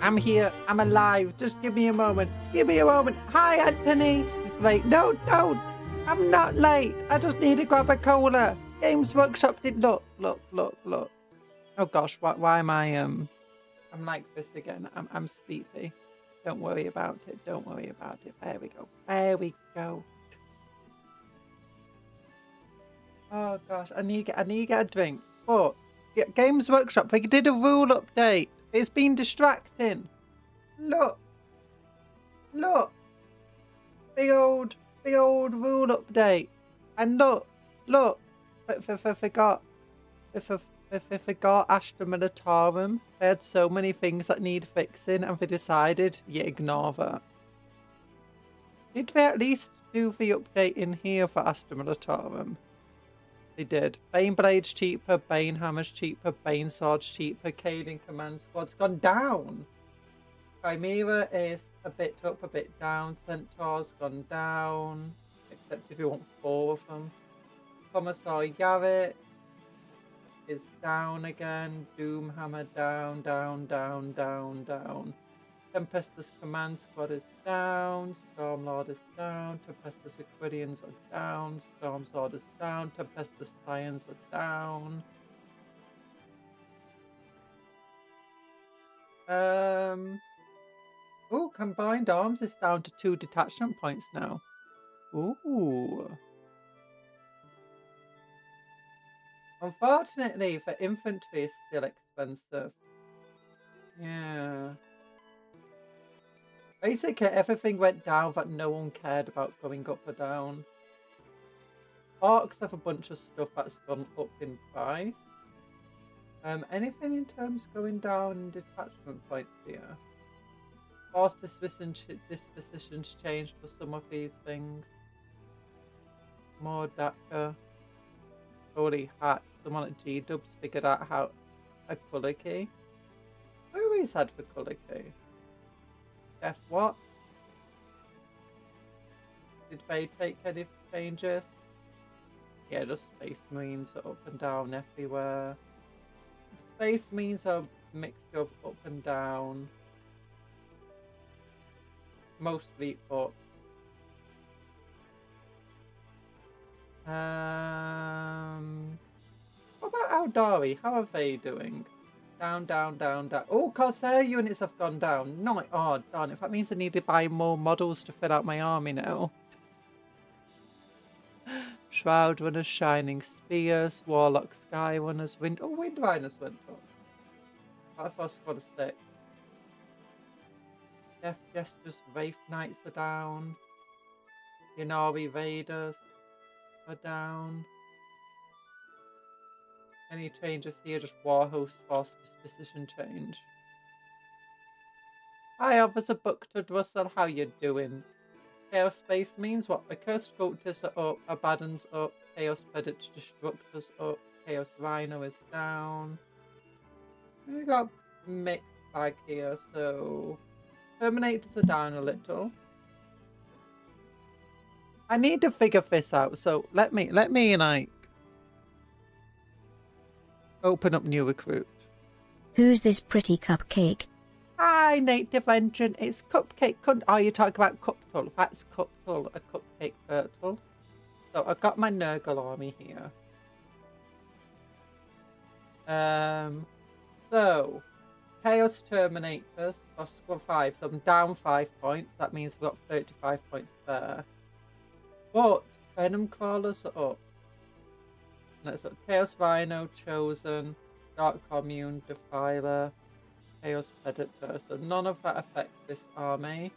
I'm here. I'm alive. Just give me a moment. Give me a moment. Hi, Anthony. It's late. No, don't. I'm not late. I just need to grab a cola. Games Workshop did. Look. Oh gosh, why am I I'm like this again. I'm sleepy. Don't worry about it. Don't worry about it. There we go. There we go. Oh gosh, I need to get a drink. But Games Workshop, they did a rule update. It's been distracting. Look. The old rule updates. And look. I forgot Astra Militarum. They had so many things that need fixing, and they decided you ignore that. Did they at least do the update in here for Astra Militarum? They did. Bane Blade's cheaper, Bane Hammer's cheaper, Bane Sword's cheaper, Caden Command Squad's gone down. Chimera is a bit up, a bit down. Centaur's gone down. Except if you want 4 of them. Commissar Yarrick is down again. Doomhammer down. Tempestus Command Squad is down. Stormlord is down. Tempestus Equidians are down. Stormsword is down. Tempestus Scions are down. Oh, Combined Arms is down to 2 detachment points now. Ooh. Unfortunately, for infantry, it's still expensive. Yeah. Basically, everything went down that no one cared about going up or down. Orcs have a bunch of stuff that's gone up in price. Anything in terms going down in detachment points here? Force dispositions changed for some of these things. More DACA. Holy hat, someone at G-Dubs figured out how a colour key. I always had for colour key. F what? Did they take any changes? Yeah, just Space Marines are up and down everywhere. Space Marines are a mixture of up and down. Mostly up. What about Aldari? How are they doing? Down. Oh, Corsair units have gone down. No, oh, darn it. That means I need to buy more models to fill out my army now. Shroud Runners, Shining Spears, Warlock Sky Runners, Windrunners went up. That for squad of 6. Death Gestures, Wraith Knights are down. Yanari Raiders are down. Any changes here? Just Warhost Force Disposition change. Hi, Officer Bucktud Russell. How you doing? Chaos Space means what? The Cursed Cultists are up. Abaddon's up. Chaos Predator Destructors up. Chaos Rhino is down. We got a mixed bag here, so Terminators are down a little. I need to figure this out, so let me like open up new recruit. Who's this pretty cupcake? Hi, Native Engine. It's Cupcake. Oh, you talk about Cuptle. That's Cuptle, a cupcake turtle. So I've got my Nurgle army here. So Chaos Terminators for squad 5. So I'm down 5 points. That means we've got 35 points there. But Venom Crawlers are up. Let's look. Chaos Rhino, Chosen, Dark Commune, Defiler, Chaos Predator. So none of that affects this army.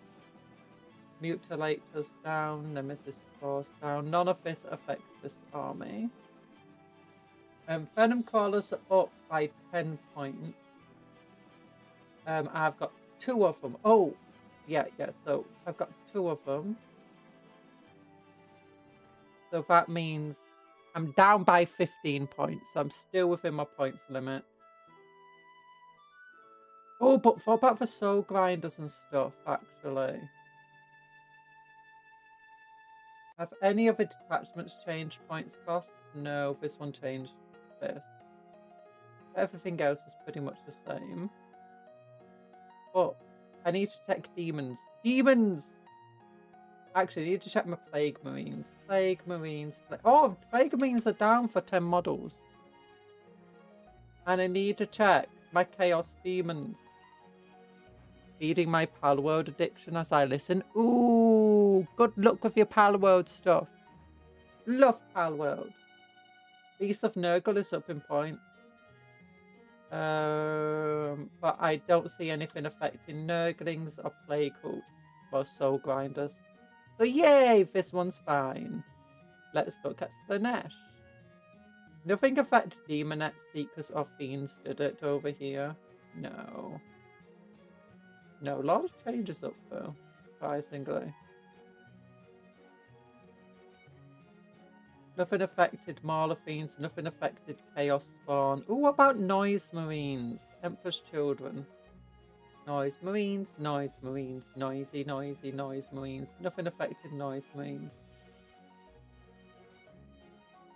Mutilators down, Nemesis Force down. None of this affects this army. Venom Crawlers are up by 10 points. I've got 2 of them. Oh, yeah. So I've got 2 of them. So that means I'm down by 15 points. So I'm still within my points limit. Oh, but what about the soul grinders and stuff, actually? Have any of the detachments changed points cost? No, this one changed this. Everything else is pretty much the same. But I need to check demons. Demons! Actually, I need to check my Plague Marines. Plague Marines. Oh, Plague Marines are down for 10 models. And I need to check my Chaos Demons. Feeding my Palworld addiction as I listen. Ooh, good luck with your Palworld stuff. Love Palworld. Beast of Nurgle is up in points. But I don't see anything affecting Nurglings or Plague Hulks or Soul Grinders. So yay, this one's fine. Let's look at Slanesh. Nothing affects Demonettes, Seekers, or Fiends, did it over here? No. No, a lot of changes up though, surprisingly. Nothing affected Marla Fiends, nothing affected Chaos Spawn. Ooh, what about Noise Marines? Emperor's Children. Noise Marines, Noise Marines, noisy, noisy, Noise Marines. Nothing affected Noise Marines.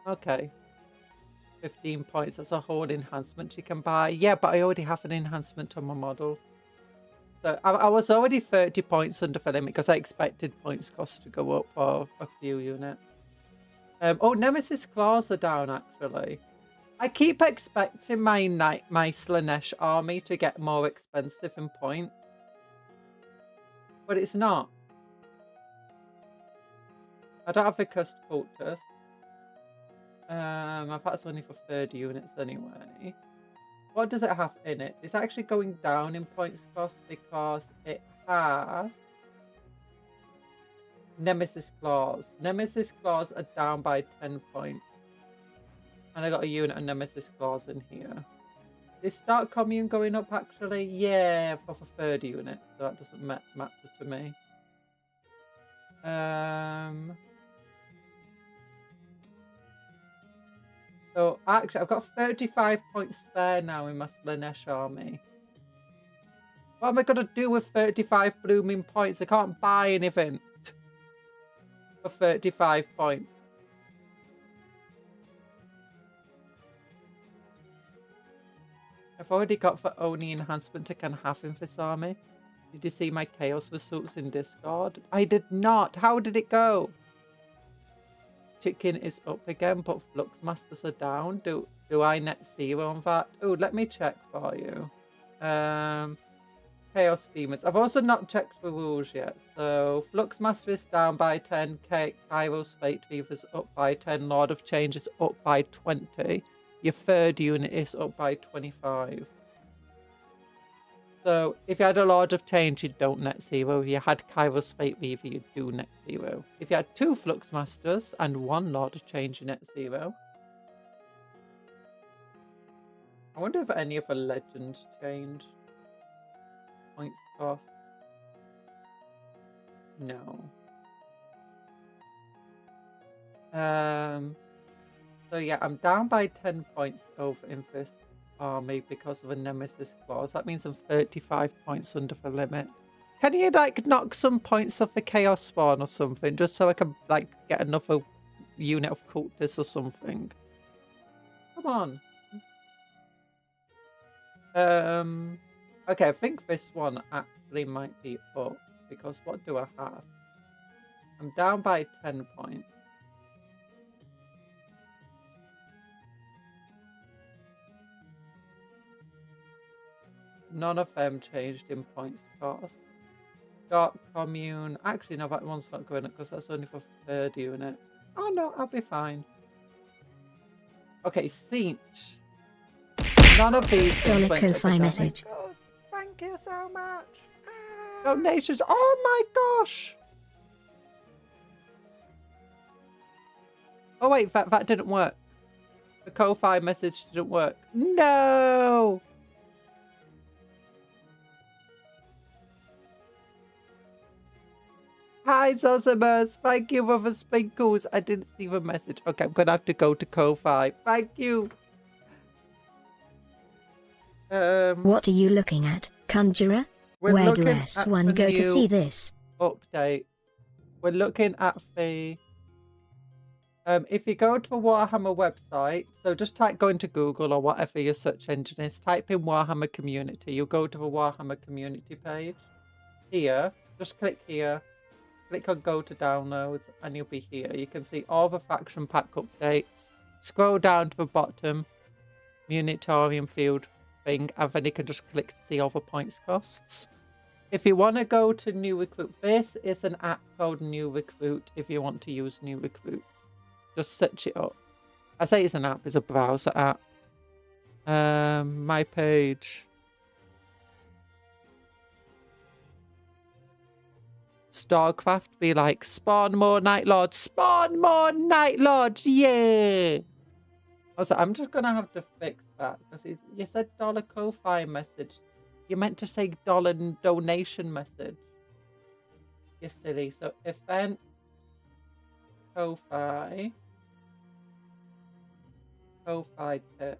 Okay. 15 points, that's a whole enhancement you can buy. Yeah, but I already have an enhancement on my model. So I was already 30 points under the limit because I expected points cost to go up for a few units. Oh, Nemesis Claws are down actually. I keep expecting my Slanesh army to get more expensive in points. But it's not. I don't have a cursed cultist. I thought it's only for 30 units anyway. What does it have in it? It's actually going down in points cost because it has Nemesis Claws. Nemesis Claws are down by 10 points. And I got a unit of Nemesis Claws in here. Is Start Commune going up actually? Yeah, for 30 units. So that doesn't matter to me. So actually, I've got 35 points spare now in my Slanesh army. What am I going to do with 35 blooming points? I can't buy anything for 35 points. I've already got for only enhancement I can have in this army. Did you see my Chaos results in Discord? I did not. How did it go? Chicken is up again, but Flux Masters are down. Do I net zero on that? Oh, let me check for you. Chaos Demons. I've also not checked the rules yet. So Flux Master is down by 10. Kairos Fate Weaver's up by 10. Lord of Change is up by 20. Your third unit is up by 25. So if you had a Lord of Change, you don't net zero. If you had Kairos Fate Weaver, you do net zero. If you had 2 Flux Masters and 1 Lord of Change, you net zero. I wonder if any of the legends changed. Points cost. No. So yeah, I'm down by 10 points over in this army because of a Nemesis Clause. That means I'm 35 points under the limit. Can you like knock some points off the Chaos Spawn or something, just so I can like get another unit of cultists or something? Come on. Okay, I think this one actually might be up because what do I have? I'm down by 10 points. None of them changed in points cost. Dark Commune. Actually, no, that one's not going up because that's only for 3rd unit. Oh no, I'll be fine. Okay, Siege. None of these things went up Ko-fi message. Thank you so much. Donations. Oh my gosh. Oh wait, that didn't work. The Ko-fi message didn't work. No. Hi, Zosimus. Thank you for the sprinkles. I didn't see the message. Okay, I'm going to have to go to Ko-fi. Thank you. What are you looking at, Conjurer? Where do S1 go to see this? Update. We're looking at the If you go to a Warhammer website, so just go into Google or whatever your search engine is, type in Warhammer community. You'll go to the Warhammer community page. Here, just click here. Click on go to downloads and you'll be here. You can see all the faction pack updates. Scroll down to the bottom, Munitorium field thing, and then you can just click to see all the points costs. If you want to go to New Recruit, this is an app called New Recruit if you want to use New Recruit. Just search it up. I say it's an app, it's a browser app. My page. StarCraft be like, spawn more Night Lords, spawn more Night Lords, yeah! Also, I'm just gonna have to fix that because you said dollar Ko-Fi message. You meant to say dollar donation message. You're silly. So event Ko-Fi. Ko-Fi tip.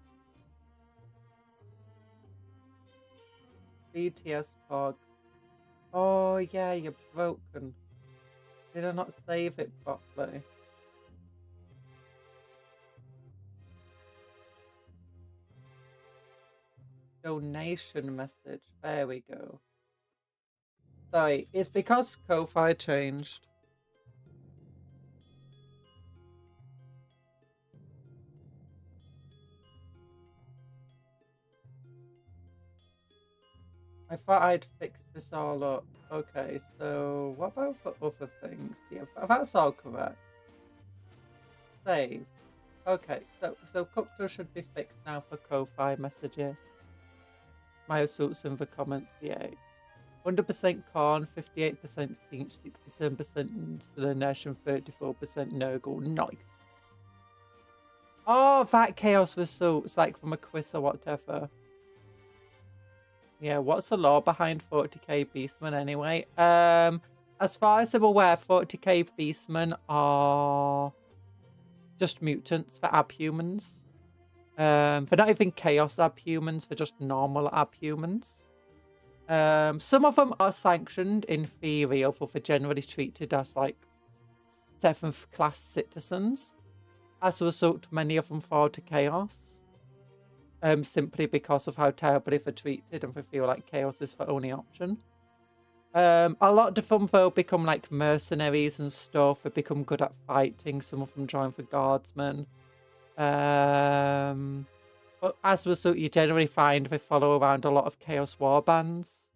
BTS Pog. Oh yeah, you're broken. Did I not save it properly? Donation message. There we go. Sorry, it's because Ko-Fi changed. I thought I'd fix this all up. Okay, so what about for other things? Yeah, that's all correct. Save. Okay, so Cuptle should be fixed now for Ko-Fi messages. My assaults in the comments, yay. 100% Corn, 58% Cinch, 67% Slanesh, and 34% Nurgle. Nice. Oh, that chaos results, like from a quiz or whatever. Yeah, what's the lore behind 40k Beastmen anyway? As far as I'm aware, 40k Beastmen are just mutants for abhumans. They're not even chaos abhumans, they're just normal abhumans. Some of them are sanctioned in theory, although they're generally treated as like 7th class citizens. As a result, many of them fall to chaos. Simply because of how terribly they're treated and they feel like chaos is their only option. A lot of them, though, become like mercenaries and stuff. They become good at fighting. Some of them join the guardsmen. But as a result, you generally find they follow around a lot of chaos warbands.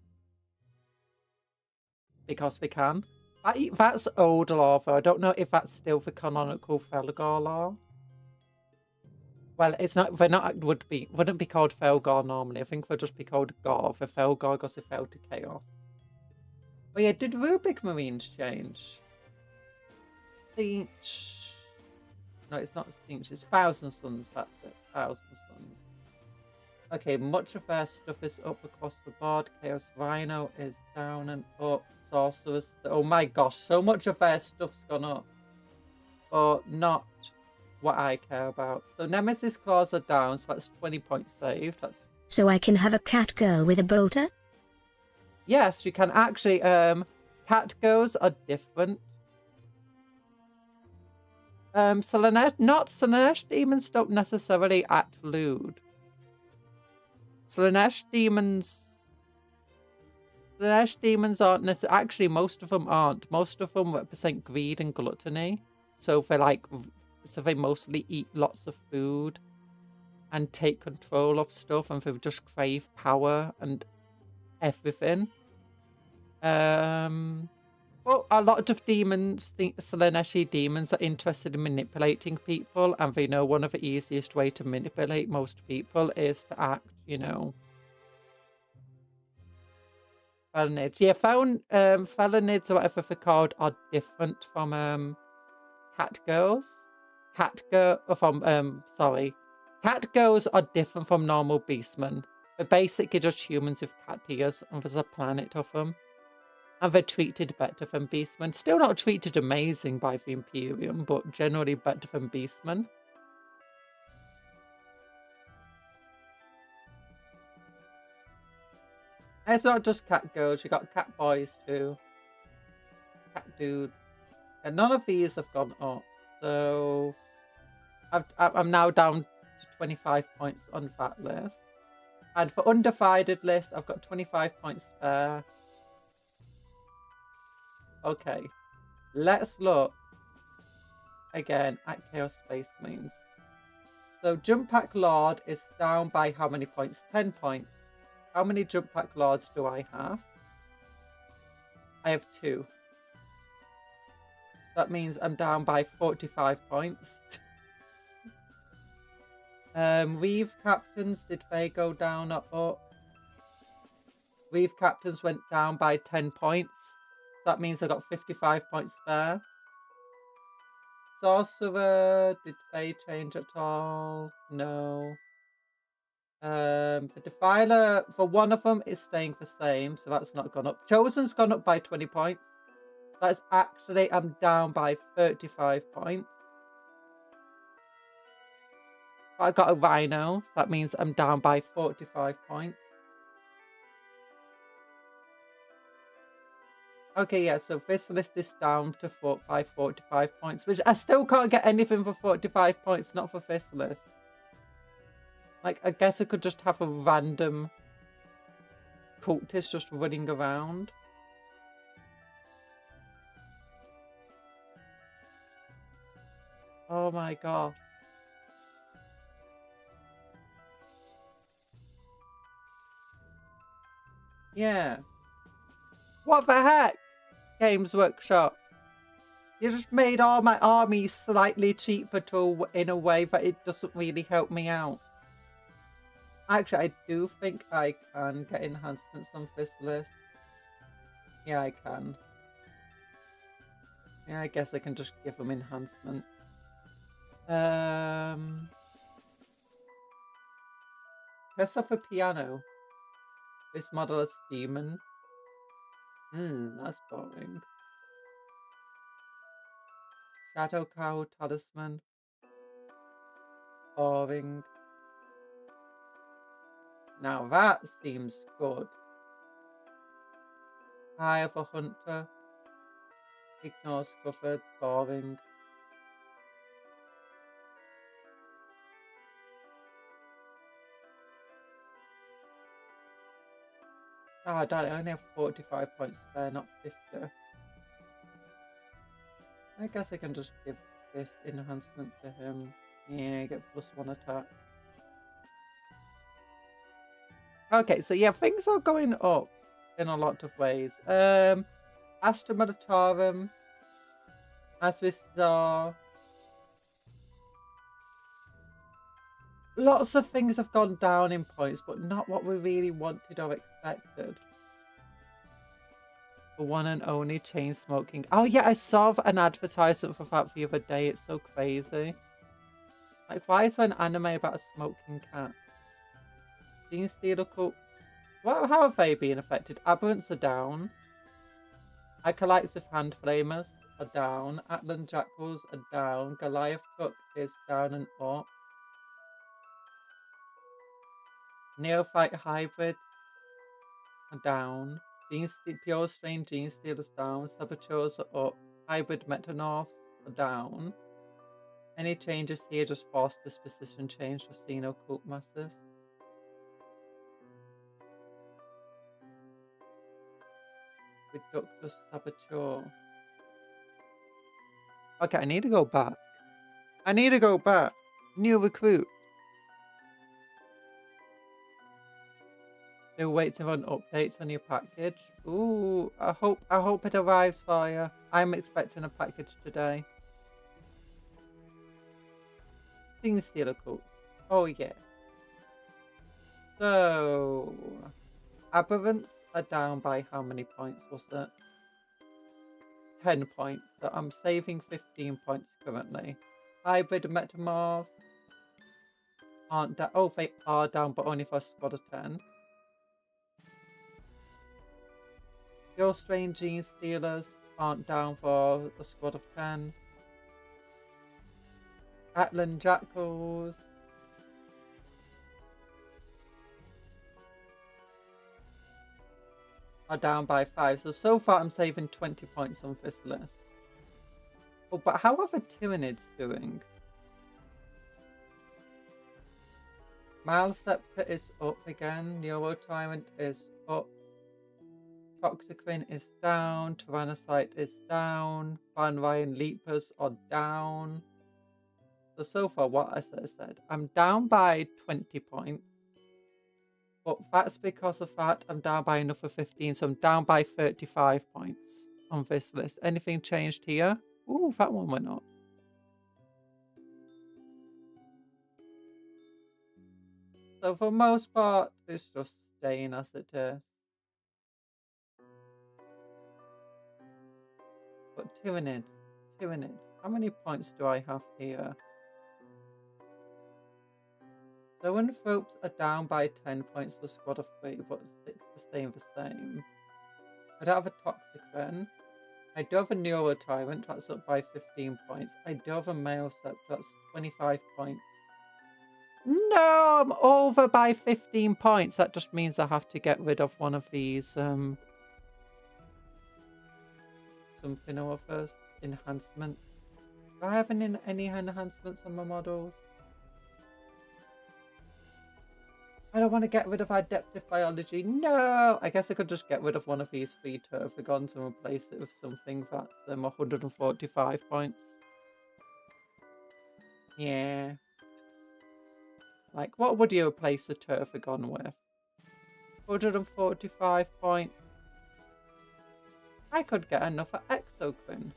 Because they can. That's old lore, though. I don't know if that's still the canonical Felgor lore. Well, it's not. They're not. Wouldn't be called Felgor normally. I think they'll just be called Gor. For Felgor because they fell to chaos. Oh yeah, did Rubik Marines change? Cinch. No, it's not Cinch. It's Thousand Suns. That's it. Thousand Suns. Okay, much of their stuff is up across the board. Chaos Rhino is down and up. Sorcerers. Oh my gosh, so much of their stuff's gone up. But not what I care about. So Nemesis claws are down, so that's 20 points saved. That's... So I can have a cat girl with a bolter? Yes, you can actually. Cat girls are different. Slanesh demons don't necessarily act lewd. Slanesh demons aren't necessarily. Actually, most of them aren't. Most of them represent greed and gluttony. So they're like. So they mostly eat lots of food and take control of stuff, and they just crave power and everything. Well, a lot of demons think Slaneshi demons are interested in manipulating people, and they know one of the easiest way to manipulate most people is to act, you know. Felonids. Yeah, felonids or whatever they're called are different from cat girls. Cat girls are different from normal beastmen. They're basically just humans with cat ears, and there's a planet of them. And they're treated better than beastmen. Still not treated amazing by the Imperium, but generally better than beastmen. It's not just cat girls, you got cat boys too. Cat dudes. And none of these have gone up, so I'm now down to 25 points on that list. And for undivided list, I've got 25 points spare. Okay. Let's look again at Chaos Space Marines. So Jump Pack Lord is down by how many points? 10 points. How many Jump Pack Lords do I have? I have 2. That means I'm down by 45 points. Reeve Captains, did they go down or up? Reeve Captains went down by 10 points. So that means I got 55 points spare. Sorcerer, did they change at all? No. The Defiler, for one of them, is staying the same, so that's not gone up. Chosen's gone up by 20 points. That's actually, I'm down by 35 points. I got a Rhino, so that means I'm down by 45 points. Okay, yeah, so this list is down to by 45 points, which I still can't get anything for 45 points, not for this list. Like, I guess I could just have a random cultist just running around. Oh my god. Yeah. What the heck? Games Workshop. You just made all my armies slightly cheaper in a way that it doesn't really help me out. Actually, I do think I can get enhancements on this list. Yeah, I can. Yeah, I guess I can just give them enhancement. Curse of a Piano. This model is demon. That's boring. Shadow Cow Talisman. Boring. Now that seems good. Eye of a Hunter. Ignores covered. Boring. Oh, damn, I only have 45 points spare, not 50. I guess I can just give this enhancement to him. Yeah, get +1 attack. Okay, so yeah, things are going up in a lot of ways. Astra Militarum, as we saw, lots of things have gone down in points, but not what we really wanted or expected. The one and only chain smoking. Oh yeah, I saw an advertisement for that the other day. It's so crazy. Like, why is there an anime about a smoking cat? Gene Stealer cults. Well, how have they been affected? Aberrants are down. Acolytes with Hand Flamers are down. Atlan Jackals are down. Goliath Cook is down and up. Neophyte Hybrids are down. Pure Strain Gene Stealers down. Saboteurs are up. Hybrid Metamorphs are down. Any changes here just force disposition change for Xeno Cult Masters. Reductus Saboteur. Okay, I need to go back. New recruit. Still waiting on updates on your package. Ooh, I hope it arrives for you. I'm expecting a package today. Gene Stealer cults. Oh yeah. So Aberrants are down by how many points was it? 10 points. So I'm saving 15 points currently. Hybrid Metamorphs aren't down. Oh, they are down, but only for a squad of 10. Your Strange Gene Stealers aren't down for a squad of 10. Atlan Jackals are down by 5. So far I'm saving 20 points on this list. Oh, but how are the Tyranids doing? Malceptor is up again. Neurotyrant is up. Toxicrin is down. Tyrannocyte is down. Van Ryan Leapers are down. So far, what I said, I'm down by 20 points. But that's because of that, I'm down by another 15, so I'm down by 35 points on this list. Anything changed here? Ooh, that one went up. So for most part, it's just staying as it is. But Tyranids. How many points do I have here? So when folks are down by 10 points for squad of 3, but 6 for staying the same. I don't have a Toxicren. I do have a Neurotyrant, that's up by 15 points. I do have a Malecept, that's 25 points. No, I'm over by 15 points. That just means I have to get rid of one of these, something or first enhancement. Do I have any enhancements on my models? I don't want to get rid of Adaptive Biology. No! I guess I could just get rid of one of these 3 Turfagons and replace it with something that's 145 points. Yeah. Like, what would you replace a Turfagon with? 145 points. I could get another Exocrine.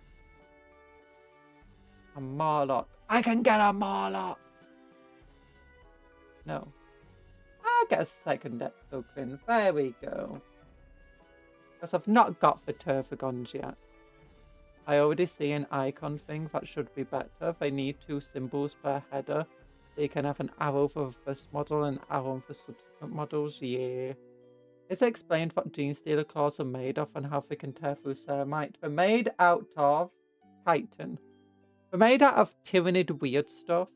A Marlock. I can get a Marlock! No. I'll get a second Exocrine. There we go. Because I've not got the Turfagons yet. I already see an icon thing that should be better. They need 2 symbols per header. So you can have an arrow for the first model and an arrow for subsequent models. Yeah. It's explained what Gene Stealer claws are made of and how they can tear through ceramite. They're made out of chitin. They're made out of Tyranid weird stuff.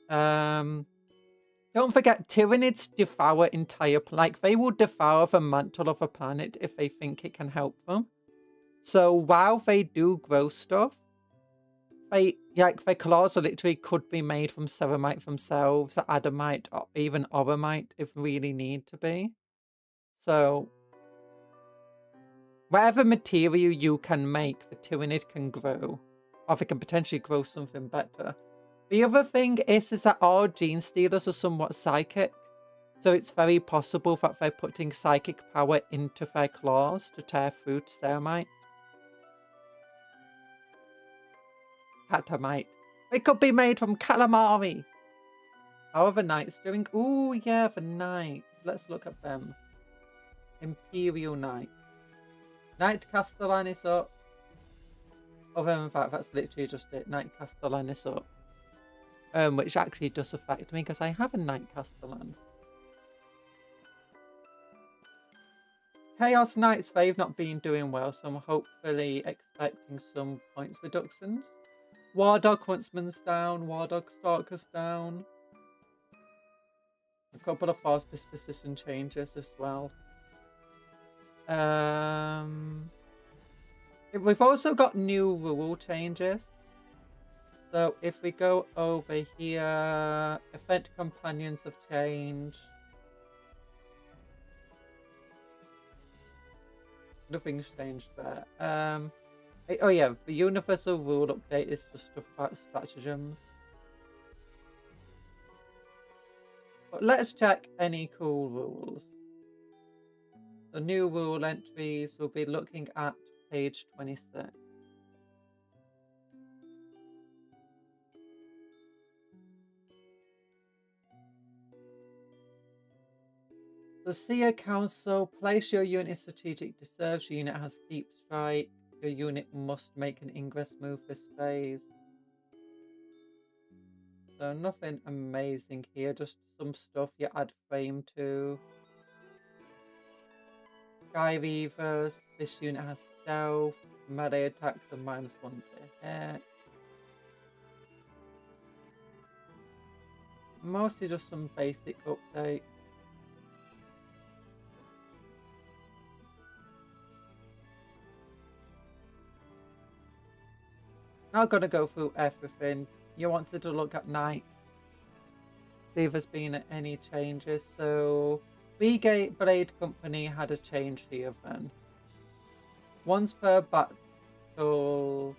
Don't forget, Tyranids devour entire... Like, they will devour the mantle of a planet if they think it can help them. So while they do grow stuff, their claws are literally could be made from ceramite themselves, adamite, or even auramite if really need to be. So whatever material you can make, the Tyranid can grow. Or they can potentially grow something better. The other thing is that all Gene Stealers are somewhat psychic. So it's very possible that they're putting psychic power into their claws to tear through ceramite. Catamite. It could be made from calamari. How are the knights doing? Ooh, yeah, the knights. Let's look at them. Imperial Knight. Knight Castellan is up. Other than that, that's literally just it. Knight Castellan is up. Which actually does affect me because I have a Knight Castellan. Chaos Knights, they've not been doing well, so I'm hopefully expecting some points reductions. War Dog Huntsman's down, War Dog Stalker's down. A couple of force disposition changes as well. We've also got new rule changes. So if we go over here, event companions have changed. Nothing's changed there. Oh yeah, the universal rule update is just stuff about stratagems. But let's check any cool rules. The new rule entries will be looking at page 26. So Seer Council, place your unit in strategic reserve. Your unit has deep strike. Your unit must make an ingress move this phase. So nothing amazing here, just some stuff you add frame to. Sky Reavers, this unit has stealth, melee attacks and -1 to hit. Mostly just some basic updates. Not gonna go through everything. You wanted to look at knights. See if there's been any changes. So, Beegate Blade Company had a change here then. Once per battle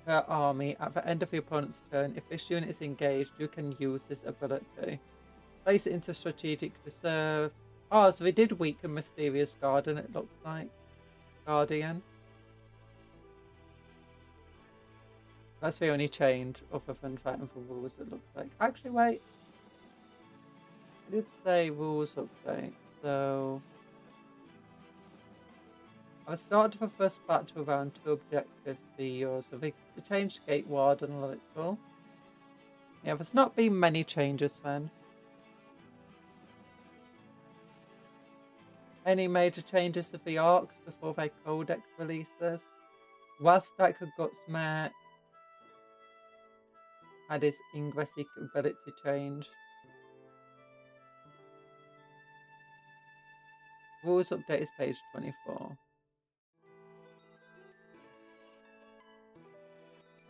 per army, at the end of your opponent's turn, if this unit is engaged, you can use this ability. Place it into strategic reserves. Oh, so they did weaken Mysterious Garden, it looks like. Guardian. That's the only change other than fighting for rules, it looks like. Actually, wait. I did say rules update, so... I started the first battle around 2 objectives for yours, so they changed Gate Warden a little. Yeah, there's not been many changes then. Any major changes to the arcs before their codex releases? Wastak Gutsmare had his ingressy ability change. Rules update is page 24.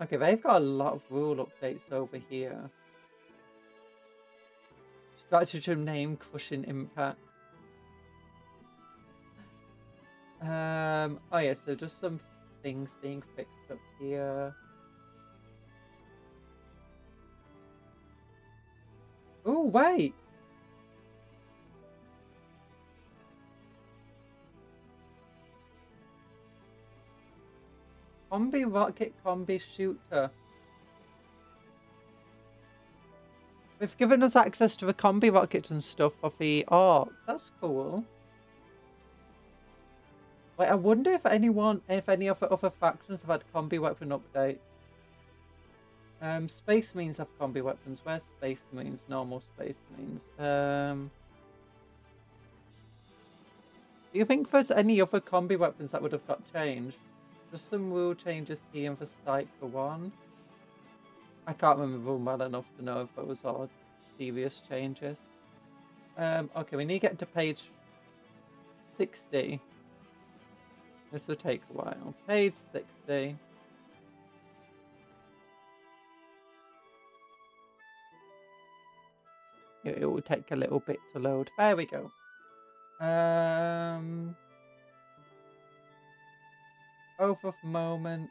Okay, they've got a lot of rule updates over here. Stratagem name crushing impact. Oh yeah, so just some things being fixed up here. Oh wait! Combi rocket, combi shooter. They've given us access to the combi rockets and stuff of the arc. That's cool. Wait, I wonder if any of the other factions have had combi weapon updates. Space Marines have combi weapons. Where's Space Marines? Normal Space Marines. Do you think there's any other combi weapons that would have got changed? There's some rule changes here for Cycle 1. I can't remember them well enough to know if those are serious changes. Okay, we need to get to page 60. This will take a while. Page 60. It will take a little bit to load. There we go. Oath of Moment.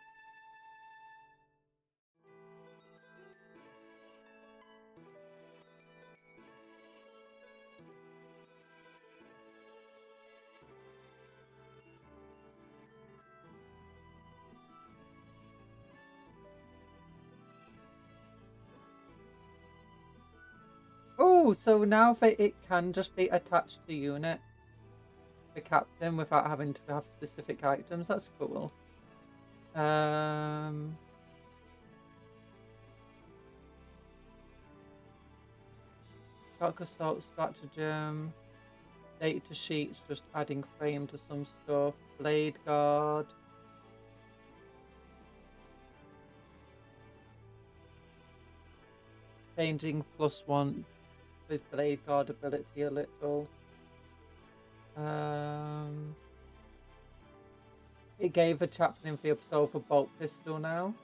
Oh, so now that it can just be attached to unit, the captain, without having to have specific items. That's cool. Shock Assault Stratagem. Data sheets, just adding frame to some stuff. Blade Guard. Changing +1 with Blade Guard ability a little. It gave a chaplain the Absolver bolt pistol now.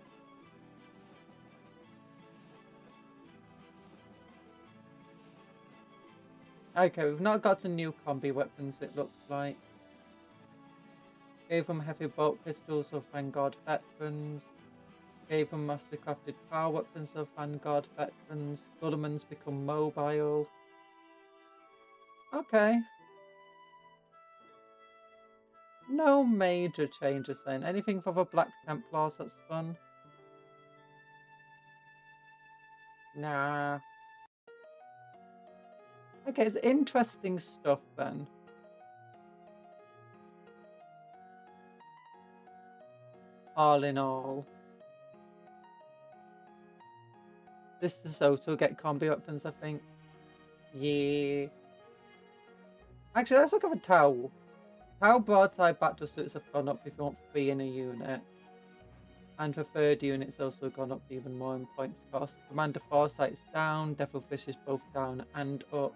Okay, we've not got some new combi weapons, it looks like. Gave them heavy bolt pistols of Vanguard veterans. Gave them mastercrafted power weapons of Vanguard veterans. Gulliman's become mobile. Okay. No major changes then. Anything for the Black Templars that's fun? Nah. Okay, it's interesting stuff then. All in all. This is also get combi weapons, I think. Yeah. Actually, let's look at the Tau. Tau broadside battle suits have gone up if you want 3 in a unit. And the 3rd unit's also gone up even more in points cost. Commander Foresight's down, Devilfish is both down and up.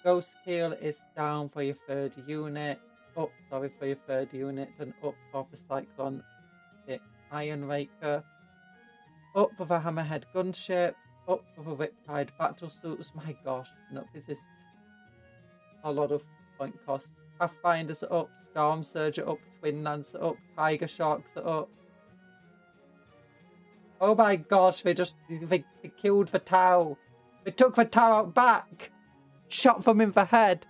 Ghost Kill is down for your 3rd unit, up, sorry, for your 3rd unit, and up for the Cyclone, the Iron Raker. Up for the Hammerhead Gunships, up for the Riptide battle suits. My gosh, no, this is a lot of point costs. Pathfinders are up, Storm Surge are up, Twin Lance are up, Tiger Sharks are up. Oh my gosh, they killed the Tau. They took the Tau out back. Shot them in the head.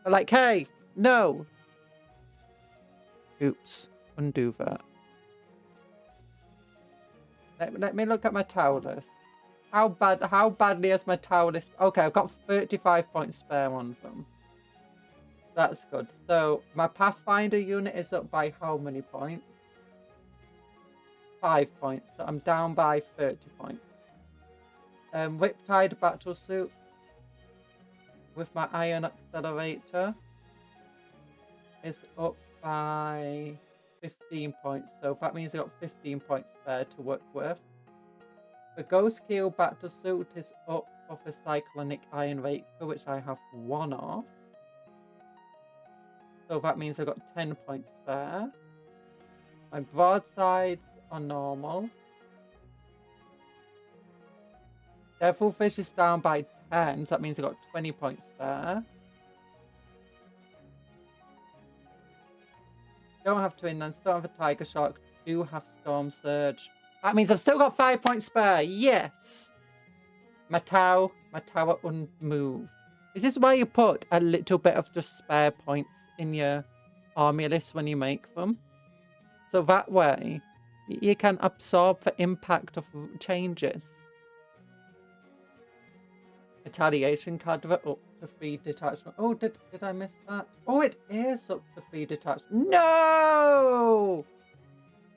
They're like, hey, no. Oops, undo that. Let me look at my Tau list. How badly has my Tau list? Okay, I've got 35 points spare on them. That's good. So my Pathfinder unit is up by how many points? 5 points. So I'm down by 30 points. Riptide Battlesuit with my Iron Accelerator is up by 15 points. So that means I got 15 points spare to work with. The Ghost Keel Battlesuit is up off a Cyclonic Iron Raker, which I have 1 off. So that means I got 10 points spare. My broadsides are normal. Devilfish is down by 10, so that means I got 20 points spare. Don't have Twin Lance, don't have a Tiger Shark, do have Storm Surge. That means I've still got 5 points spare, yes! My Tau are unmoved. Is this why you put a little bit of just spare points in your army list when you make them? So that way, you can absorb the impact of changes. Retaliation cadre up to 3 detachment. Oh, did I miss that? Oh, it is up to 3 detachment. No!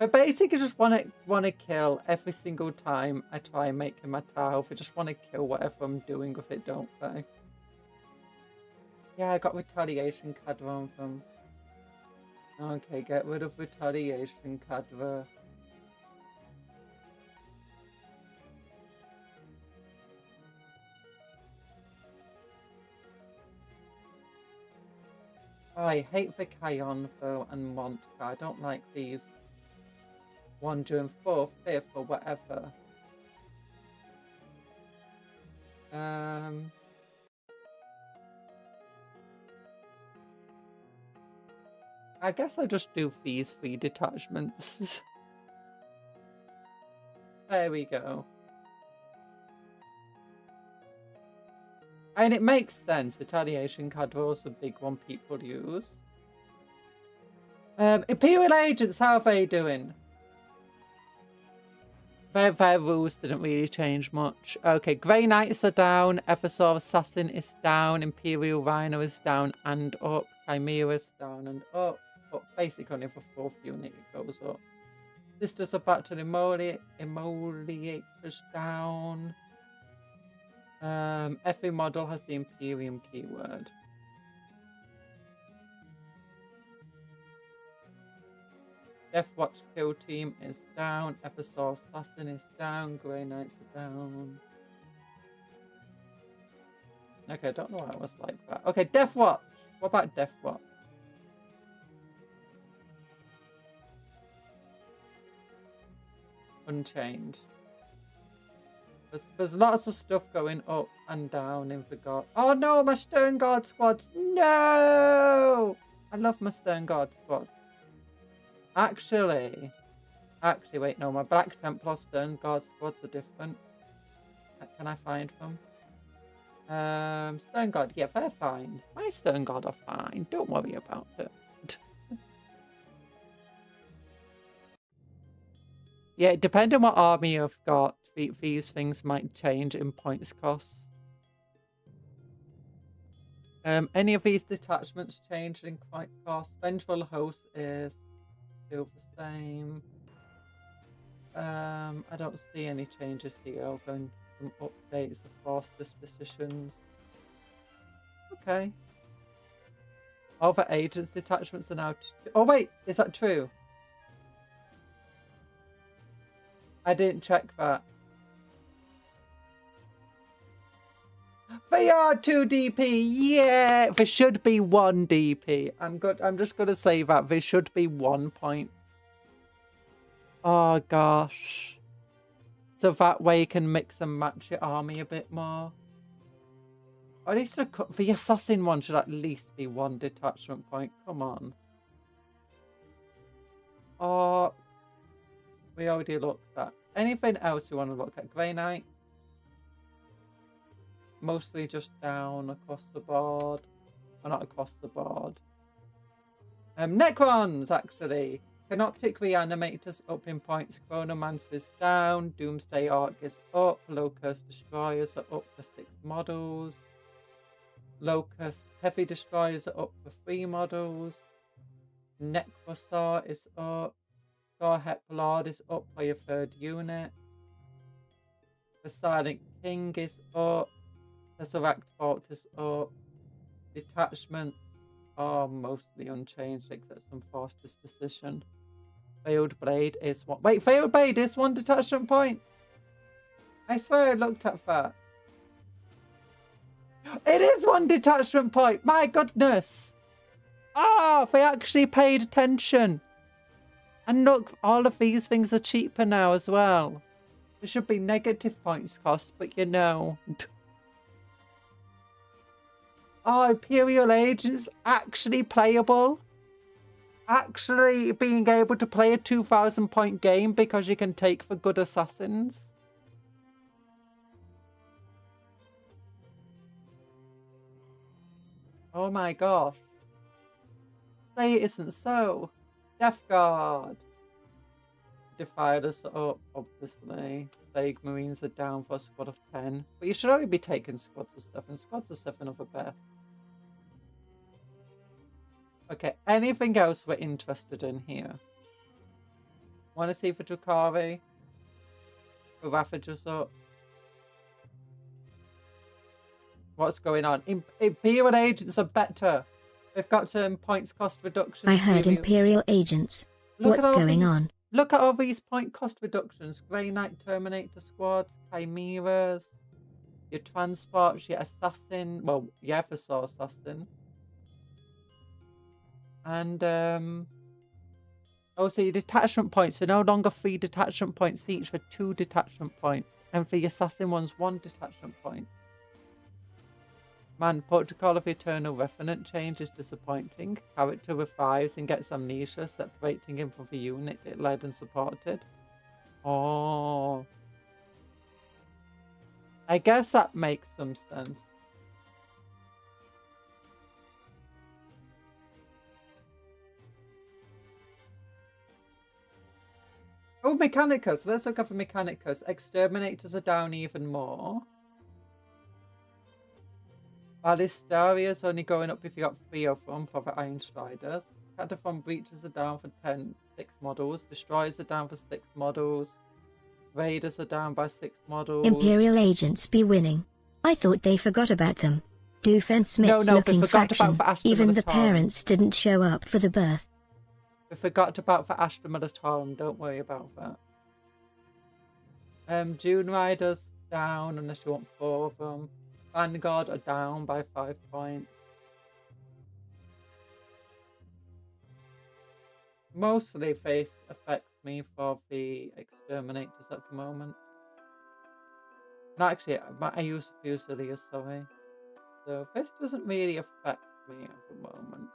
I basically just want to kill every single time I try making my Tau. I just want to kill whatever I'm doing with it, don't I? Yeah, I got retaliation cadre on them. Okay, get rid of retaliation cadre. Oh, I hate the Kion though and Montka. I don't like these 1 during 4th, 5th or whatever. I guess I just do these 3 detachments. There we go. And it makes sense. Retaliation cadre is a big one people use. Imperial Agents, how are they doing? Their rules didn't really change much. Okay, Grey Knights are down. Eversaur Assassin is down. Imperial Rhino is down and up. Chimera is down and up. But basically only for 4th unit it goes up. Sisters of Battle Immolator is down. Every model has the Imperium keyword. Deathwatch Kill Team is down. Eversaur Assassin is down. Grey Knights are down. Okay, I don't know why it was like that. Okay, Deathwatch. What about Deathwatch? Unchained. There's lots of stuff going up and down in the god. Oh no, my Stern Guard squads. No! I love my Stern Guard squad. Actually, wait, no, my Black Templar Stern Guard squads are different. Can I find them? Stern Guard, yeah, they're fine. My Stern Guard are fine. Don't worry about it. Yeah, depending on what army you've got, these things might change in points costs. Any of these detachments changed in point cost? Vengeful Host is still the same. I don't see any changes here other than some updates of force dispositions. Okay. All the agents detachments are now... Oh wait, is that true? I didn't check that. They are 2 DP. Yeah, there should be 1 DP. I'm just gonna say that there should be 1 point. Oh gosh. So that way you can mix and match your army a bit more. Or at least for your assassin one should at least be 1 detachment point. Come on. Or we already looked at. Anything else you want to look at? Grey Knight? Mostly just down across the board. Or not across the board. Necrons, actually. Canoptic Reanimators up in points. Chronomancer is down. Doomsday Arc is up. Locust Destroyers are up for 6 models. Locust Heavy Destroyers are up for 3 models. Necrosaur is up. Scarhep Lord is up by your 3rd unit. The Silent King is up. Tesseract Vault is up. Detachments are mostly unchanged except some forced disposition. Failed Blade is 1. Wait, Failed Blade is 1 detachment point. I swear I looked at that. It is 1 detachment point. My goodness. Oh, they actually paid attention. And look, all of these things are cheaper now as well. There should be negative points cost, but you know. Oh, Imperial Agents actually playable. Actually being able to play a 2,000 point game because you can take for good assassins. Oh my gosh. Say it isn't so. Death Guard. Defilers are up, obviously. Plague Marines are down for a squad of 10. But you should only be taking squads of 7. Squads of 7 are the best. Okay, anything else we're interested in here? Want to see for Drukhari? The Ravager's up. What's going on? Imperial Agents are better. They've got some points cost reduction. I heard Imperial Agents. What's going on? Look at all these point cost reductions. Grey Knight Terminator squads, Chimeras, your transports, your assassin. Well, yeah, for Saw Assassin. And also your detachment points are no longer 3 detachment points each for 2 detachment points. And for your assassin ones, 1 detachment point. Man, Protocol of Eternal Revenant change is disappointing. Character revives and gets amnesia, separating him from the unit it led and supported. Oh. I guess that makes some sense. Oh, Mechanicus. Let's look up for Mechanicus. Exterminators are down even more. Ballistaria's only going up if you got 3 of them for the Iron Striders. Cataphon Breaches are down for 6 models. Destroyers are down for 6 models. Raiders are down by 6 models. Imperial Agents be winning. I thought they forgot about them. Doofenshmirtz looking faction. Even the parents didn't show up for the birth. We forgot about the Astra Militarum. Don't worry about that. Dune Riders down unless you want 4 of them. Vanguard are down by 5 points. Mostly face affects me for the Exterminators at the moment. No, actually, I use Fusiliers, sorry. So this doesn't really affect me at the moment.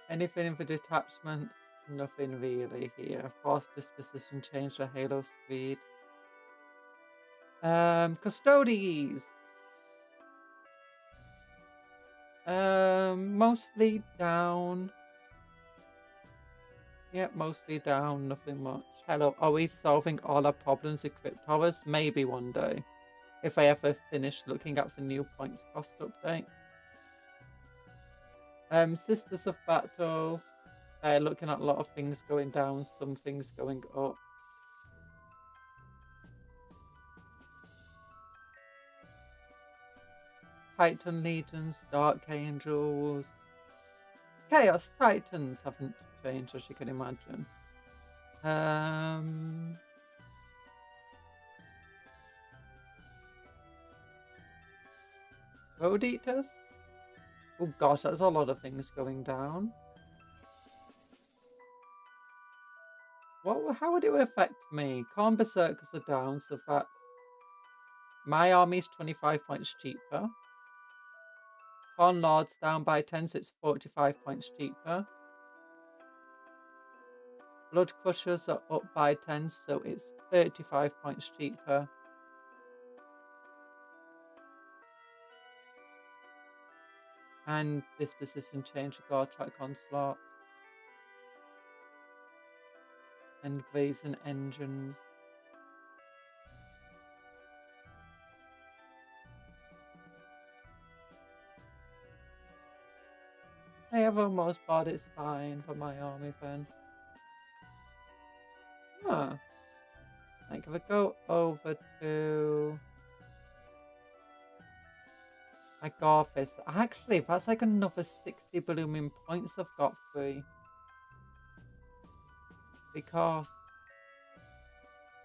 Anything in the detachments? Nothing really here. Force disposition change to Halo speed. Custodes. Mostly down. Yeah, mostly down, nothing much. Hello, are we solving all our problems with Crypt Horrors? Maybe one day. If I ever finish looking at the new points cost updates. Sisters of Battle. Looking at a lot of things going down, some things going up. Titan Legions, Dark Angels. Chaos Titans haven't changed, as you can imagine. Road Eaters? Oh gosh, that's a lot of things going down. What how would it affect me? Corn Berserkers are down, so that's... My army's 25 points cheaper. Corn Lord's down by 10, so it's 45 points cheaper. Blood Crushers are up by 10, so it's 35 points cheaper. And disposition change for Gore Track Onslaught. And Brazen Engines. I have almost bought it's fine for my army then. Huh. Like if I go over to my Garfist, actually that's like another 60 blooming points I've got free. Because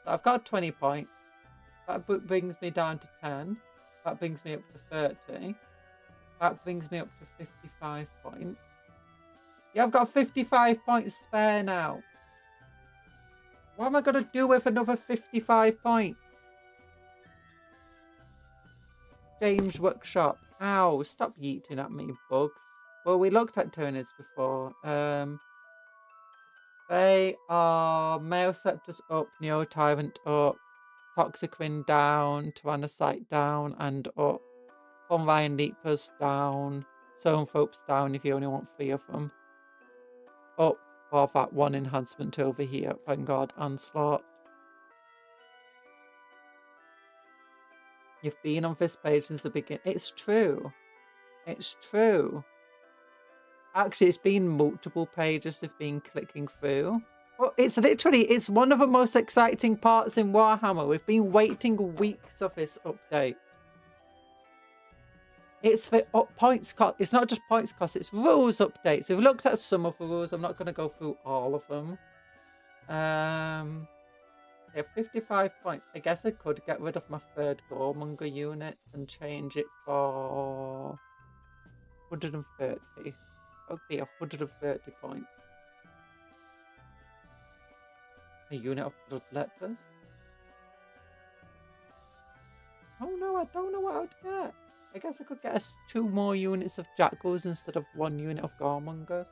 I've got 20 points. That brings me down to 10. That brings me up to 30. That brings me up to 55 points. Yeah, I've got 55 points spare now. What am I going to do with another 55 points? James Workshop. Ow, stop yeeting at me, bugs. Well, we looked at Turners before. They are Male Scepters up, Neo Tyrant up, Toxiquin down, Tyrannocyte down and up. Convine Leapers down, Zoanthropes down if you only want 3 of them. Up for that one enhancement over here, Vanguard Onslaught. You've been on this page since the beginning. It's true. It's true. Actually, it's been multiple pages I've been clicking through. Well, it's one of the most exciting parts in Warhammer. We've been waiting weeks of this update. It's for points cost. It's not just points cost, it's rules updates. We've looked at some of the rules. I'm not going to go through all of them. Yeah, 55 points. I guess I could get rid of my 3rd Goremonger unit and change it for 130. That would be 130 points. A unit of Bloodletters. Oh no, I don't know what I would get. I guess I could get us 2 more units of Jackals instead of 1 unit of Goremongers.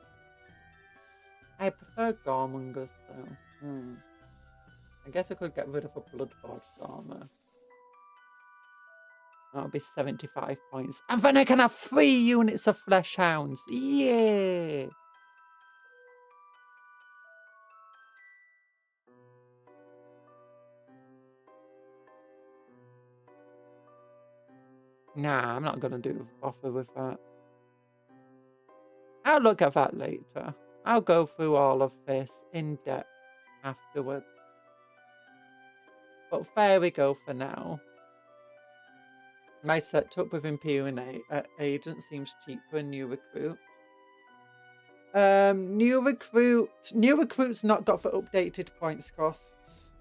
I prefer Goremongers though. I guess I could get rid of a Bloodforged armor. That'll be 75 points. And then I can have 3 units of Flesh Hounds. Yeah! Nah, I'm not going to bother with that. I'll look at that later. I'll go through all of this in depth afterwards. But there we go for now. My setup with Imperial Agent seems cheaper in New Recruit. New Recruit's not got for updated points costs.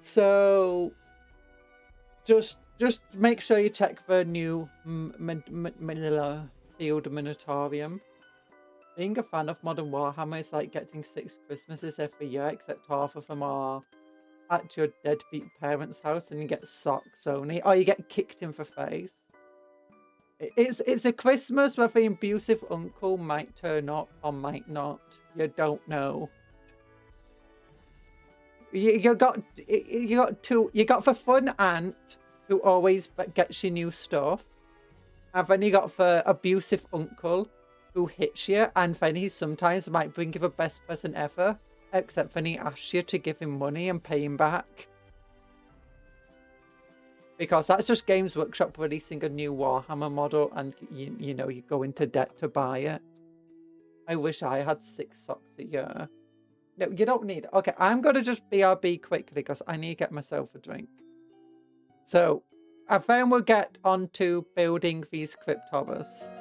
So just make sure you check the new Manila Field Minotaurium. Being a fan of Modern Warhammer is like getting 6 Christmases every year, except half of them are at your deadbeat parents' house and you get socks only, or you get kicked in the face. It's a Christmas where the abusive uncle might turn up or might not. You don't know. You got the fun aunt who always gets you new stuff, and then you got the abusive uncle who hits you, and then he sometimes might bring you the best present ever, except when he asks you to give him money and pay him back. Because that's just Games Workshop releasing a new Warhammer model, and you know, you go into debt to buy it. I wish I had 6 socks a year. No, you don't need it. Okay, I'm going to just BRB quickly because I need to get myself a drink. So, and then we'll get on to building these Crypt Horrors.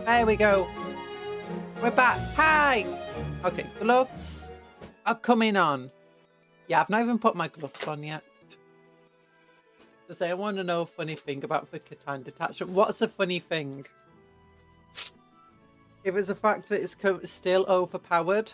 There we go. We're back. Hi! Okay, gloves are coming on. Yeah, I've not even put my gloves on yet. To say, I want to know a funny thing about the Catan detachment. What's a funny thing? If it's the fact that it's still overpowered.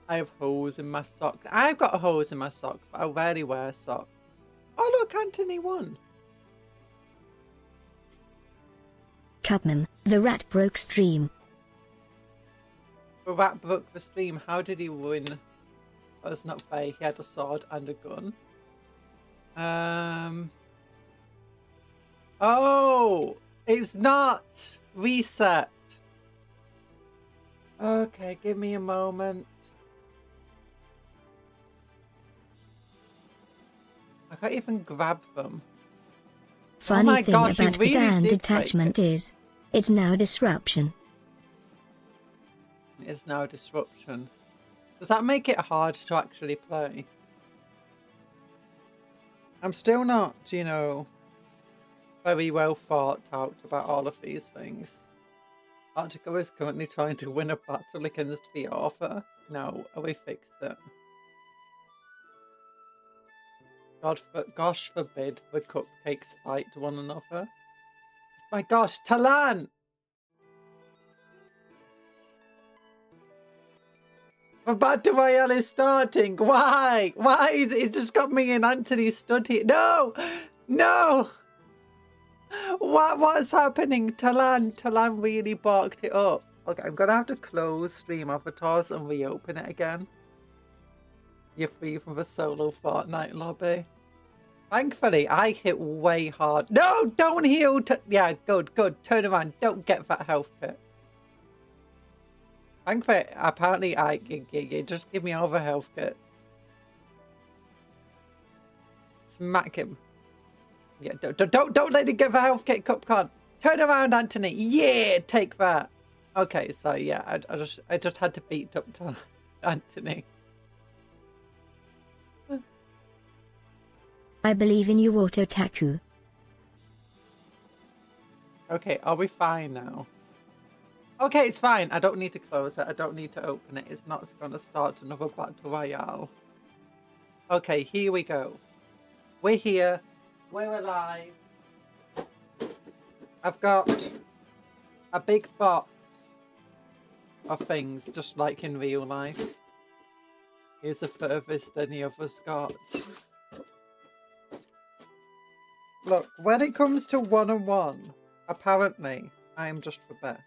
I have holes in my socks. I've got holes in my socks, but I rarely wear socks. Oh look, Anthony won. Cubman, the rat broke stream. The rat broke the stream. How did he win? That's not fair. He had a sword and a gun. Oh, it's not reset. Okay, give me a moment. I can't even grab them. Funny thing about Catan detachment is, it's now disruption. It's now disruption. Does that make it hard to actually play? I'm still not, you know, very well thought out about all of these things. Artico is currently trying to win a battle against the author. No, we fixed it. Gosh forbid the cupcakes fight one another. My gosh, Talan! The Battle Royale is starting. Why? Why? It's just got me and Anthony stood here. No! No! What's happening? Talan really barked it up. Okay, I'm gonna have to close Stream Avatars and reopen it again. You're free from the solo Fortnite lobby. Thankfully, I hit way hard. No, don't heal. Yeah, good. Turn around. Don't get that health kit. Thankfully, apparently, you just give me all the health kits. Smack him. Yeah, don't let him get the health kit, Cupcon. Turn around, Anthony. Yeah, take that. Okay, so yeah, I just had to beat up to Anthony. I believe in you, Auto-Taku. Okay, are we fine now? Okay, it's fine. I don't need to close it. I don't need to open it. It's not going to start another Battle Royale. Okay, here we go. We're here. We're alive. I've got a big box of things, just like in real life. Here's the furthest any of us got. Look, when it comes to one-on-one, apparently, I'm just the best.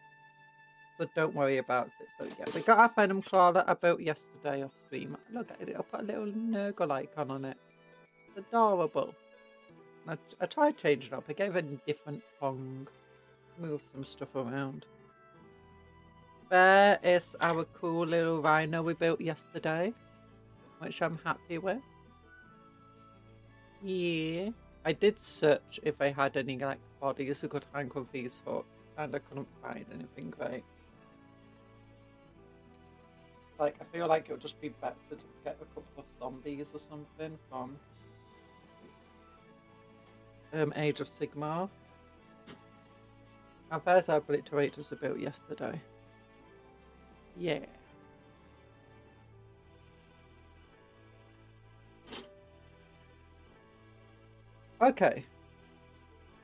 So don't worry about it. So yeah, we got our Venom Crawler I built yesterday off stream. Look at it, I'll put a little Nurgle icon on it. It's adorable. I tried changing it up. I gave it a different tongue. Moved some stuff around. There is our cool little rhino we built yesterday, which I'm happy with. Yeah. I did search if I had any like bodies who could hang with these hooks, and I couldn't find anything great. Like, I feel like it would just be better to get a couple of zombies or something from Age of Sigmar. And there's our obliterators I built yesterday. Yeah. Okay.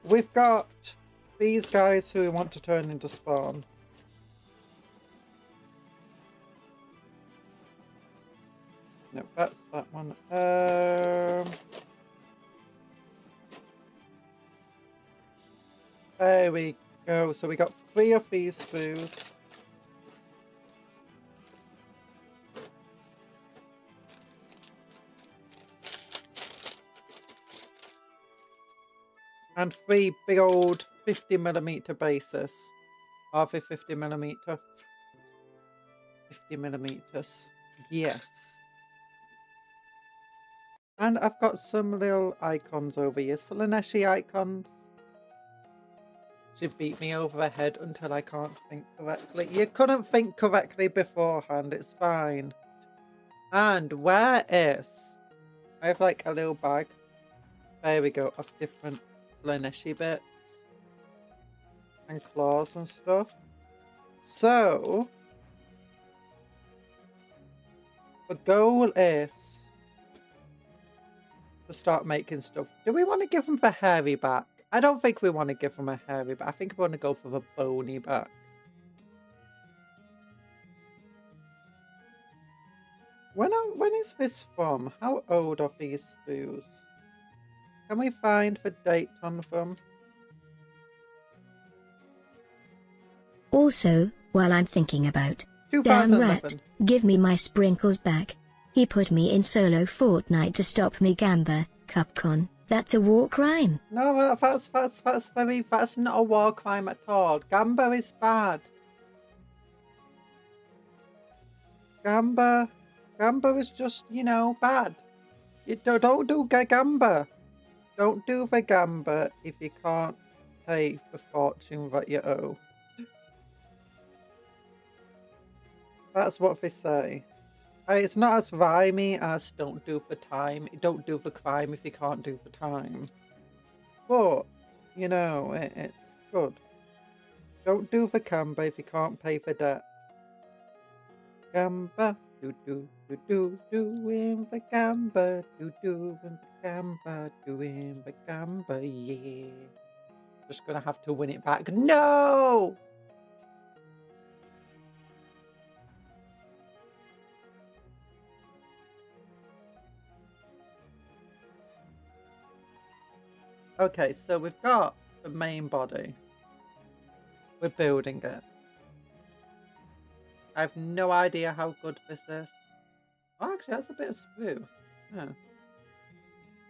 We've got these guys who we want to turn into spawn. No, that's that one. There we go. So we got 3 of these foos. And 3 big old 50mm bases. Are they 50mm? 50mm. Yes. And I've got some little icons over here. Solaneshi icons. She beat me over the head until I can't think correctly. You couldn't think correctly beforehand. It's fine. And where is I have like a little bag. There we go, of different Slaneshi bits. And claws and stuff. So, the goal is to start making stuff. Do we want to give them the hairy back? I don't think we want to give them a hairy back. I think we want to go for the bony back. When is this from? How old are these spoos? Can we find the date on them? Also, while I'm thinking about, damn 2011. rat, give me my sprinkles back. He put me in solo Fortnite to stop me Gamba, Cupcon. That's a war crime. No, that's not a war crime at all. Gamba is bad. Gamba is just, you know, bad. You don't do Gamba. Don't do the Gamba if you can't pay the fortune that you owe. That's what they say. It's not as rhymey as don't do the time. Don't do the crime if you can't do the time. But, you know, it's good. Don't do the Gamba if you can't pay the debt. Gamba, doing the Gamba, doing the Gamba, doing the Gamba, yeah. Just gonna have to win it back. No! Okay, so we've got the main body. We're building it. I have no idea how good this is. Oh, actually, that's a bit of sprue. Yeah.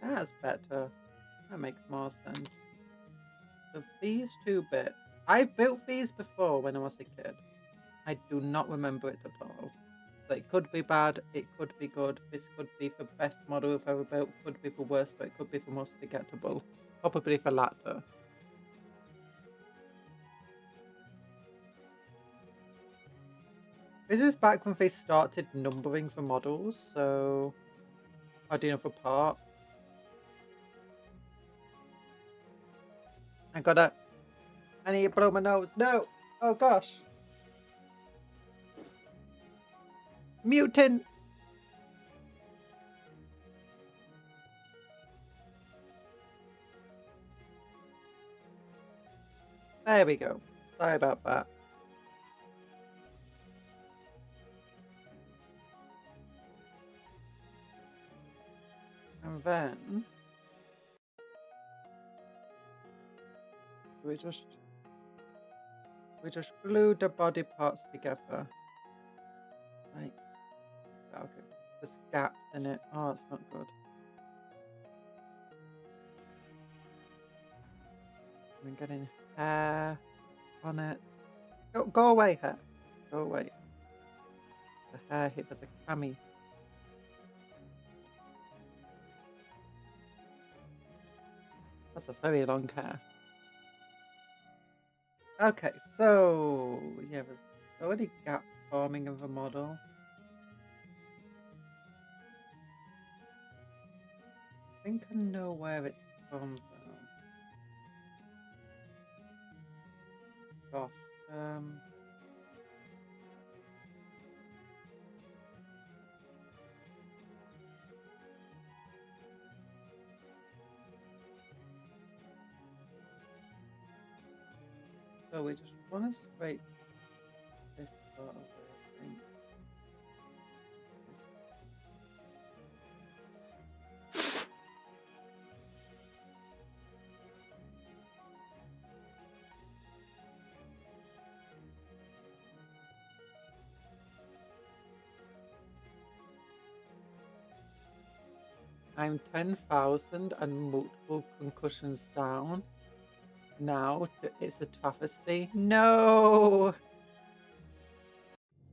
That's better. That makes more sense. So these two bits. I've built these before when I was a kid. I do not remember it at all. So it could be bad, it could be good. This could be the best model I've ever built, could be the worst, or it could be the most forgettable. Probably the latter. This is back when they started numbering the models, so I do know for parts. I need to blow my nose. No! Oh gosh! Mutant! There we go. Sorry about that. And then we just glue the body parts together. Like, okay, there's gaps in it. Oh, it's not good. I'm getting hair on it. Go away, hair. Go away. The hair here, there's a cami. That's a very long hair. Okay, so yeah, there's already gaps forming of a model. I think I know where it's from though. Gosh, so we just want to scrape this part of it, I think. I'm 10,000 and multiple concussions down. Now it's a travesty. No!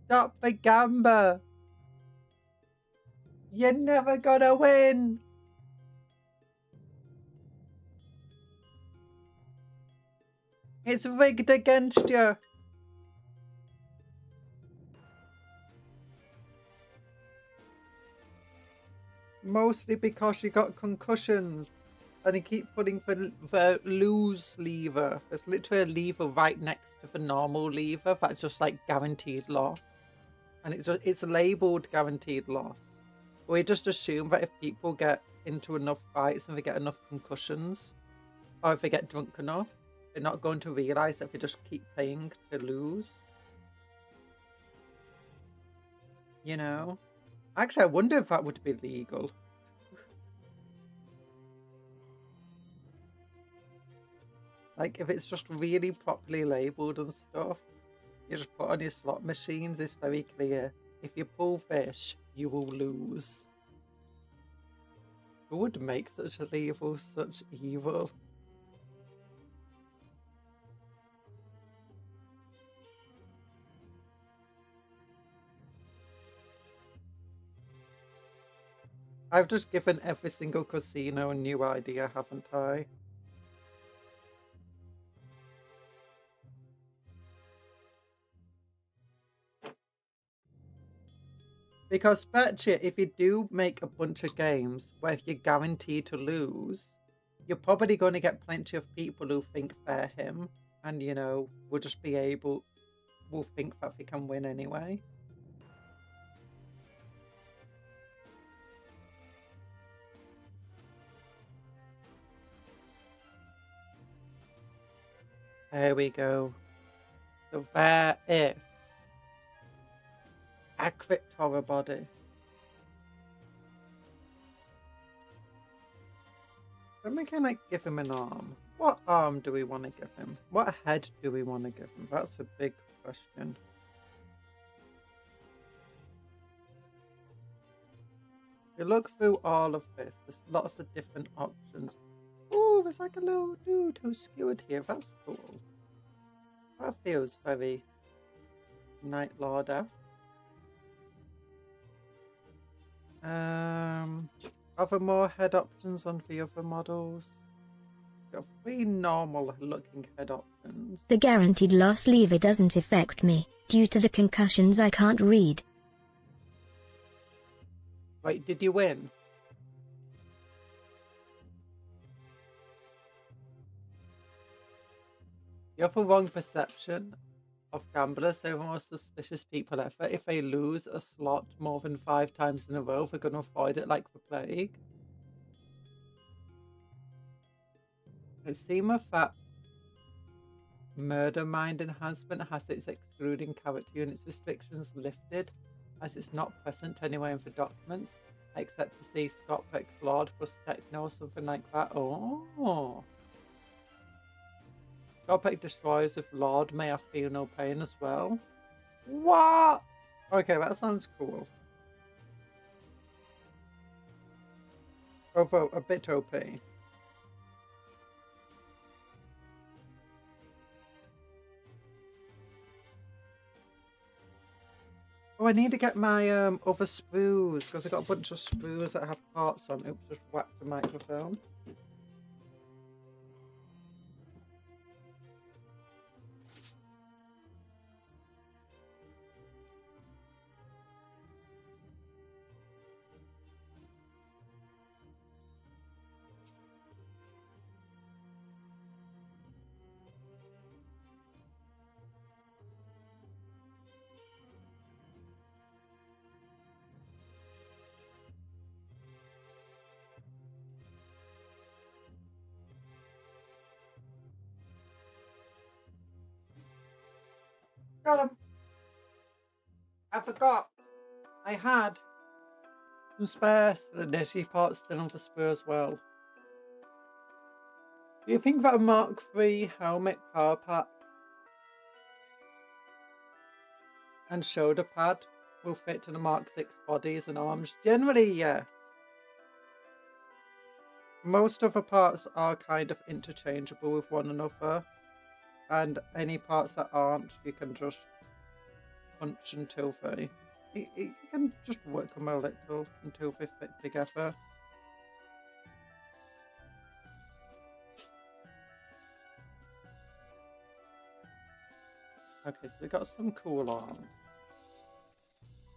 Stop the Gamba! You're never gonna win! It's rigged against you! Mostly because you got concussions. And you keep putting the lose lever. There's literally a lever right next to the normal lever that's just like guaranteed loss. And it's labelled guaranteed loss. We just assume that if people get into enough fights and they get enough concussions, or if they get drunk enough, they're not going to realise that they just keep paying to lose. You know? Actually, I wonder if that would be legal. Like, if it's just really properly labelled and stuff, you just put on your slot machines, it's very clear. If you pull fish, you will lose. Who would make such a level such evil? I've just given every single casino a new idea, haven't I? Because betcha, if you do make a bunch of games where you're guaranteed to lose, you're probably going to get plenty of people who think they're him, and you know, will just be able, will think that they can win anyway. There we go. So there is a Crypt horror body. Then we can like give him an arm. What arm do we want to give him? What head do we want to give him? That's a big question. You look through all of this, there's lots of different options. Oh, there's like a little dude who's skewered here. That's cool. That feels very Night Lord-esque. Are there more head options on the other models? Got 3 normal looking head options. The guaranteed loss lever doesn't affect me. Due to the concussions I can't read. Wait, did you win? You have a wrong perception of gamblers. They're the most suspicious people ever. If they lose a slot more than 5 times in a row, they're going to avoid it like the plague. It seems that Murder Mind enhancement has its excluding character units restrictions lifted, as it's not present anywhere in the documents, except to see Scott Peck's Lord plus Techno or something like that. Oh. Scott Peck destroys if Lord may have feel no pain as well. What? Okay, that sounds cool. Although a bit OP. Oh, I need to get my other sprues, because I got a bunch of sprues that have parts on. Oops, just whacked the microphone. Got him. I forgot. I had some spare Synergy parts still on the spur as well. Do you think that a Mark III helmet power pack and shoulder pad will fit to the Mark VI bodies and arms? Generally, yes. Most other parts are kind of interchangeable with one another, and any parts that aren't, you can just punch until they... You can just work them a little until they fit together. Okay, so we got some cool arms.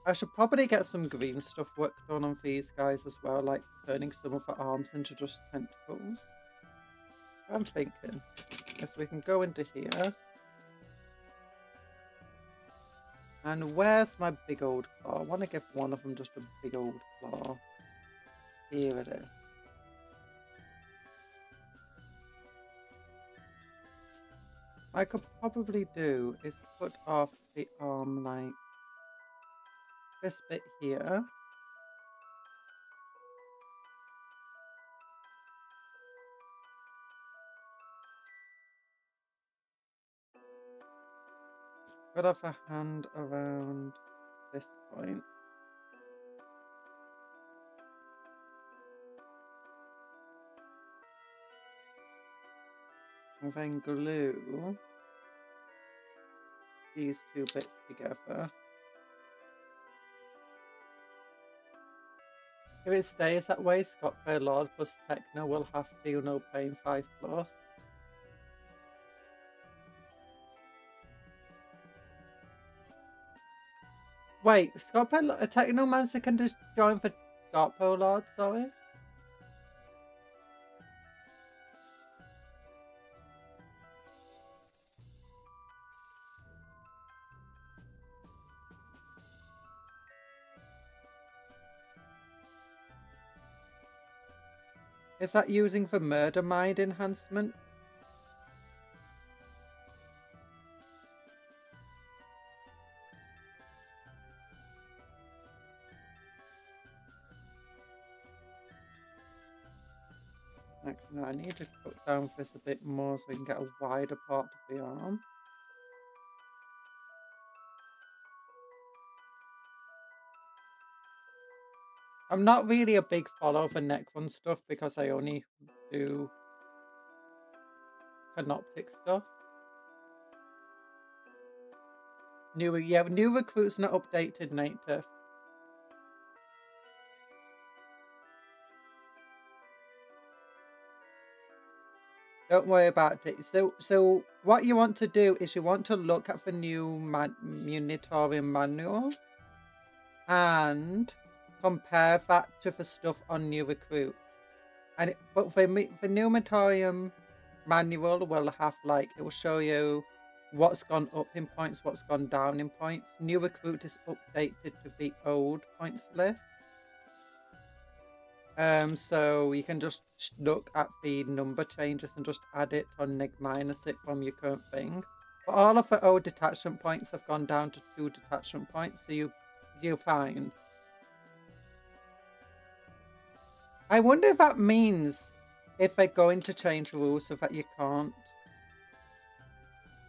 I should probably get some green stuff worked on these guys as well, like turning some of the arms into just tentacles. I'm thinking. Yes, we can go into here. And where's my big old claw? I want to give one of them just a big old claw. Here it is. What I could probably do is cut off the arm like this bit here. Cut off a hand around this point. And then glue these two bits together. If it stays that way, Scott Lord plus Techno will have Feel No Pain 5+. Wait, a Technomancer can just join for Scott Lord, sorry? Is that using for Murder Mind enhancement? Actually, no, I need to cut down this a bit more so I can get a wider part of the arm. I'm not really a big follower for Necron stuff because I only do Canoptic stuff. New recruits not updated native. Don't worry about it. So what you want to do is you want to look at the new Munitorium manual and compare that to the stuff on new recruit. But the new Munitorium manual will have it will show you what's gone up in points, what's gone down in points. New recruit is updated to the old points list. So you can just look at the number changes and just add it or minus it from your current thing. But all of the old detachment points have gone down to 2 detachment points, so you're fine. I wonder if that means if they're going to change rules so that you can't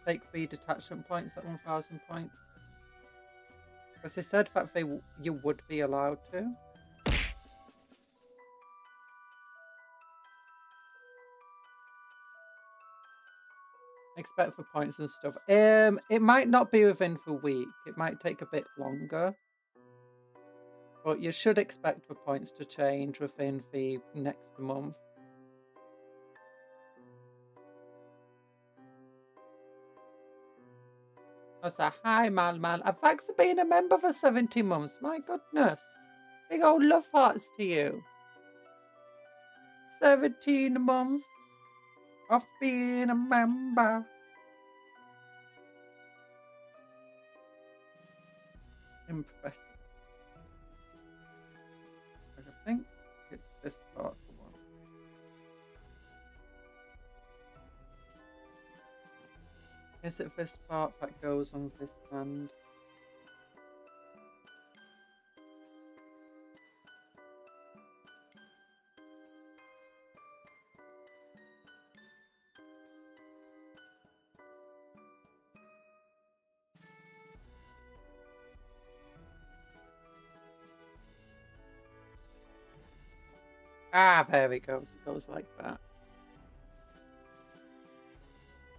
take 3 detachment points at 1,000 points. Because they said that you would be allowed to. Expect for points and stuff. It might not be within the week. It might take a bit longer. But you should expect for points to change within the next month. I said, hi, man. Thanks for being a member for 70 months. My goodness. Big old love hearts to you. 17 months of being a member. Impressive. I think it's this part. Is it this part that goes on this hand? Ah, there it goes. It goes like that.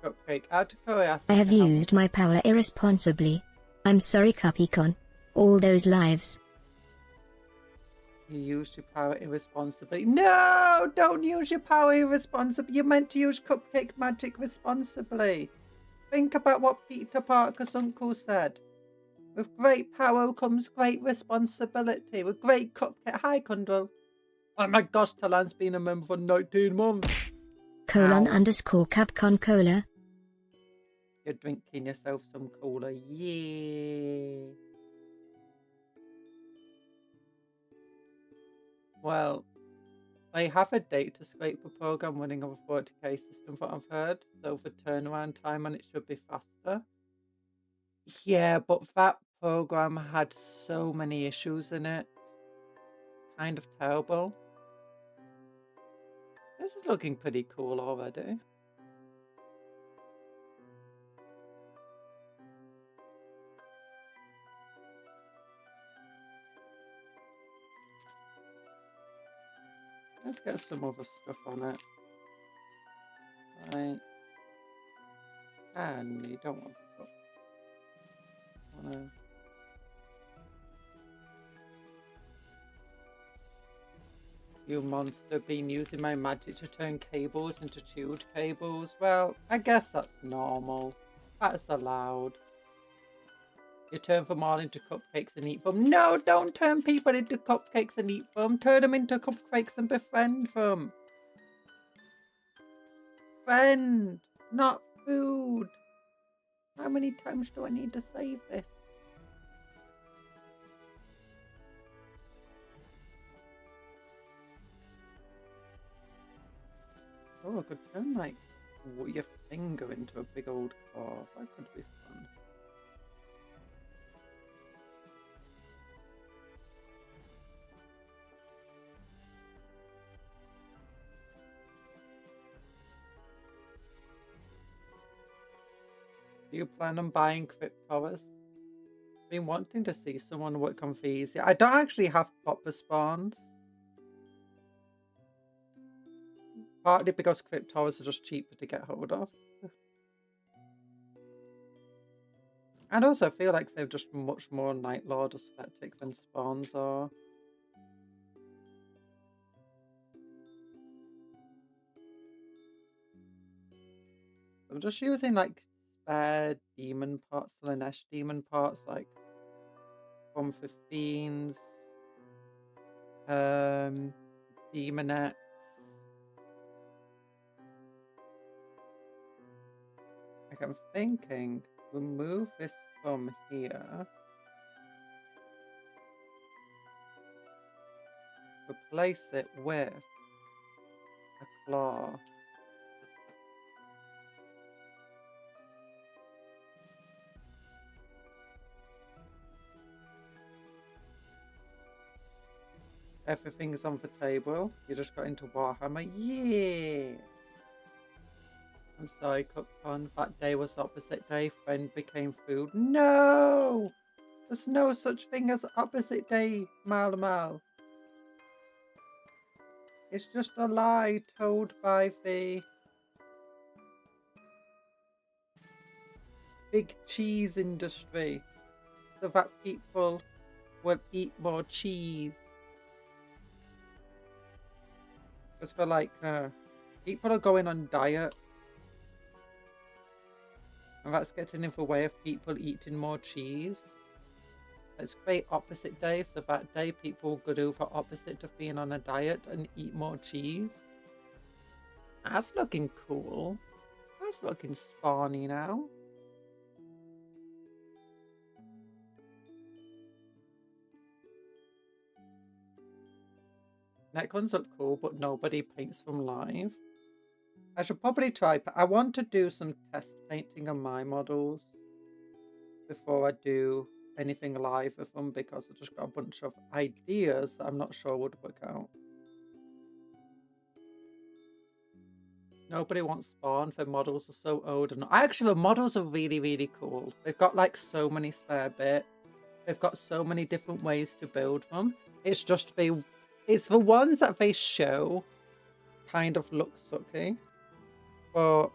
Cupcake, out of curiosity. I have used my power irresponsibly. I'm sorry, Cupicon. All those lives. You used your power irresponsibly. No! Don't use your power irresponsibly. You're meant to use cupcake magic responsibly. Think about what Peter Parker's uncle said. With great power comes great responsibility. With great cupcake. Hi, Kundal. Oh my gosh, Talan's been a member for 19 months. _Capcom Cola. You're drinking yourself some cola. Yeah. Well, I have a date to scrape a program running on a 40k system that I've heard. So for turnaround time and it should be faster. Yeah, but that program had so many issues in it. It's kind of terrible. This is looking pretty cool already. Let's get some other stuff on it. Right. And you don't want to... You monster, been using my magic to turn cables into chewed cables. Well, I guess that's normal. That's allowed. You turn them all into cupcakes and eat them. No, don't turn people into cupcakes and eat them. Turn them into cupcakes and befriend them. Friend, not food. How many times do I need to save this? Oh, I could turn like your finger into a big old car. That could be fun. Do you plan on buying Crypt? Been wanting to see someone work on these. Yeah, I don't actually have proper spawns. Partly because Crypt are just cheaper to get hold of. And also I feel like they're just much more Night Lord aesthetic than spawns are. I'm just using like spare demon parts, Slanesh demon parts, like from 15s, demonettes. Like I'm thinking, remove this from here. Replace it with a claw. Everything's on the table. You just got into Warhammer. Yeah! I'm sorry, Cookpon. That day was opposite day. Friend became food. No! There's no such thing as opposite day, Mal. It's just a lie told by the big cheese industry so that people will eat more cheese. Because for like, people are going on diet. And that's getting in the way of people eating more cheese. Let's create opposite days, so that day people go do the opposite of being on a diet and eat more cheese. That's looking cool. That's looking spawny now. Necrons look cool, but nobody paints them live. I should probably try, but I want to do some test painting on my models before I do anything live with them, because I just got a bunch of ideas that I'm not sure would work out. Nobody wants spawn. Their models are so old, and actually the models are really, really cool. They've got like so many spare bits. They've got so many different ways to build them. It's just it's the ones that they show kind of look sucky, but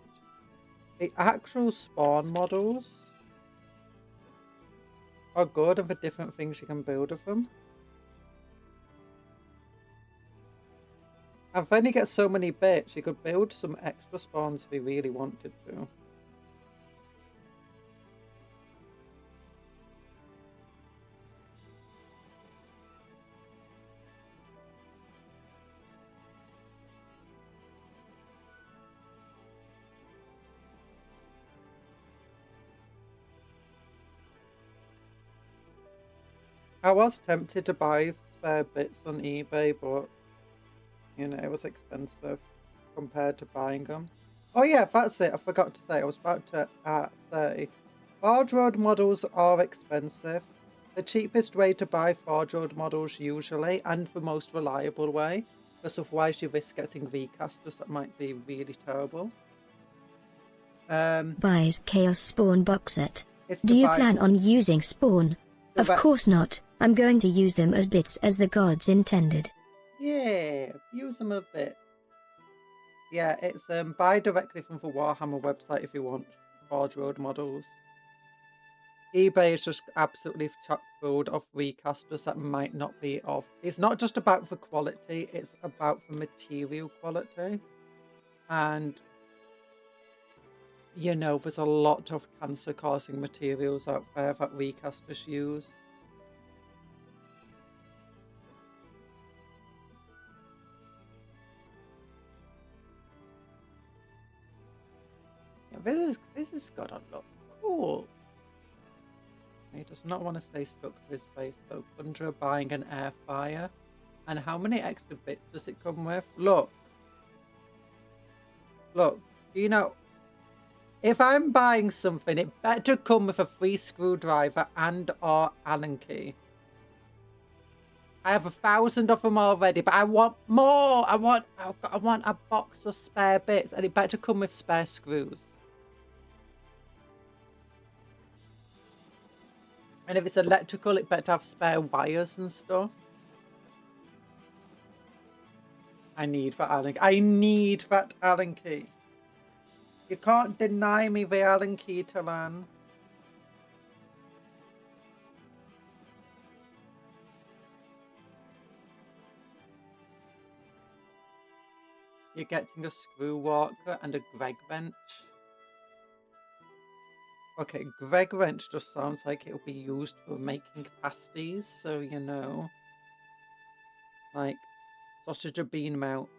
the actual spawn models are good, and the different things you can build with them. And when you get so many bits, you could build some extra spawns if you really wanted to. I was tempted to buy spare bits on eBay, but, you know, it was expensive compared to buying them. Oh yeah, that's it. I forgot to say. I was about to say. Forge Road models are expensive. The cheapest way to buy Forge Road models usually, and the most reliable way, because otherwise you risk getting V-casters that might be really terrible. Buys Chaos Spawn box set. Do you plan on using Spawn? Of course not. I'm going to use them as bits as the gods intended. Yeah, use them a bit. Yeah, it's buy directly from the Warhammer website if you want Forge Road models. eBay is just absolutely chock full of recasters that might not be of. It's not just about the quality, it's about the material quality. And, you know, there's a lot of cancer-causing materials out there that recasters use. Yeah, this is gonna look cool. He does not want to stay stuck to his base though. Conjurer buying an air fryer. And how many extra bits does it come with? Look. Look. You know, if I'm buying something, it better come with a free screwdriver and or Allen key. I have 1,000 of them already, but I want more. I want a box of spare bits, and it better come with spare screws. And if it's electrical, it better have spare wires and stuff. I need that Allen key. I need that Allen key. You can't deny me the Allen key, Talan. You're getting a screw walker and a Greg wrench. Okay, Greg wrench just sounds like it'll be used for making pasties, so you know. Like sausage or bean melt.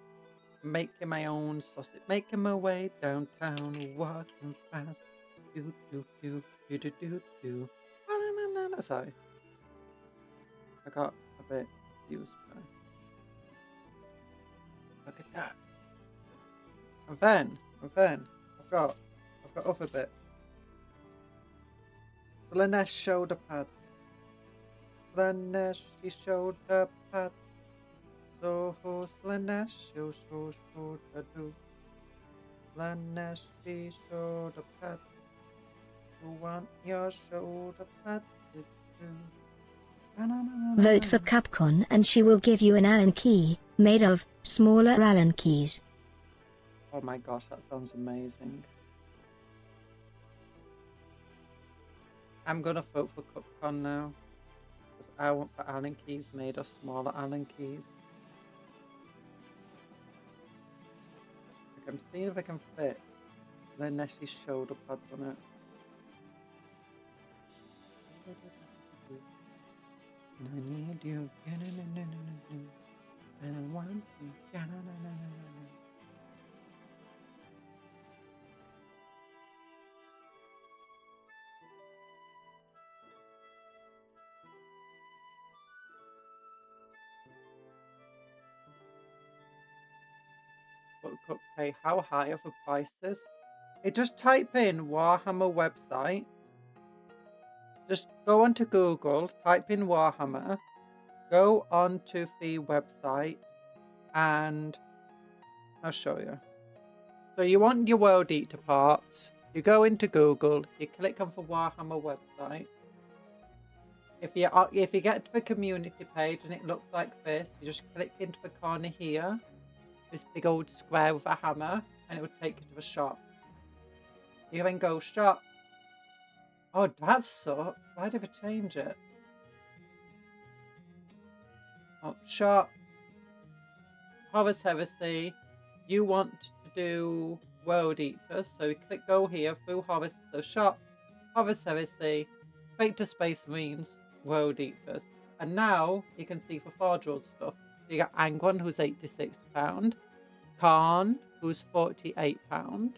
Making my own sausage. Making my way downtown, walking fast. Do do do do do do do. No, sorry. I got a bit confused there. Look at that. And then I've got other bits. Slanesh shoulder pads. Slanesh shoulder pads. So Slanesh shoulder do. Slanesh shoulder pads. You want your shoulder pads to do. Vote for Capcom and she will give you an Allen key, made of smaller Allen keys. Oh my gosh, that sounds amazing. I'm gonna vote for Capcom now. Because I want the Allen keys made of smaller Allen keys. Like, I'm seeing if I can fit the Neshie's shoulder pads on it. I need you. And I want you. Okay, how high are the prices? Just type in Warhammer website. Just go onto Google, type in Warhammer, go onto the website, and I'll show you. So you want your World Eater parts, you go into Google, you click on the Warhammer website. If you get to the community page and it looks like this, you just click into the corner here, this big old square with a hammer, and it will take you to the shop. You then go shop. Oh, that sucks. Why did they change it? Oh, shop. Horus Heresy. You want to do World Eaters, so you click go here through Horus, so shop, Horus Heresy, Fate to Space Marines, World Eaters. And now you can see for Forge Road stuff. You got Angron, who's £86. Khan, who's £48.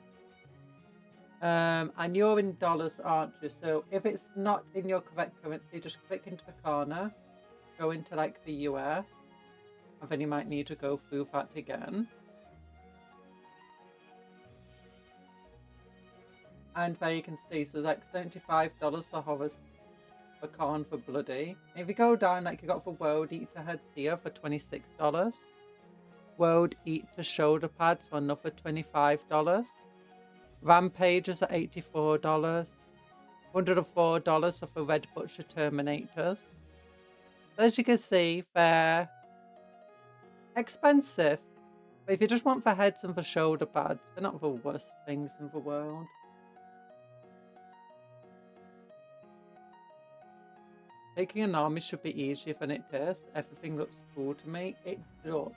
And you're in dollars, aren't you? So if it's not in your correct currency, just click into the corner going to like the US, and then you might need to go through that again. And there you can see, so like $75 for Horus, for Khan for Bloody. If you go down, like you got for World Eater heads here for $26. World Eater shoulder pads for another $25. Rampages are $84. $104 for Red Butcher Terminators. So as you can see, they're expensive. But if you just want the heads and the shoulder pads, they're not the worst things in the world. Taking an army should be easier than it is. Everything looks cool to me. It does.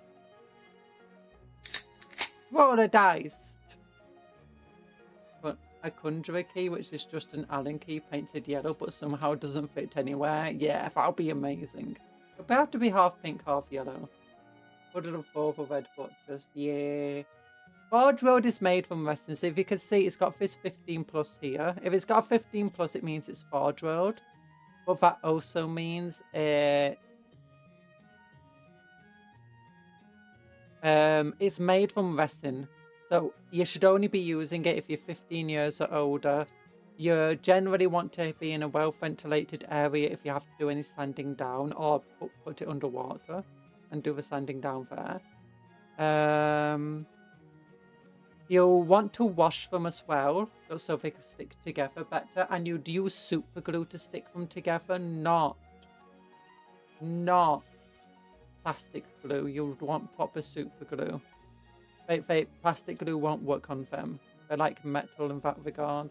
Roll the dice! But a conjurer key, which is just an Allen key painted yellow, but somehow doesn't fit anywhere. Yeah, that'll be amazing. It'll have to be half pink, half yellow. 104 for Red Butchers. Yeah. Forge Road is made from resin. So if you can see, it's got this 15 plus here. If it's got a 15 plus, it means it's Forge Road. But that also means it's made from resin. So you should only be using it if you're 15 years or older. You generally want to be in a well-ventilated area if you have to do any sanding down, or put it underwater and do the sanding down there. You'll want to wash them as well, so they can stick together better. And you'd use super glue to stick them together, not plastic glue. You'd want proper super glue. Plastic glue won't work on them. They're like metal in that regard.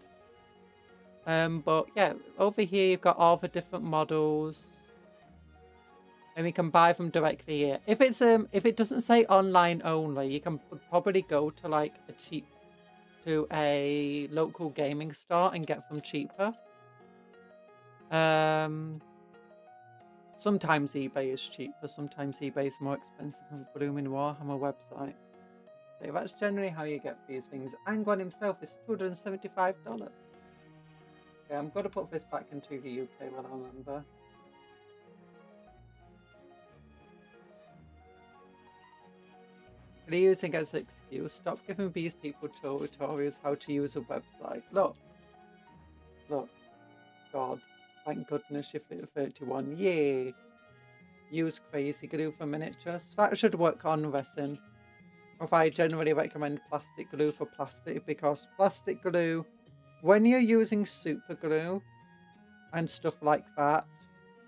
But yeah, over here you've got all the different models. And we can buy them directly here. If it doesn't say online only, you can probably go to like a local gaming store and get them cheaper. Sometimes eBay is cheaper, sometimes eBay is more expensive than the Blooming Warhammer website. So that's generally how you get these things. Angwan himself is $275. Yeah, I'm gonna put this back into the UK while I remember. Using as an excuse, stop giving these people tutorials how to use a website. Look, God, thank goodness you're 31. Yay! Use crazy glue for miniatures. That should work on resin. If I generally recommend plastic glue for plastic, because plastic glue, when you're using super glue and stuff like that,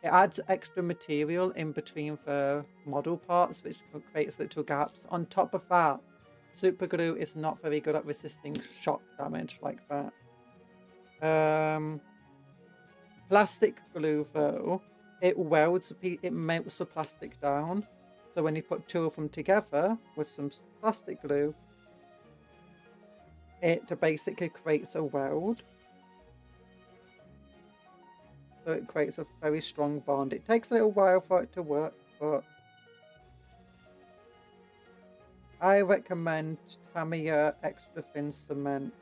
it adds extra material in between the model parts, which creates little gaps. On top of that, super glue is not very good at resisting shock damage like that. Plastic glue, though, it welds, it melts the plastic down. So when you put two of them together with some plastic glue, it basically creates a weld. So it creates a very strong bond. It takes a little while for it to work, but I recommend Tamiya extra thin cement.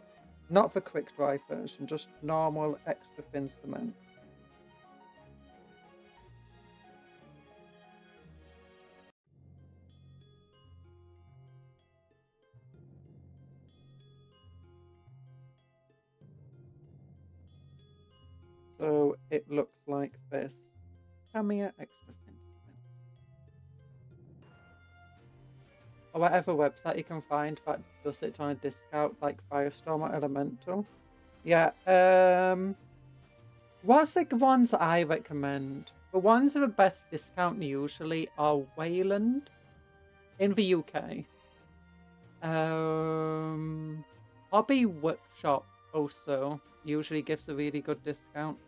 Not for quick dry version, just normal extra thin cement. So it looks like this. Tamiya extra thin cement. Or whatever website you can find that does it on a discount, like Firestorm or Elemental. Yeah, what's the ones I recommend? The ones with the best discount usually are Wayland in the UK. Hobby Workshop also usually gives a really good discount.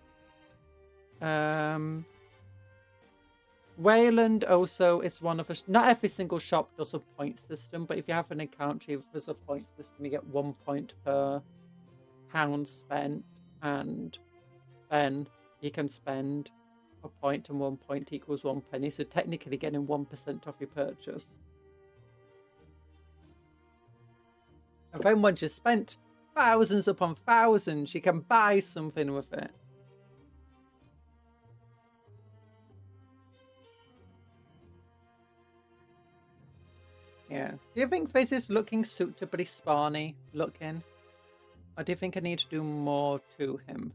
Wayland also is one of us. Not every single shop does a point system, but if you have an account, there's a point system. You get 1 point per pound spent, and then you can spend a point, and 1 point equals 1 penny. So technically, getting 1% off your purchase. And then once you spent thousands upon thousands, you can buy something with it. Do you think this is looking suitably spawny looking? Or do you think I need to do more to him?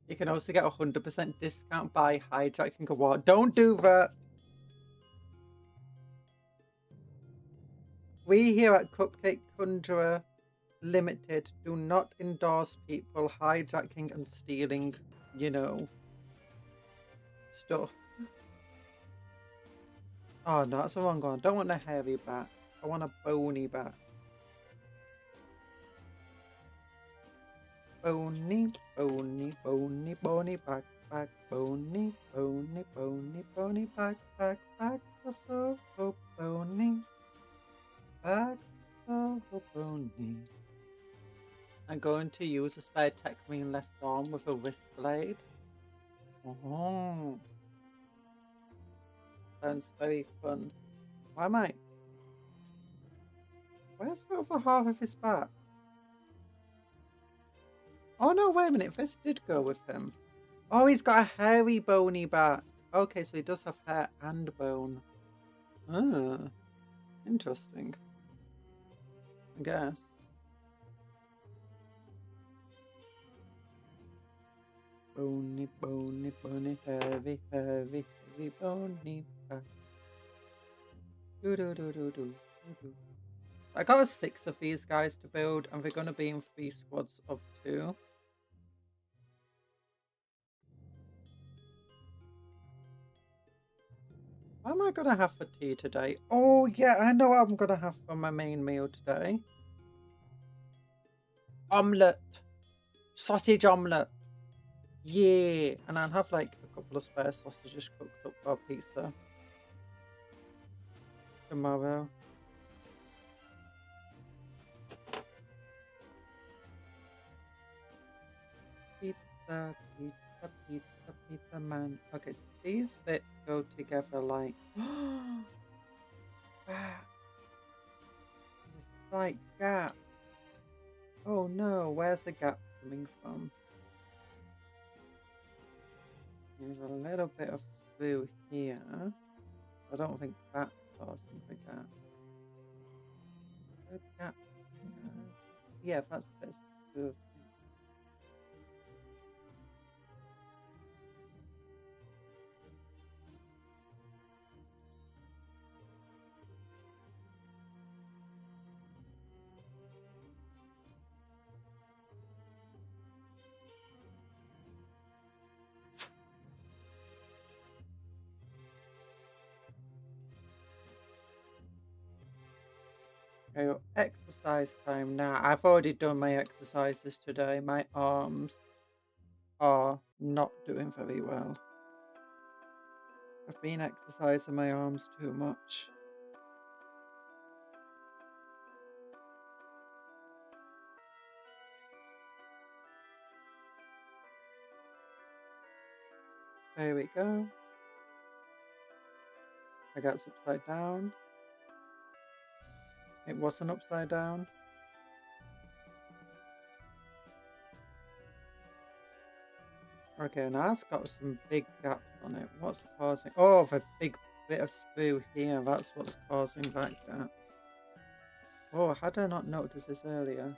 You can also get 100% discount by hijacking a war. Don't do that! We here at Cupcake Conjurer Limited do not endorse people hijacking and stealing, you know, stuff. Oh no, that's the wrong one. I don't want a hairy bat. I want a bony bat. Bony, bony, bony, bony back, back, bony, bony, bony, bony back, back, back, so bony, back, so bony. I'm going to use a spare Techmarine left arm with a wrist blade. Oh, sounds very fun. Why am I? Where's the other half of his back? Oh no, wait a minute, this did go with him. Oh, he's got a hairy bony back. Okay, so he does have hair and bone. Ah, interesting. I guess. Bony, bony, bony, heavy, heavy, heavy, bony back. Do do do do do do. I got 6 of these guys to build, and they're gonna be in 3 squads of 2. What am I gonna have for tea today? Oh yeah, I know what I'm gonna have for my main meal today. Omelette. Sausage omelette. Yeah. And I'll have like a couple of spare sausages cooked up for pizza tomorrow. Pizza, pizza, pizza, pizza man. Okay, so these bits go together like there's a slight gap. Oh no, where's the gap coming from? There's a little bit of sprue here. I don't think that's causing the gap. Good gap. Yeah, that's a bit of sprue. Oh, exercise time now. I've already done my exercises today. My arms are not doing very well. I've been exercising my arms too much. There we go. I got upside down. It wasn't upside down. Okay, now it's got some big gaps on it. What's causing... Oh, the big bit of sprue here. That's what's causing that gap. Oh, how did I not notice this earlier?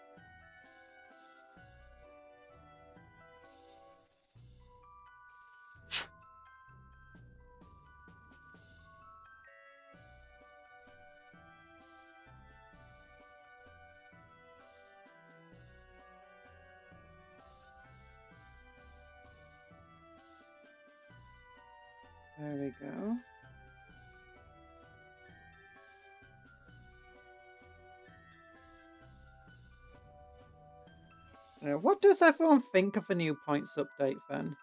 There we go. What does everyone think of the new points update then?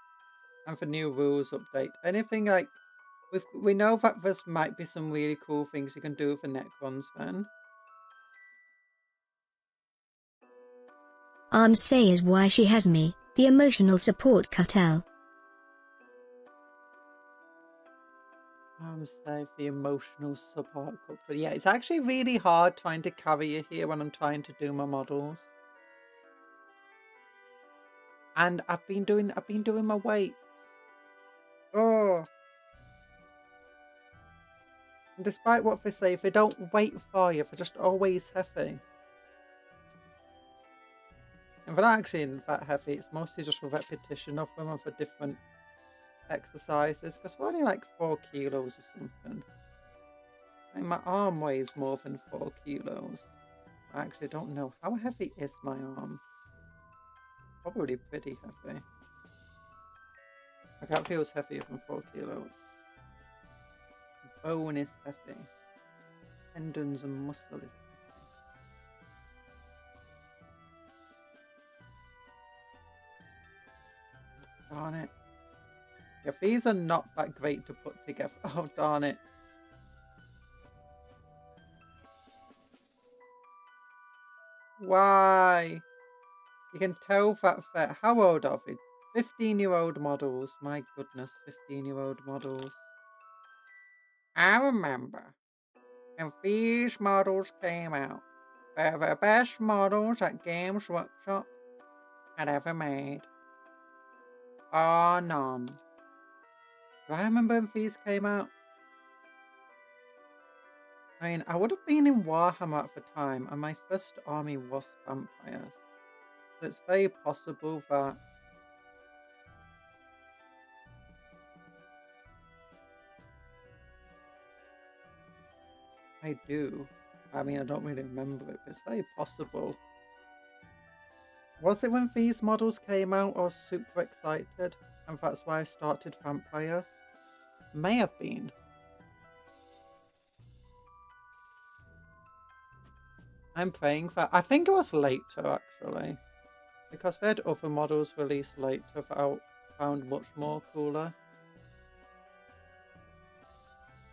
And the new rules update? Anything like... We know that there might be some really cool things you can do with the Necrons then. Say is why she has me, the emotional support Cuptle. Say the emotional support Cuptle. Yeah, it's actually really hard trying to carry you here when I'm trying to do my models. And I've been doing my weights. And despite what they say, they don't wait for you, they're just always heavy. And they're not actually that heavy, it's mostly just for repetition of them and for different exercises, because they're only like 4 kilos or something. And my arm weighs more than 4 kilos. I actually don't know. How heavy is my arm? Probably pretty heavy. Like that feels heavier than 4 kilos. Bone is heavy. Tendons and muscle is heavy. Darn it. Yeah, these are not that great to put together. Oh, darn it. Why? You can tell that they're... How old are they? 15-year-old models. My goodness, 15-year-old models. I remember when these models came out. They're the best models that Games Workshop had ever made. Oh, none. Do I remember when these came out? I mean, I would have been in Warhammer at the time, and my first army was vampires. So it's very possible that... I do. I mean, I don't really remember it, but it's very possible. Was it when these models came out I was super excited, and that's why I started vampires? May have been. I'm praying for... I think it was later, actually. Because they had other models released later that I found much more cooler.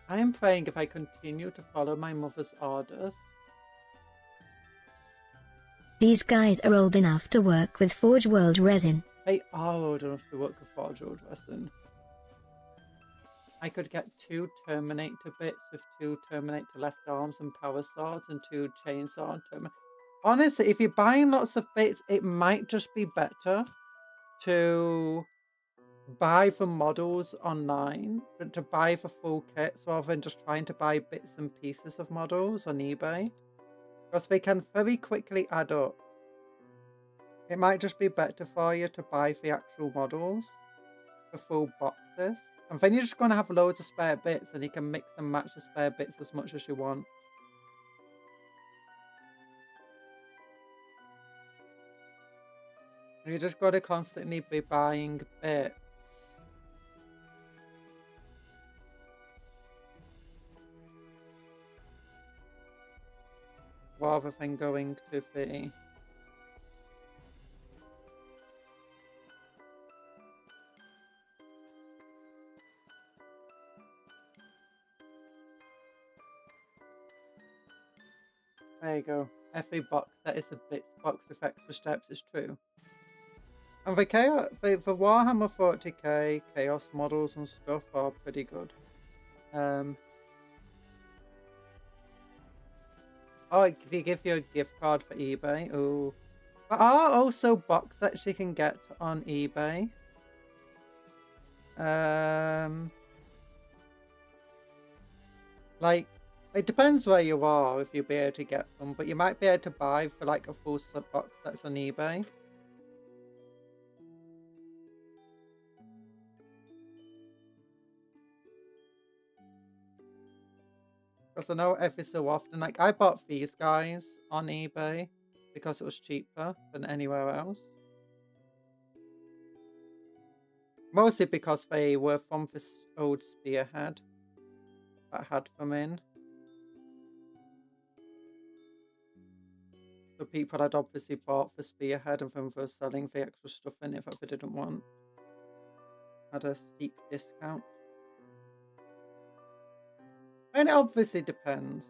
I am praying if I continue to follow my mother's orders. These guys are old enough to work with Forge World resin. They are old enough to work with Forge World resin. I could get 2 Terminator bits with 2 Terminator left arms and power swords and 2 chainsaw and Honestly, if you're buying lots of bits, it might just be better to buy the models online, but to buy the full kits rather than just trying to buy bits and pieces of models on eBay. Because they can very quickly add up. It might just be better for you to buy the actual models, the full boxes. And then you're just going to have loads of spare bits and you can mix and match the spare bits as much as you want. You just got to constantly be buying bits. Rather than going to the... There you go. Every box set is a bits box with extra steps, is true. And the Warhammer 40k Chaos models and stuff are pretty good. Oh, if you give you a gift card for eBay. Ooh. There are also box sets you can get on eBay. Like, it depends where you are if you'll be able to get them, but you might be able to buy for like a full set box sets on eBay. Because I know every so often, like I bought these guys on eBay because it was cheaper than anywhere else. Mostly because they were from this old spearhead that had them in. So people had obviously bought the spearhead and then were selling the extra stuff in it that they didn't want. Had a steep discount. And it obviously depends.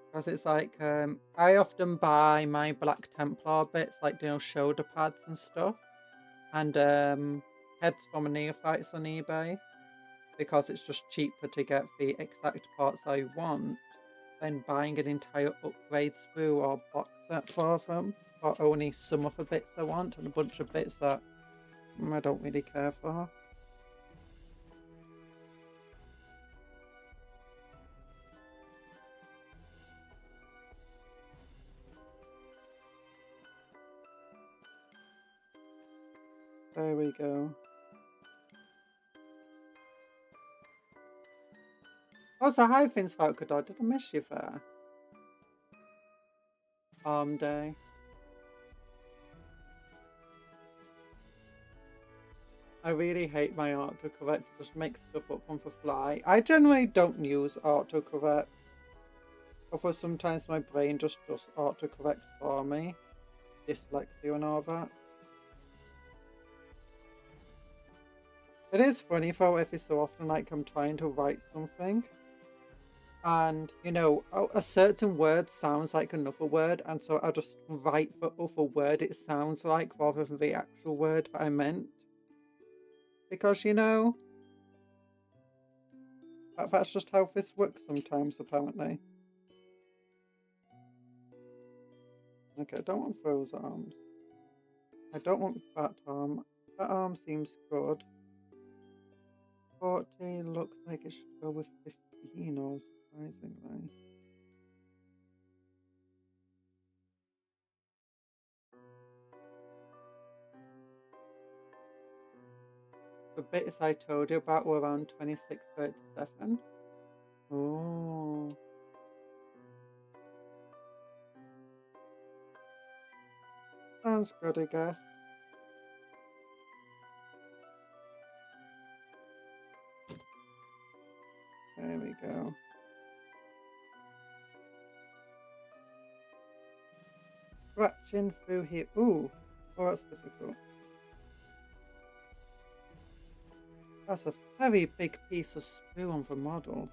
Because it's like, I often buy my Black Templar bits, like, you know, shoulder pads and stuff. And heads from neophytes on eBay. Because it's just cheaper to get the exact parts I want than buying an entire upgrade sprue or box set for them. Or only some of the bits I want and a bunch of bits that I don't really care for. There we go. Oh, so hi, Vince Falcador. Did I miss you there? Arm day. I really hate my autocorrect to just make stuff up on the fly. I generally don't use autocorrect. Although sometimes my brain just does autocorrect for me. Dyslexia and all that. It is funny though, every so often, like I'm trying to write something. And, you know, a certain word sounds like another word. And so I'll just write the other word it sounds like rather than the actual word that I meant. Because, you know, that's just how this works sometimes, apparently. Okay, I don't want those arms. I don't want that arm. That arm seems good. 40 looks like it should go with 15 or surprisingly. The bits I told you about were around 2637. Oh. Sounds good, I guess. There we go. Scratching through here. Ooh. Oh, that's difficult. That's a very big piece of sprue on the model.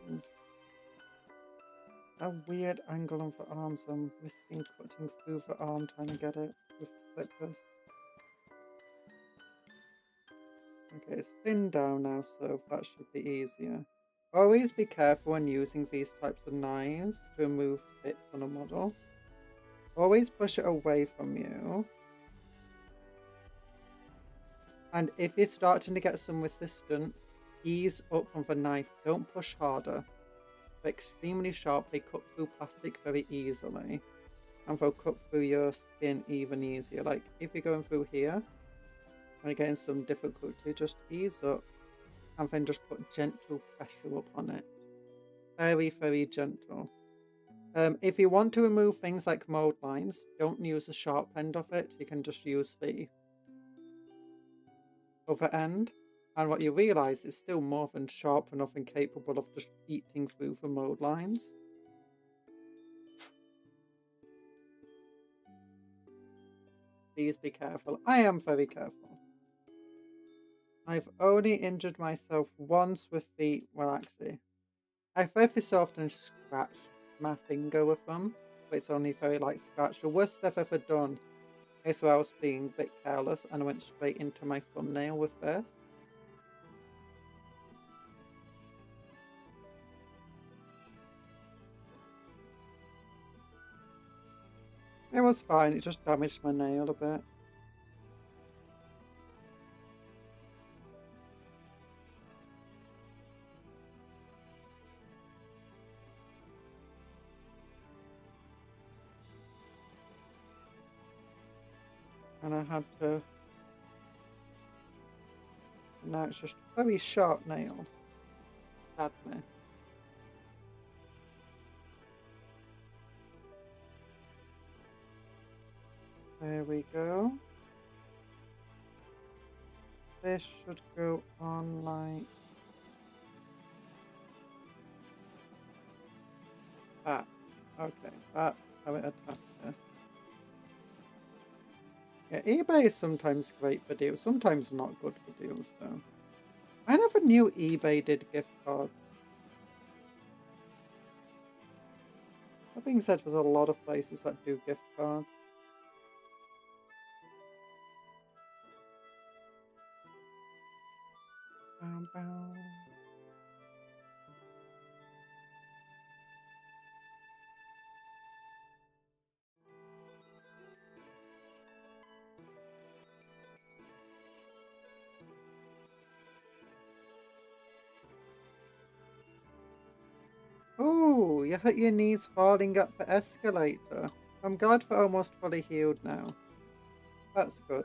And a weird angle on the arms. I'm risking cutting through the arm trying to get it with clippers. Okay, it's pinned down now, so that should be easier. Always be careful when using these types of knives to remove bits on a model. Always push it away from you. And if you're starting to get some resistance, ease up on the knife. Don't push harder. They're extremely sharp. They cut through plastic very easily. And they'll cut through your skin even easier. Like, if you're going through here and you're getting some difficulty, just ease up. And then just put gentle pressure upon it. Very, very gentle. If you want to remove things like mold lines, don't use the sharp end of it. You can just use the other end. And what you realise is still more than sharp enough and capable of just eating through the mold lines. Please be careful. I am very careful. I've only injured myself once with the... Well, actually, I've very often scratched my finger with them, but it's only very light scratch. The worst I've ever done is where I was being a bit careless and I went straight into my thumbnail with this. It was fine, it just damaged my nail a bit. And I had to... Now it's just a very sharp nail. Sadly. There we go. This should go on like that. Okay, that's how it attached this. Yeah, eBay is sometimes great for deals, sometimes not good for deals though. I never knew eBay did gift cards. That being said, there's a lot of places that do gift cards. Bow, bow. Oh, you hurt your knees falling up the escalator. I'm glad we're almost fully healed now. That's good.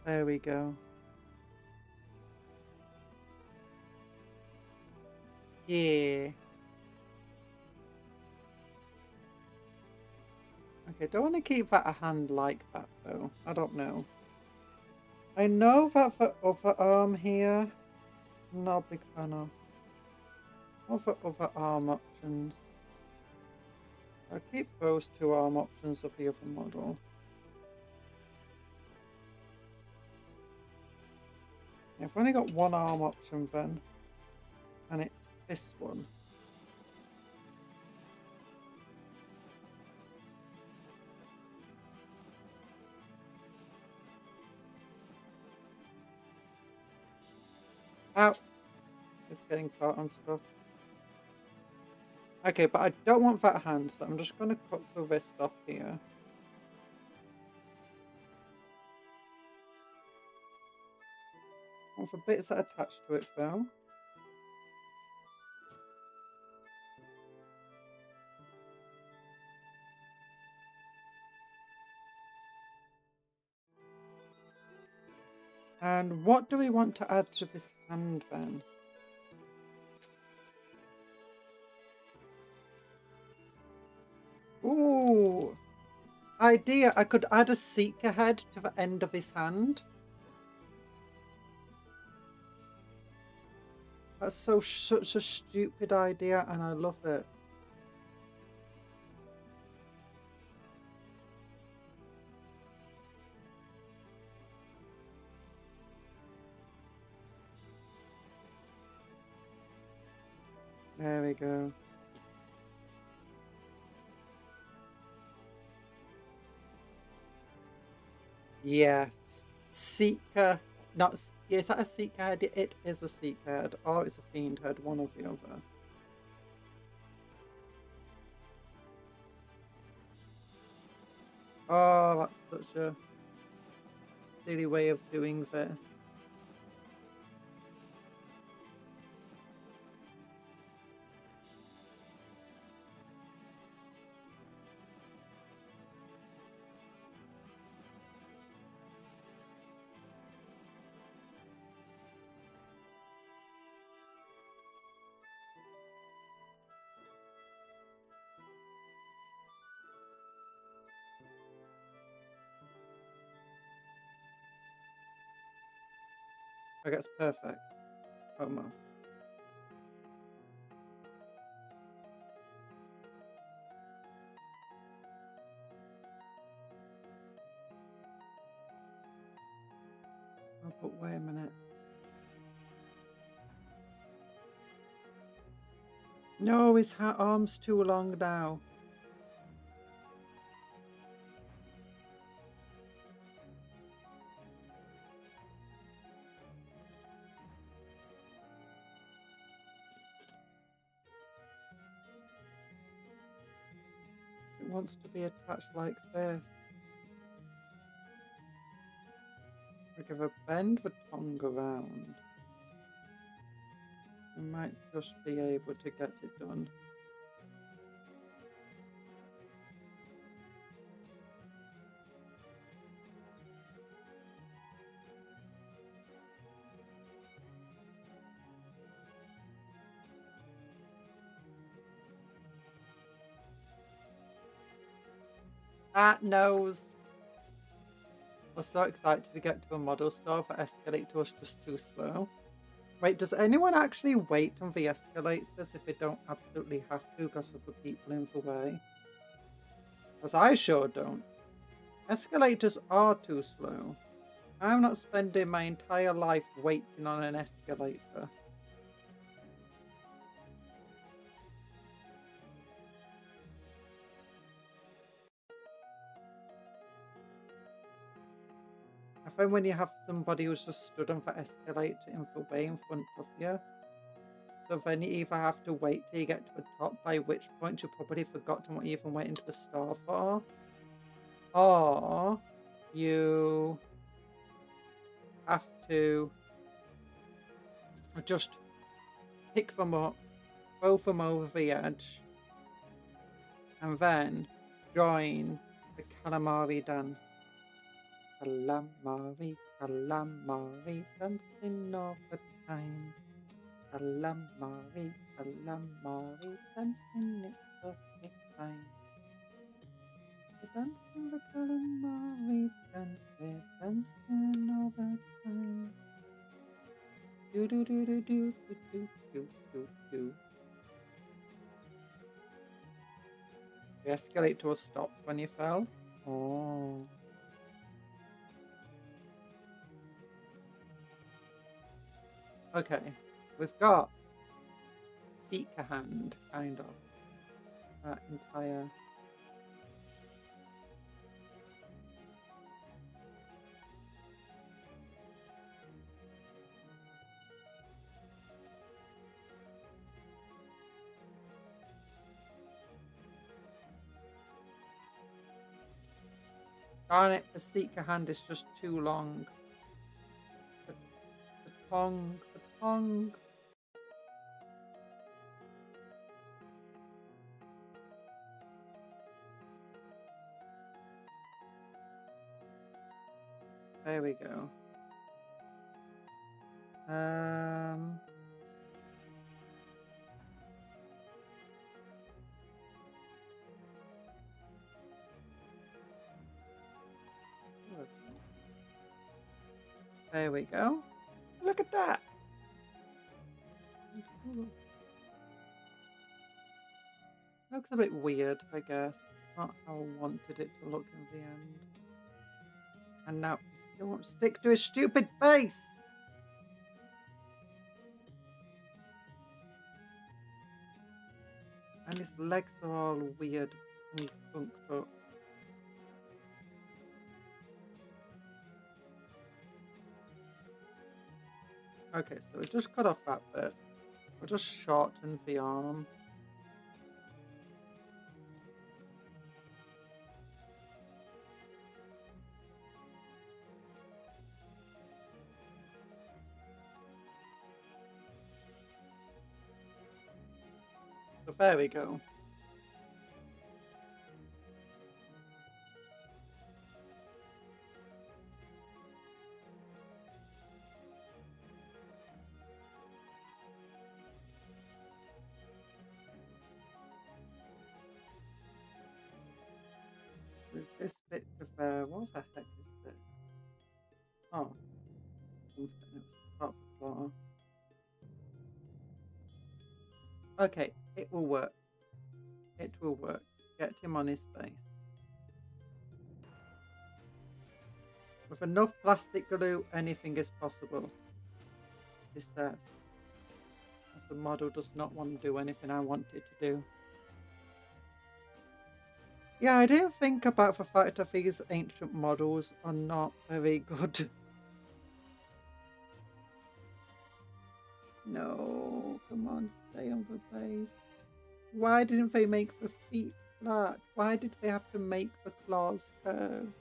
There we go. Yeah. Okay, don't want to keep that a hand like that though. I don't know. I know that the other arm here, I'm not a big fan of. What are the other arm options? I'll keep those two arm options of the other model. I've only got one arm option then, and it's this one. Ow! It's getting caught on stuff. Okay, but I don't want that hand, so I'm just going to cut through this stuff here. I want the bits that attach to it though. And what do we want to add to this hand then? Ooh! Idea! I could add a seeker head to the end of his hand. That's such a stupid idea, and I love it. There we go. Yes. Seeker. Not. Yeah, is that a seeker head? It is a seeker head. Or it's a fiend head. One or the other. Oh, that's such a silly way of doing this. Okay, that's perfect. Almost. Oh, but wait a minute. No, his arm's too long now. It wants to be attached like this. We give a bend the tongue around. We might just be able to get it done. That nose. We're so excited to get to a model store, but escalators just too slow. Wait, does anyone actually wait on the escalators if they don't absolutely have to because of the people in the way? Because I sure don't. Escalators are too slow. I'm not spending my entire life waiting on an escalator. I find when you have somebody who's just stood on the escalator in the way in front of you, so then you either have to wait till you get to the top, by which point you've probably forgotten what you even went into the store for, or you have to just pick them up, throw them over the edge, and then join the calamari dance. Calamari, calamari, dancing all the time. Calamari, calamari, dancing it all the time. We're dancing the calamari dance, we're dancing all the time. Do do do do do do do do do do. You escalate to a stop when you fell. Oh. Okay, we've got Seeker Hand, kind of. That entire. Darn it, the Seeker Hand is just too long. The tongue, the tongue. There we go. There we go. Look at that. Looks a bit weird, I guess. Not how I wanted it to look in the end. And now he still won't stick to his stupid face. And his legs are all weird and bunked up. Okay, so we just cut off that bit. We'll just shorten the arm. So there we go. With this bit of what the heck is this? Oh, something. It was part of the claw. Okay, it will work. It will work. Get him on his face. With enough plastic glue, anything is possible. This says. As the model does not want to do anything I want it to do. Yeah, I didn't think about the fact that these ancient models are not very good. No, come on, stay on the base. Why didn't they make the feet flat? Why did they have to make the claws curved?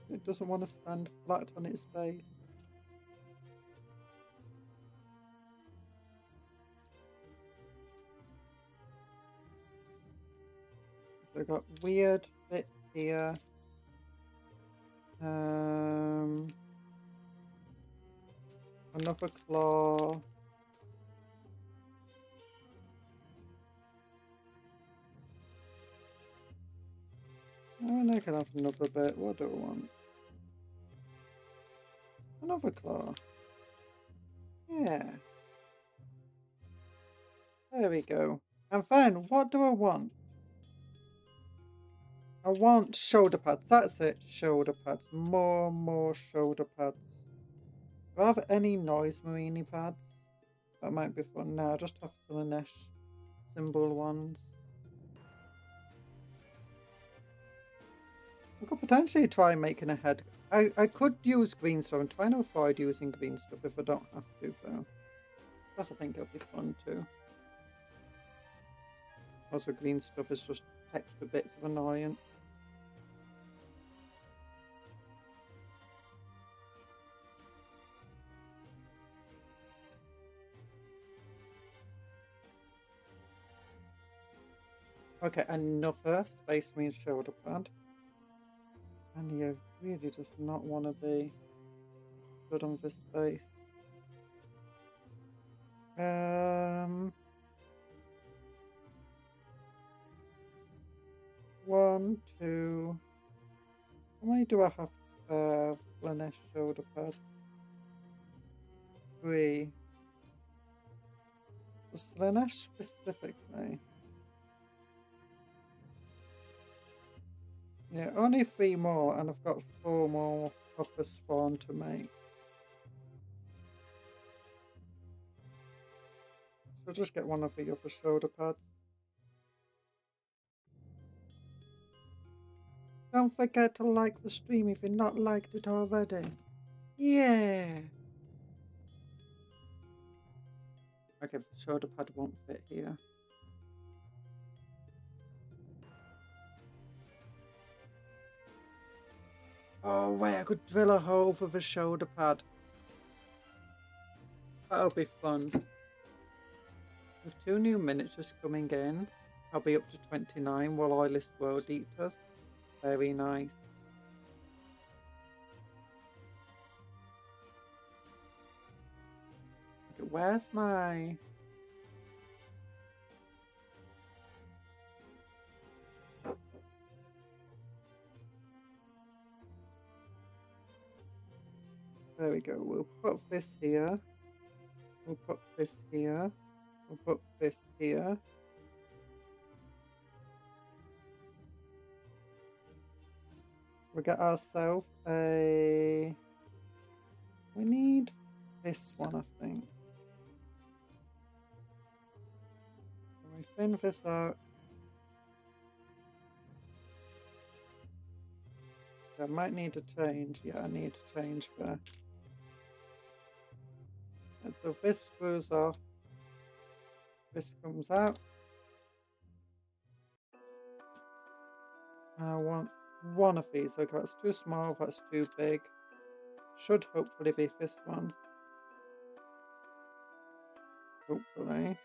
It doesn't want to stand flat on its base. So I've got weird bits here. Another claw. And I can have another bit. What do I want? Another claw. Yeah. There we go. And then, what do I want? I want shoulder pads. That's it. Shoulder pads. More shoulder pads. Do I have any noise marine pads? That might be fun. Now, just have some Slanesh symbol ones. I could potentially try making a head. I could use green stuff. I'm trying to avoid using green stuff if I don't have to, though. Plus, I think it'll be fun too. Also, green stuff is just extra bits of annoyance. Okay, another Space Marine shoulder pad. And you really does not want to be good on this space. 1, 2. How many do I have spare Flanish shoulder pads? 3. For Slaanesh specifically. Yeah, only 3 more, and I've got 4 more of the spawn to make. So just get one of the other shoulder pads. Don't forget to like the stream if you've not liked it already. Yeah! Okay, the shoulder pad won't fit here. Oh wait, I could drill a hole for the shoulder pad. That'll be fun. With 2 new miniatures coming in, I'll be up to 29 while I list world eaters. Very nice. Okay, where's my... There we go. We'll put this here. We'll put this here. We'll put this here. We'll get ourselves a... We need this one, I think. Can we thin this out? I might need to change. Yeah, I need to change there. And so this screws off. This comes out. And I want one of these. Okay, that's too small, that's too big. Should hopefully be this one. Hopefully.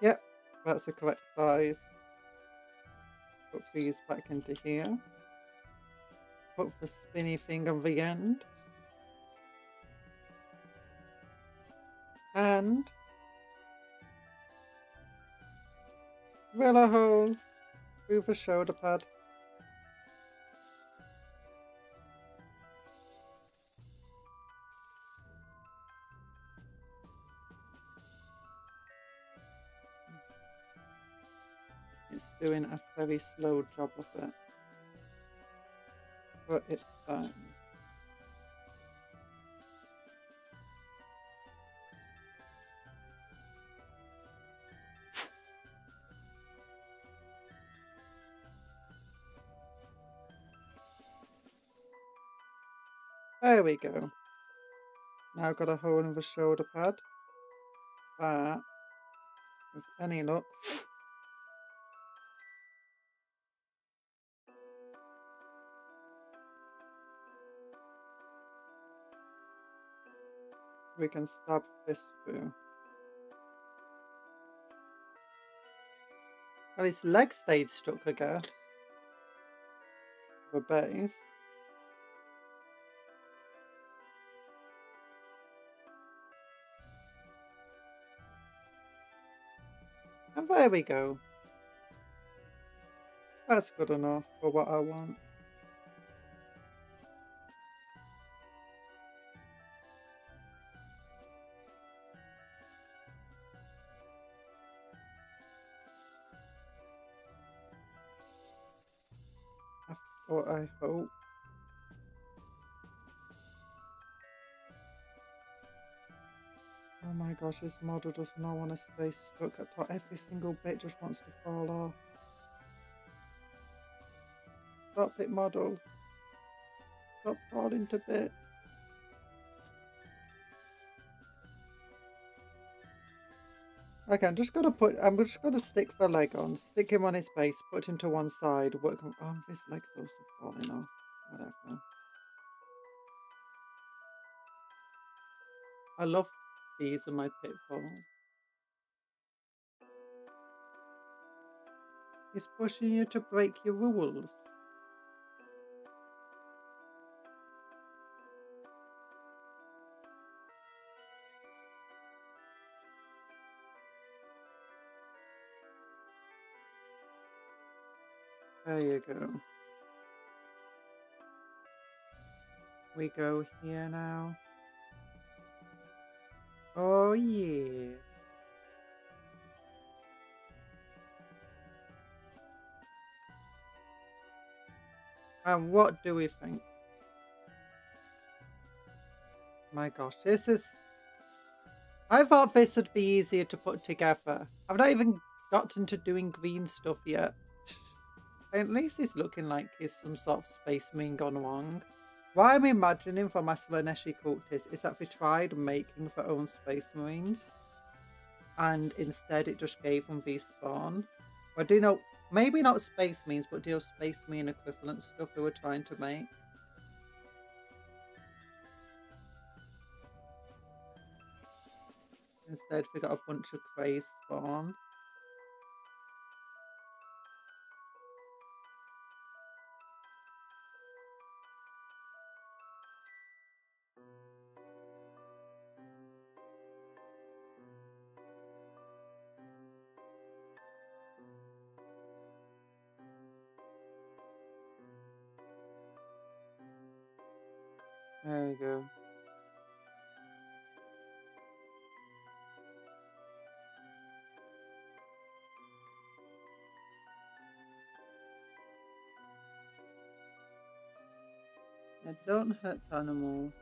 Yep, that's the correct size. Put these back into here. Put the spinny thing on the end. And drill a hole through the shoulder pad. It's doing a very slow job of it, but it's fine. There we go. Now I've got a hole in the shoulder pad. That, with any luck, we can stab this through. Well, his leg stayed stuck, I guess. The base. And there we go. That's good enough for what I want. Or I hope. Oh my gosh, this model does not want to stay stuck at top. Every single bit just wants to fall off. Stop it, model. Stop falling to bits. Okay, I'm just gonna stick the leg on, stick him on his base, put him to one side, work on, oh, this leg's also falling off. Whatever. I love these on my pit bull. He's pushing you to break your rules. There you go. We go here now. Oh yeah. And what do we think? My gosh, this is... I thought this would be easier to put together. I've not even gotten to doing green stuff yet. At least it's looking like he's some sort of space marine gone wrong. What I'm imagining for my Slaneshi cultists is that they tried making their own space marines, and instead it just gave them these spawn. Or do you know, maybe not space marines, but do you know space marine equivalent stuff they were trying to make? Instead we got a bunch of craze spawn. There we go. Yeah, don't hurt animals.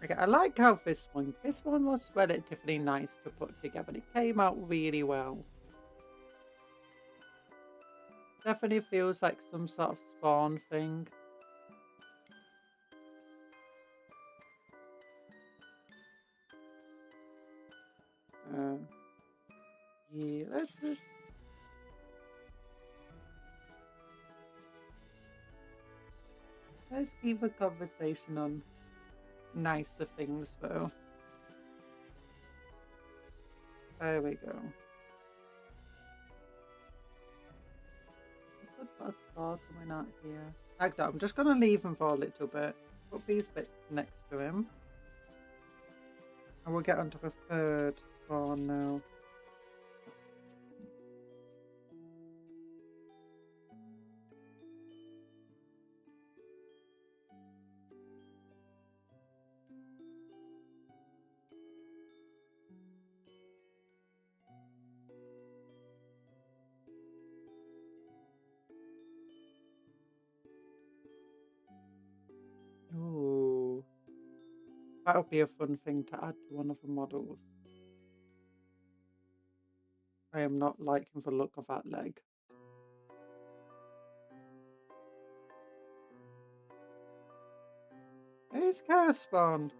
Okay, I like how this one was relatively nice to put together. It came out really well. Definitely feels like some sort of spawn thing. Yeah, let's keep a conversation on nicer things though. There we go. I could put a car coming out here. Like that, I'm just gonna leave him for a little bit. Put these bits next to him. And we'll get onto the third spawn now. Ooh. That would be a fun thing to add to one of the models. I am not liking the look of that leg. It's Chaos Spawn.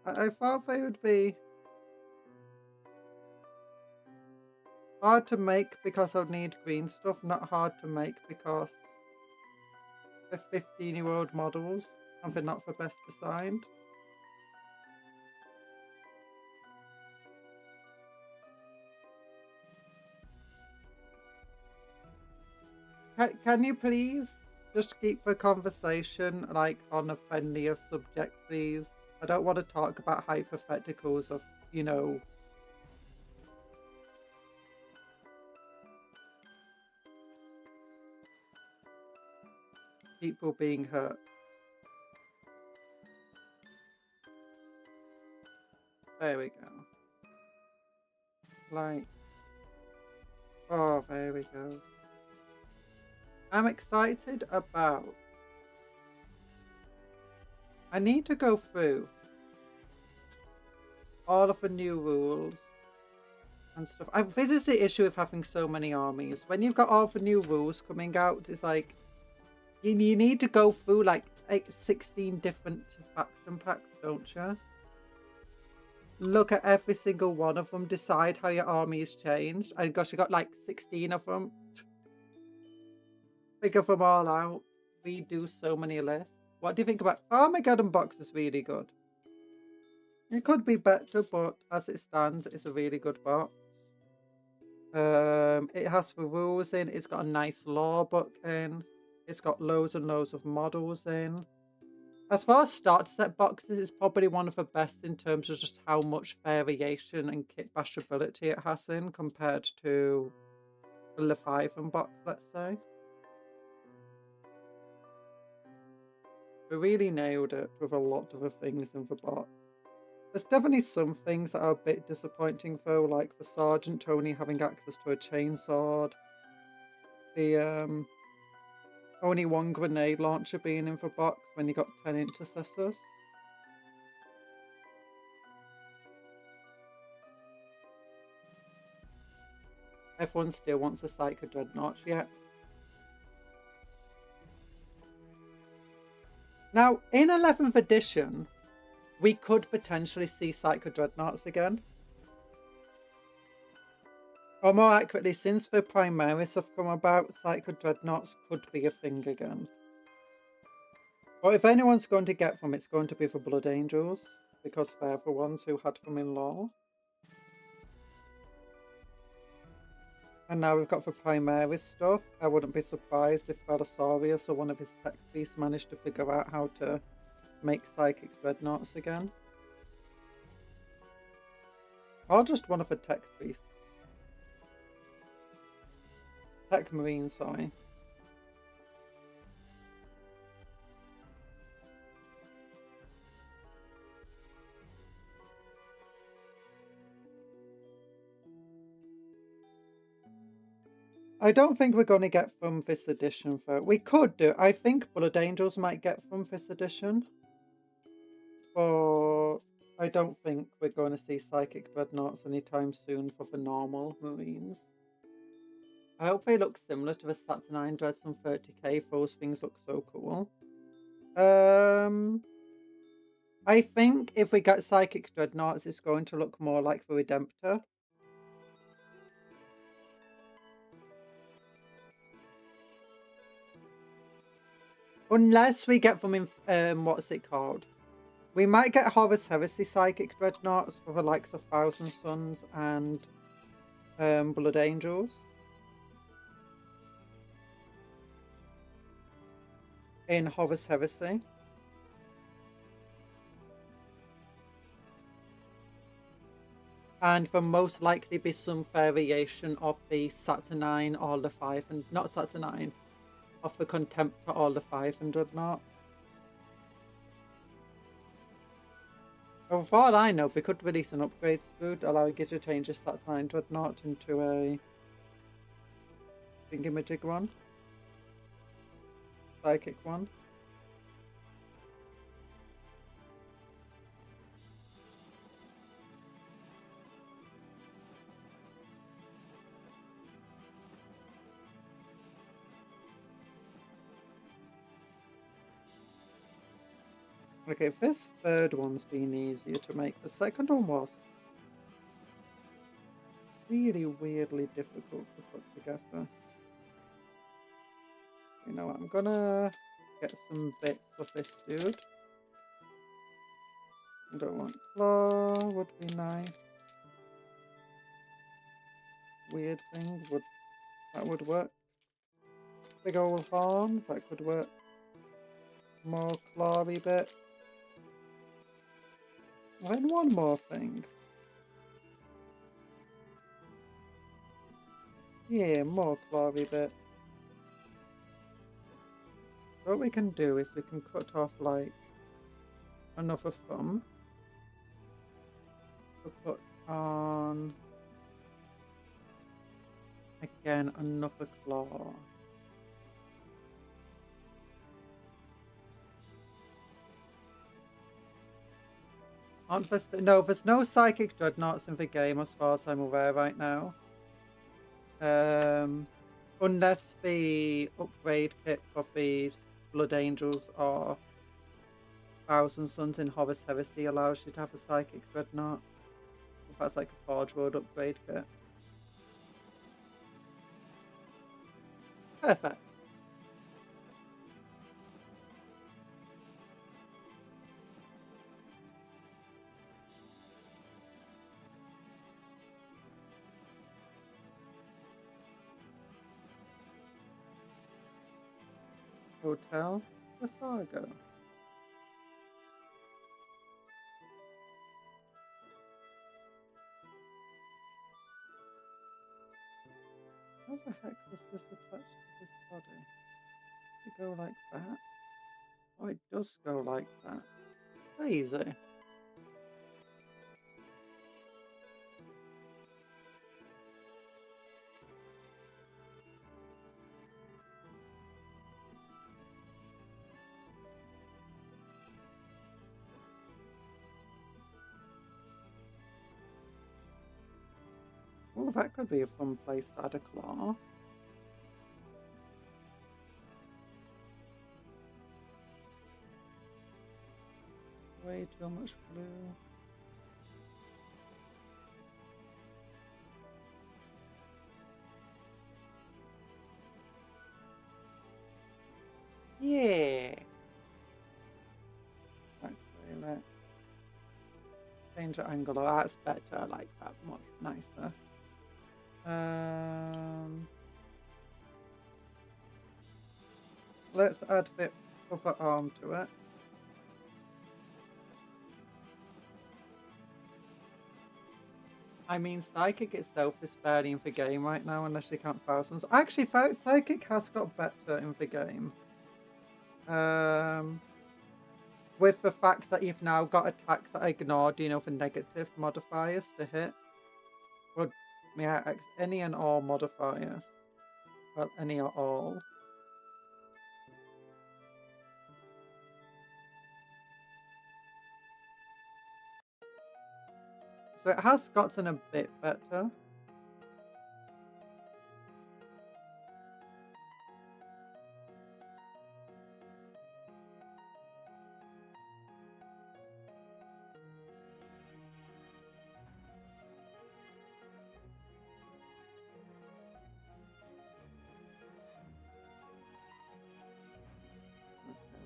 I thought they would be hard to make because I need green stuff, not hard to make because they're 15-year-old models and they're not the best designed. Can you please just keep the conversation like on a friendlier subject, please? I don't want to talk about hypotheticals of, you know, people being hurt. There we go. Like, oh, there we go. I'm excited about... I need to go through all of the new rules and stuff. This is the issue with having so many armies. When you've got all the new rules coming out, it's like you need to go through like 16 different faction packs, don't you? Look at every single one of them, decide how your army has changed. And gosh, you got like 16 of them. figure them all out. We do so many lists. What do you think about Armageddon box is really good. It could be better, but as it stands, it's a really good box. It has the rules in. It's got a nice lore book in. It's got loads and loads of models in. As far as starter set boxes, it's probably one of the best in terms of just how much variation and kit bashability it has in compared to the Leviathan box, let's say. We really nailed it with a lot of the things in the box. There's definitely some things that are a bit disappointing though, like the Sergeant Tony having access to a chainsword. The only one grenade launcher being in the box when you got 10 intercessors. Everyone still wants a Psycho Dreadnought yet. Now, in 11th edition, we could potentially see Psycho Dreadnoughts again. Or more accurately, since the Primaris have come about, Psycho Dreadnoughts could be a thing again. But if anyone's going to get them, it's going to be the Blood Angels, because they're the ones who had them in lore. And now we've got the Primaris stuff. I wouldn't be surprised if Belisarius or one of his tech priests managed to figure out how to make Psychic Dreadnoughts again. Or just one of the tech priests. Tech Marine, sorry. I don't think we're going to get from this edition though. We could do. I think Blood Angels might get from this edition. But I don't think we're going to see Psychic Dreadnoughts anytime soon for the normal Marines. I hope they look similar to the Saturnine Dreads and 30k. Those things look so cool. I think if we get Psychic Dreadnoughts, it's going to look more like the Redemptor. Unless we get them in, what's it called? We might get Horus Heresy Psychic Dreadnoughts for the likes of Thousand Suns and Blood Angels. In Horus Heresy. And there most likely be some variation of the Saturnine or Leviathan, not Saturnine, of the Contemptor or Leviathan Dreadnought. Well, for all I know, we could release an upgrade spood allowing you to change a Saturnine Dreadnought into a thingamajig one. Psychic one. Okay, this third one's been easier to make. The second one was really weirdly difficult to put together. You know what, I'm gonna get some bits of this dude. I don't want claw, would be nice. Weird thing, that would work. Big old horn, that could work. More clawy bits. And one more thing. Yeah, more clawy bits. What we can do is we can cut off like another thumb. We'll put on again another claw. No, there's no Psychic Dreadnoughts in the game as far as I'm aware right now. Unless the upgrade kit for the Blood Angels or Thousand Suns in Horus Heresy allows you to have a Psychic Dreadnought. If that's like a Forge World upgrade kit. Perfect. Hotel Fargo. How the heck does this attach to this body? Does it go like that? Oh, it does go like that. Crazy. Oh, that could be a fun place to add a claw. Way too much blue. Yeah. Actually, let's change the angle. Oh, that's better. I like that much nicer. Let's add the other arm to it. I mean, Psychic itself is barely in the game right now, unless you count thousands. Actually, Psychic has got better in the game. With the fact that you've now got attacks that ignore, you know, the negative modifiers to hit. Well, yeah, any and all modifiers. Well, any or all. So it has gotten a bit better. Okay,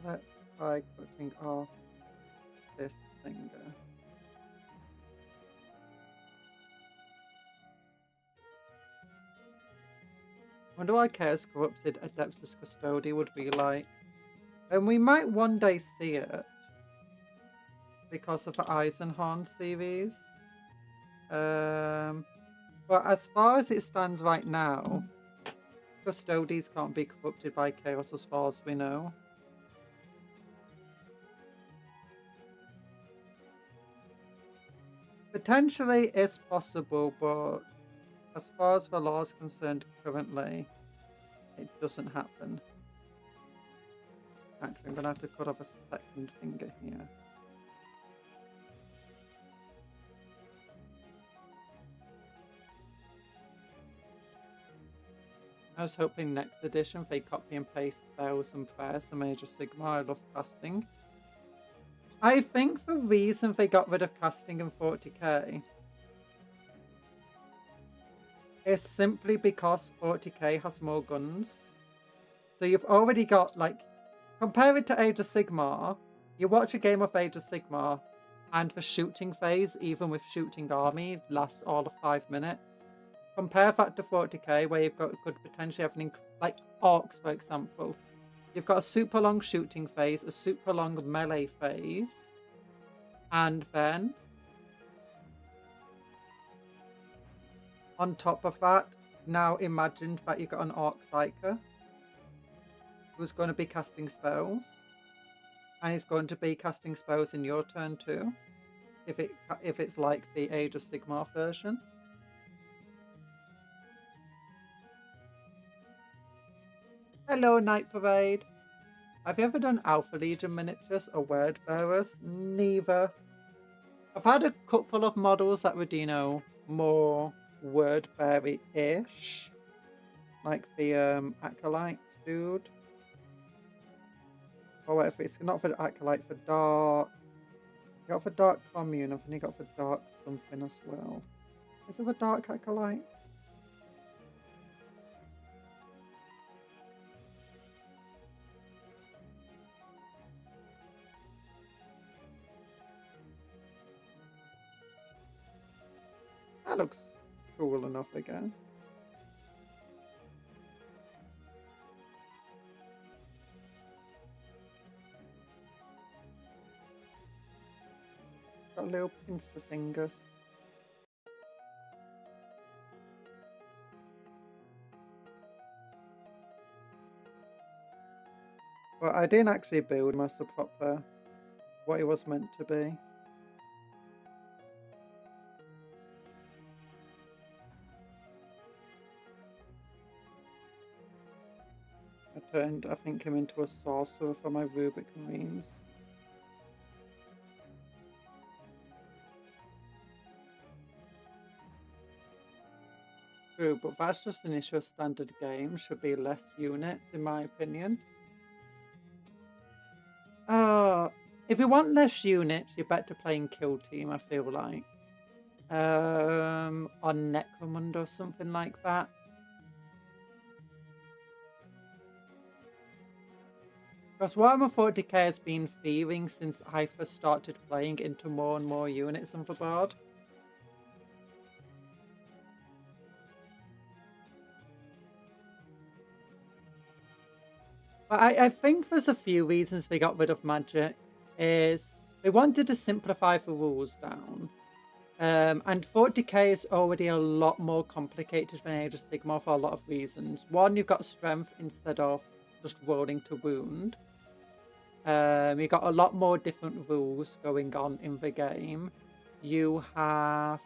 let's try cutting off this finger. Wonder what Chaos Corrupted Adeptus Custodi would be like. And we might one day see it because of the Eisenhorn series. But as far as it stands right now, Custodies can't be corrupted by Chaos as far as we know. Potentially it's possible, but as far as the law is concerned currently, it doesn't happen. Actually, I'm going to have to cut off a second finger here. I was hoping next edition they copy and paste spells and prayers from Age of Sigmar. I love casting. I think the reason they got rid of casting in 40k is simply because 40k has more guns. So you've already got, like, compare it to Age of Sigmar. You watch a game of Age of Sigmar and the shooting phase, even with shooting army, lasts all of 5 minutes. Compare that to 40k, where you've got could potentially have like orcs, for example. You've got a super long shooting phase, a super long melee phase, and then on top of that, now imagine that you've got an orc psyker who's going to be casting spells, and he's going to be casting spells in your turn too, if it's like the Age of Sigmar version. Hello, Night Parade. Have you ever done Alpha Legion miniatures or word bearers? Neither. I've had a couple of models that would, you know, more word beary-ish, like the Acolyte dude. Oh wait, if it's not for the Acolyte, for Dark. You got for Dark Commune, and then you got for Dark something as well. Is it the Dark Acolyte? That looks cool enough, I guess. got little pincer fingers. Well, I didn't actually build my sub proper what it was meant to be. I turned, I think, him into a sorcerer for my Rubik Marines. True, but that's just an issue of standard games. Should be less units, in my opinion. If you want less units, you're better playing Kill Team, I feel like. On Necromunda or something like that. Because Warhammer 40k has been feeling since I first started playing into more and more units on the board. But I think there's a few reasons we got rid of magic. Is we wanted to simplify the rules down. And 40k is already a lot more complicated than Age of Sigmar for a lot of reasons. One, you've got strength instead of just rolling to wound. You've got a lot more different rules going on in the game. You have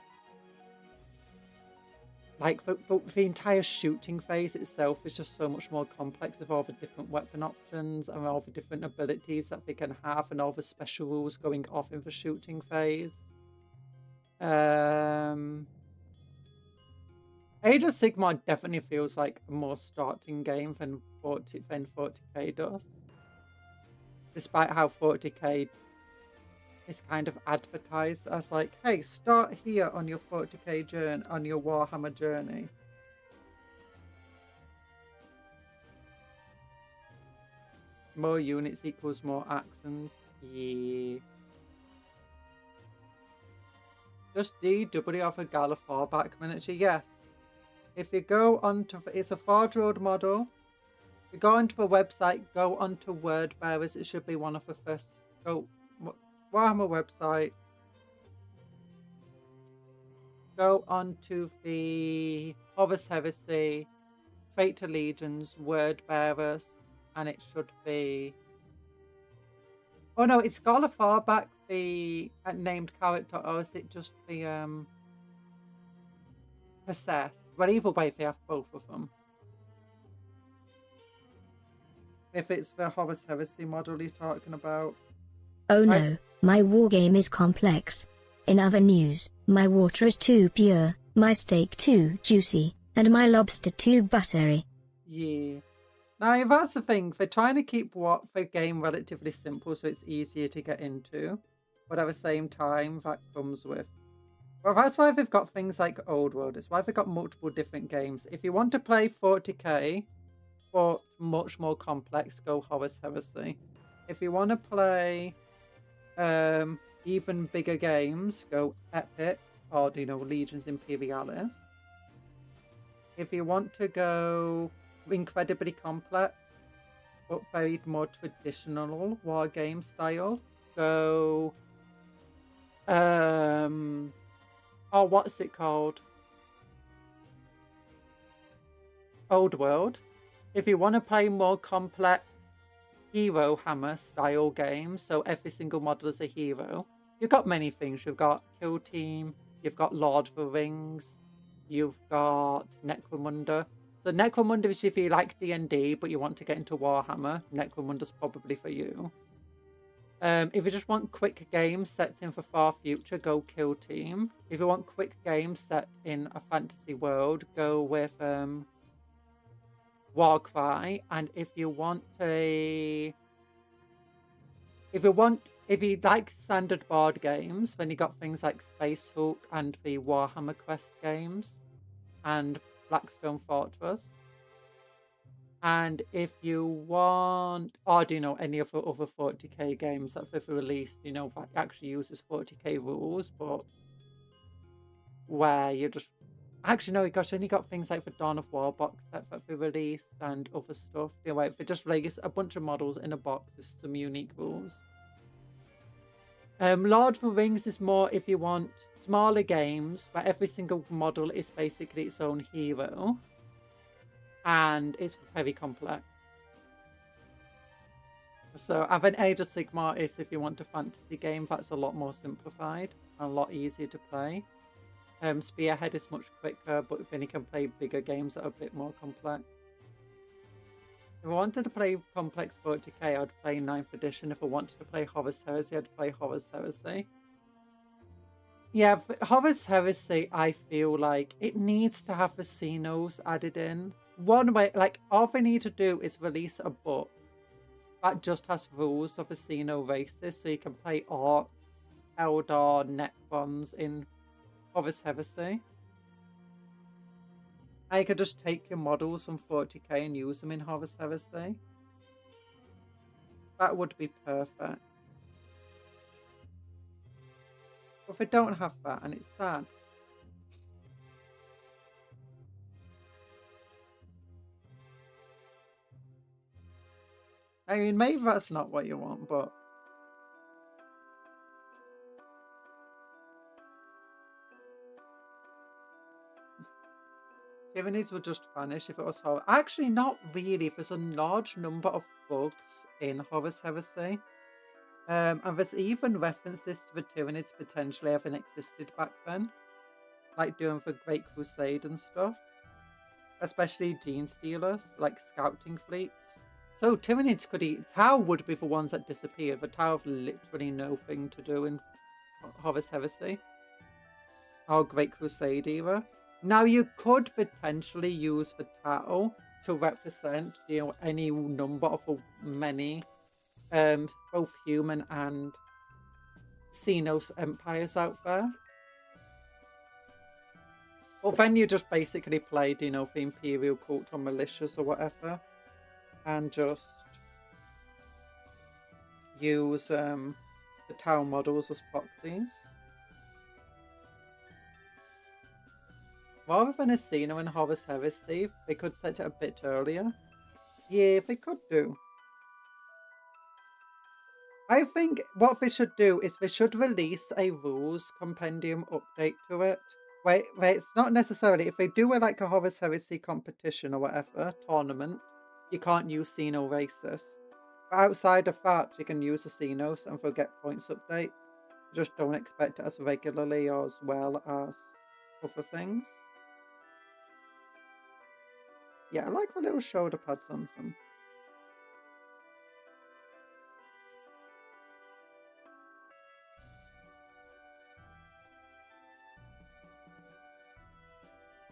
like the entire shooting phase itself is just so much more complex with all the different weapon options and all the different abilities that they can have and all the special rules going off in the shooting phase. Age of Sigmar definitely feels like a more starting game than 40k does. Despite how 40k is kind of advertised as like, hey, start here on your 40k journey, on your Warhammer journey. More units equals more actions. Yeah. Just DW off a Gallifar back miniature. Yes. If you go onto, it's a Forge-Road model. If you go onto the website, go onto Word Bearers. It should be one of the first. Go Warhammer website. Go onto the Horus Heresy, Traitor Legions, Word Bearers, and it should be. Oh no, it's Gallifar back the named character, or is it just the possessed? Well, either way, they have both of them. If it's the Horus Heresy model he's talking about. Oh no, my wargame is complex. In other news, my water is too pure, my steak too juicy, and my lobster too buttery. Yeah. Now, that's the thing. They're trying to keep the game relatively simple so it's easier to get into. But at the same time, that comes with... Well, that's why they've got things like Old World. It's why they've got multiple different games. If you want to play 40k, but much more complex, go Horus Heresy. If you want to play even bigger games, go Epic, or, Legions Imperialis. If you want to go incredibly complex, but very more traditional war game style, go... oh, what's it called? Old World. If you want to play more complex Hero Hammer style games, so every single model is a hero, you've got many things. You've got Kill Team, you've got Lord of the Rings, you've got Necromunda. So Necromunda is if you like D&D but you want to get into Warhammer, Necromunda's probably for you. If you just want quick games set in the far future, go Kill Team. If you want quick games set in a fantasy world, go with Warcry. And if you like standard board games, then you got things like Space Hulk and the Warhammer Quest games and Blackstone Fortress. And if you want, or any of the other 40k games that they've released, that actually uses 40k rules, but where you just actually no, gosh, only got things like the Dawn of War box set that they released and other stuff. They just release a bunch of models in a box with some unique rules. Lord of the Rings is more if you want smaller games where every single model is basically its own hero. And it's very complex. So, and then Age of Sigmar is if you want a fantasy game that's a lot more simplified and a lot easier to play. Spearhead is much quicker, but then you can play bigger games that are a bit more complex. If I wanted to play complex 40k, I'd play 9th edition. If I wanted to play Horus Heresy, I'd play Horus Heresy. Yeah, Horus Heresy, I feel like it needs to have the Xenos added in. One way, like, all they need to do is release a book that just has rules of the Xeno races, so you can play Orcs, Eldar, Necrons in Horus Heresy. And you could just take your models from 40k and use them in Horus Heresy. That would be perfect. But they don't have that, and it's sad. I mean, maybe that's not what you want, but... Tyrannies would just vanish if it was Horus. Actually, not really. There's a large number of bugs in Horus Heresy. And there's even references to the Tyranids potentially having existed back then. Like doing the Great Crusade and stuff. Especially Gene Stealers, like scouting fleets. So Tyranids could eat. Tau would be the ones that disappeared. The Tau have literally no thing to do in Horus Heresy. Or Great Crusade era. Now you could potentially use the Tau to represent, you know, any number of many both human and Xenos empires out there. Well, then you just basically played, you know, the Imperial cult or militias or whatever, and just use the Tau models as proxies. Rather than a Xeno in Horus Heresy, they could set it a bit earlier. Yeah, they could do. I think what they should do is they should release a rules compendium update to it. Where it's not necessarily, if they do it like a Horus Heresy competition or whatever, tournament, you can't use Xeno races. But outside of that, you can use the Xenos and they'll get points updates. You just don't expect it as regularly or as well as other things. Yeah, I like the little shoulder pads on them.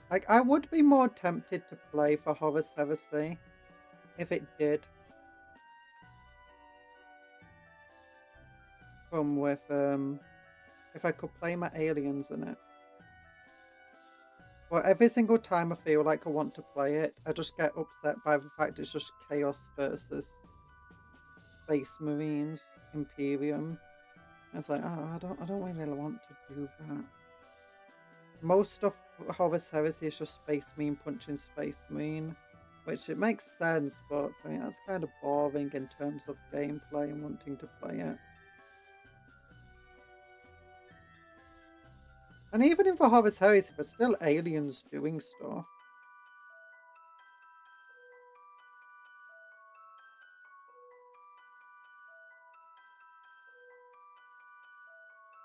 Like, I would be more tempted to play for Horus Heresy if it did come with, if I could play my aliens in it. But every single time I feel like I want to play it, I just get upset by the fact it's just Chaos versus Space Marines, Imperium. It's like, oh, I don't really want to do that. Most of Horus Heresy is just Space Marine punching Space Marine, which it makes sense, but I mean that's kind of boring in terms of gameplay and wanting to play it. And even in the Horus Heresy, there's still aliens doing stuff.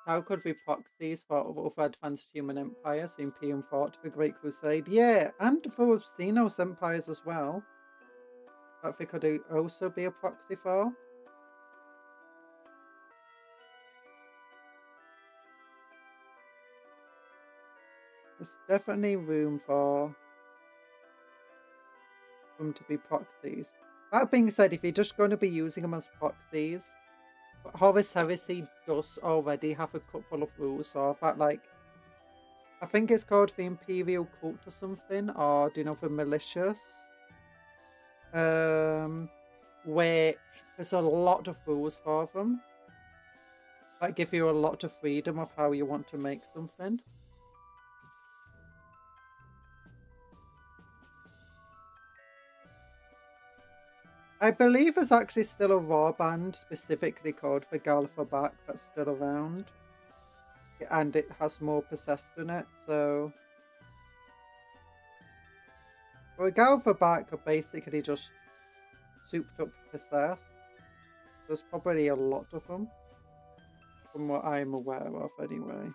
How could we proxies for other advanced human empires, the Imperium fought the Great Crusade? Yeah, and for Xenos empires as well. That they could also be a proxy for. There's definitely room for them to be proxies. That being said, if you're just going to be using them as proxies, Horus Heresy does already have a couple of rules, so that, like, I think it's called the Imperial Cult or something, or do you know, the Militias? Which there's a lot of rules for them that give you a lot of freedom of how you want to make something. I believe there's actually still a raw band specifically called for Galfa Back that's still around. And it has more possessed in it, so... Well, Galfa Back are basically just souped up possessed. There's probably a lot of them. From what I'm aware of, anyway.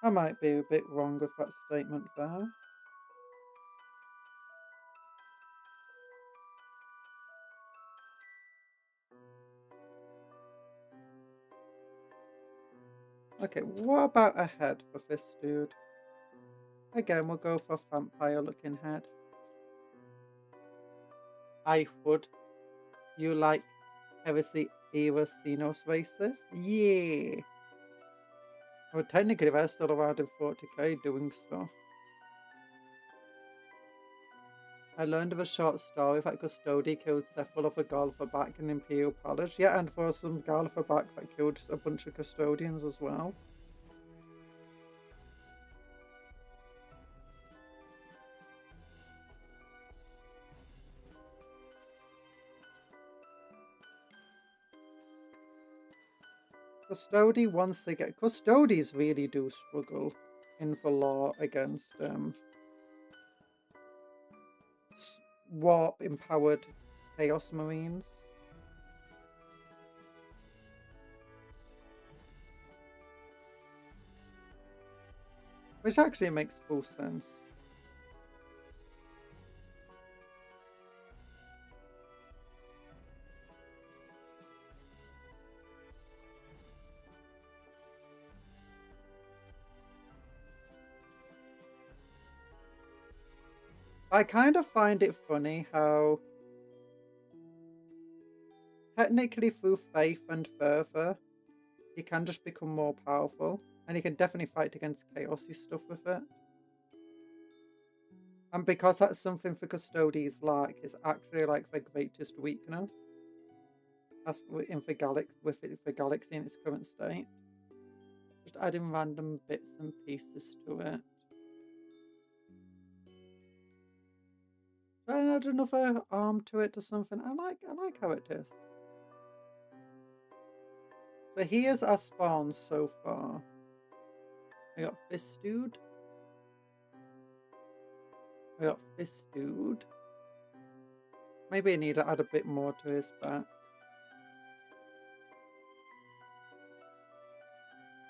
I might be a bit wrong with that statement there. Okay, what about a head for this dude? Again, we'll go for a vampire-looking head. I would. You like Heresy era Xenos races? Yeah! Well, technically, they're still around in 40k doing stuff. I learned of a short story that Custody killed several of the Galfa back in Imperial Palace. Yeah, and for some Galfa back that killed a bunch of Custodians as well. Custody, once they get... Custodies really do struggle in the law against warp-empowered Chaos Marines. Which actually makes full sense. I kind of find it funny how technically through faith and fervor, he can just become more powerful. And he can definitely fight against chaosy stuff with it. And because that's something for Custodies like, it's actually like their greatest weakness. That's in the galaxy in its current state. Just adding random bits and pieces to it. Try and add another arm to it or something. I like how it is. So here's our spawns so far. We got this dude. We got this dude. Maybe I need to add a bit more to his back.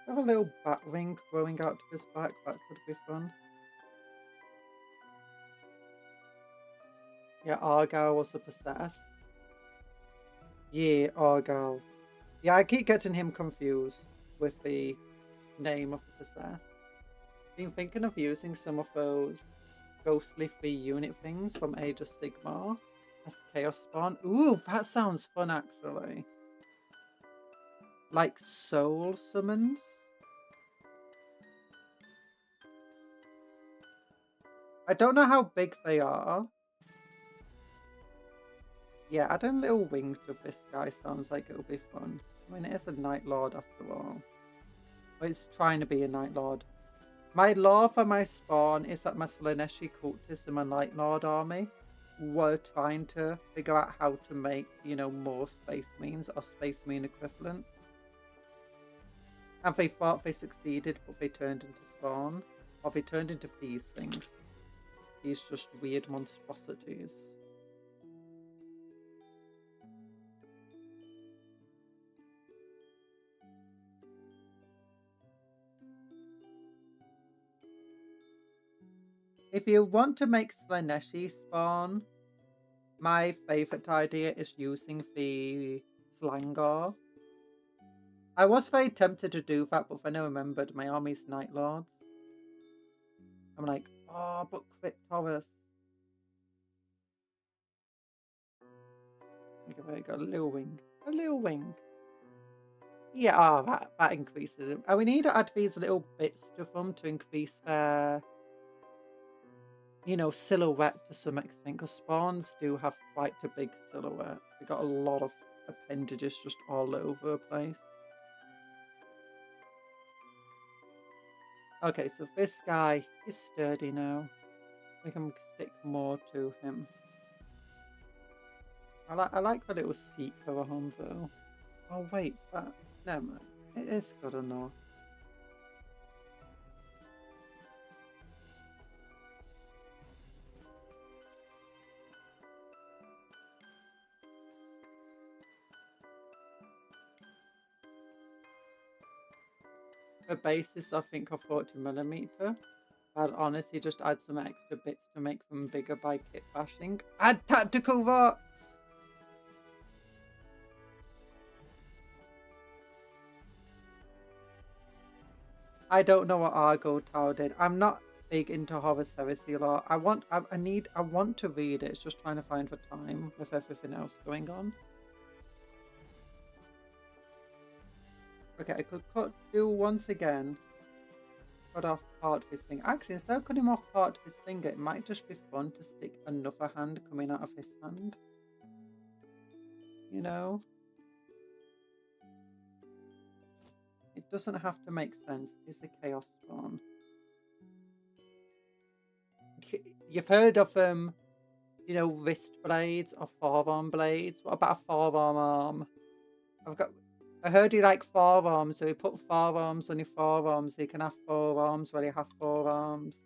Have a little bat wing growing out to his back. That could be fun. Yeah, Argyle was a possess. Yeah, Argyle. Yeah, I keep getting him confused with the name of the possess. Been thinking of using some of those ghostly 3-unit things from Age of Sigmar as Chaos Spawn. Ooh, that sounds fun actually. Like soul summons? I don't know how big they are. Yeah, adding a little wing to this guy sounds like it'll be fun. I mean, it is a Night Lord after all. But it's trying to be a Night Lord. My lore for my spawn is that my Slaneshi cultists and my Night Lord army were trying to figure out how to make, you know, more Space Marines or Space Marine equivalents. And they thought they succeeded, but they turned into spawn. Or they turned into these things. These just weird monstrosities. If you want to make Slaneshi spawn, my favourite idea is using the Slangar. I was very tempted to do that, but then I remembered my army's Night Lords. I'm like, oh, but Crypt Taurus. Okay, there you go, a little wing. A little wing. Yeah, oh, that increases it. And we need to add these little bits to them to increase their, you know, silhouette to some extent, because spawns do have quite a big silhouette. We got a lot of appendages just all over the place. Okay, so this guy is sturdy now. We can stick more to him. I like the little seat for a home though. Oh wait, but no man, it is good enough. The bases I think are 40mm. I'd honestly just add some extra bits to make them bigger by kit bashing. Add tactical rots! I don't know what Argo Tower did. I'm not big into Horus Heresy lore. I want to read it. It's just trying to find the time with everything else going on. Okay, I could do once again. Cut off part of his finger. Actually, instead of cutting off part of his finger, it might just be fun to stick another hand coming out of his hand. You know? It doesn't have to make sense. It's a chaos spawn. You've heard of you know, wrist blades or forearm blades. What about a forearm arm? I heard you like forearms, so you put forearms on your forearms so you can have forearms while you have forearms.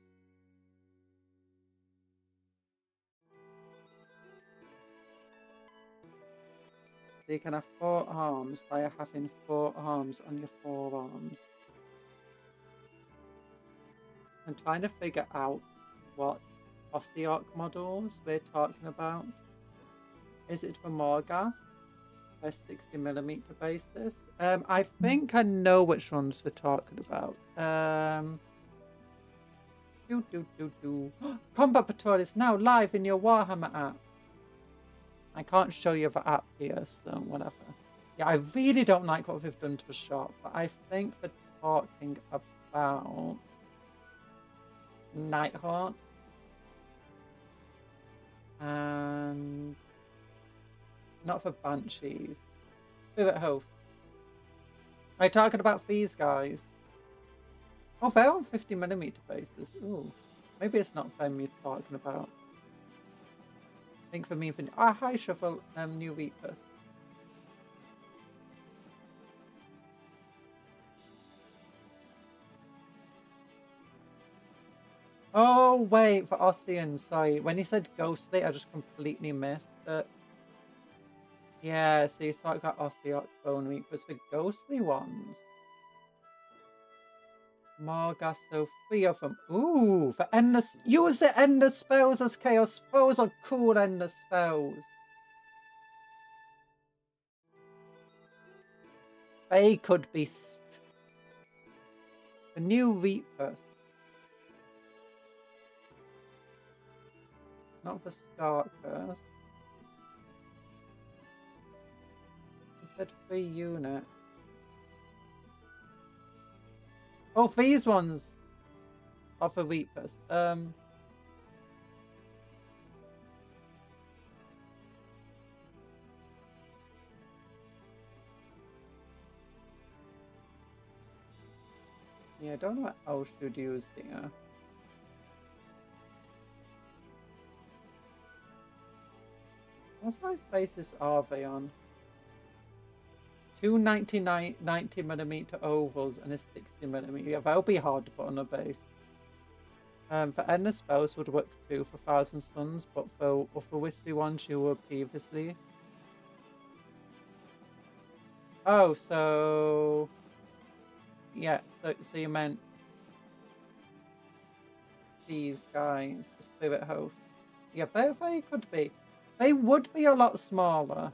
So you can have 4 arms by having 4 arms on your forearms. I'm trying to figure out what Ossiarch models we're talking about. Is it for Morghast? A 60mm basis? I think I know which ones we're talking about. Combat Patrol is now live in your Warhammer app. I can't show you the app here, so whatever. Yeah, I really don't like what we've done to the shop, but I think we're talking about Nighthawk and not for Banshees. Spirit Host. Am I talking about these guys? Oh, they're on 50mm bases. Ooh. Maybe it's not them you're talking about. I think for me, hi Shuffle, New Reapers. Oh wait, for Ossian, sorry. When you said Ghostly, I just completely missed it. Yeah, so you sort of got Ossiarch Bone Reapers for ghostly ones. Morghast, so 3 of them. Ooh, for endless. Use the endless spells as chaos. Those are cool endless spells. They could be the new Reapers. Not for Starkers. Said 3 unit. Oh, these ones are for Reapers. Yeah, I don't know what else should use here. What size bases are they on? 2 90mm ovals and a 60mm. Yeah, that'll be hard to put on a base. For endless spells would work too for Thousand Suns, but for wispy ones you were previously. Oh, so yeah, so you meant these guys, the Spirit Host. Yeah, they could be. They would be a lot smaller.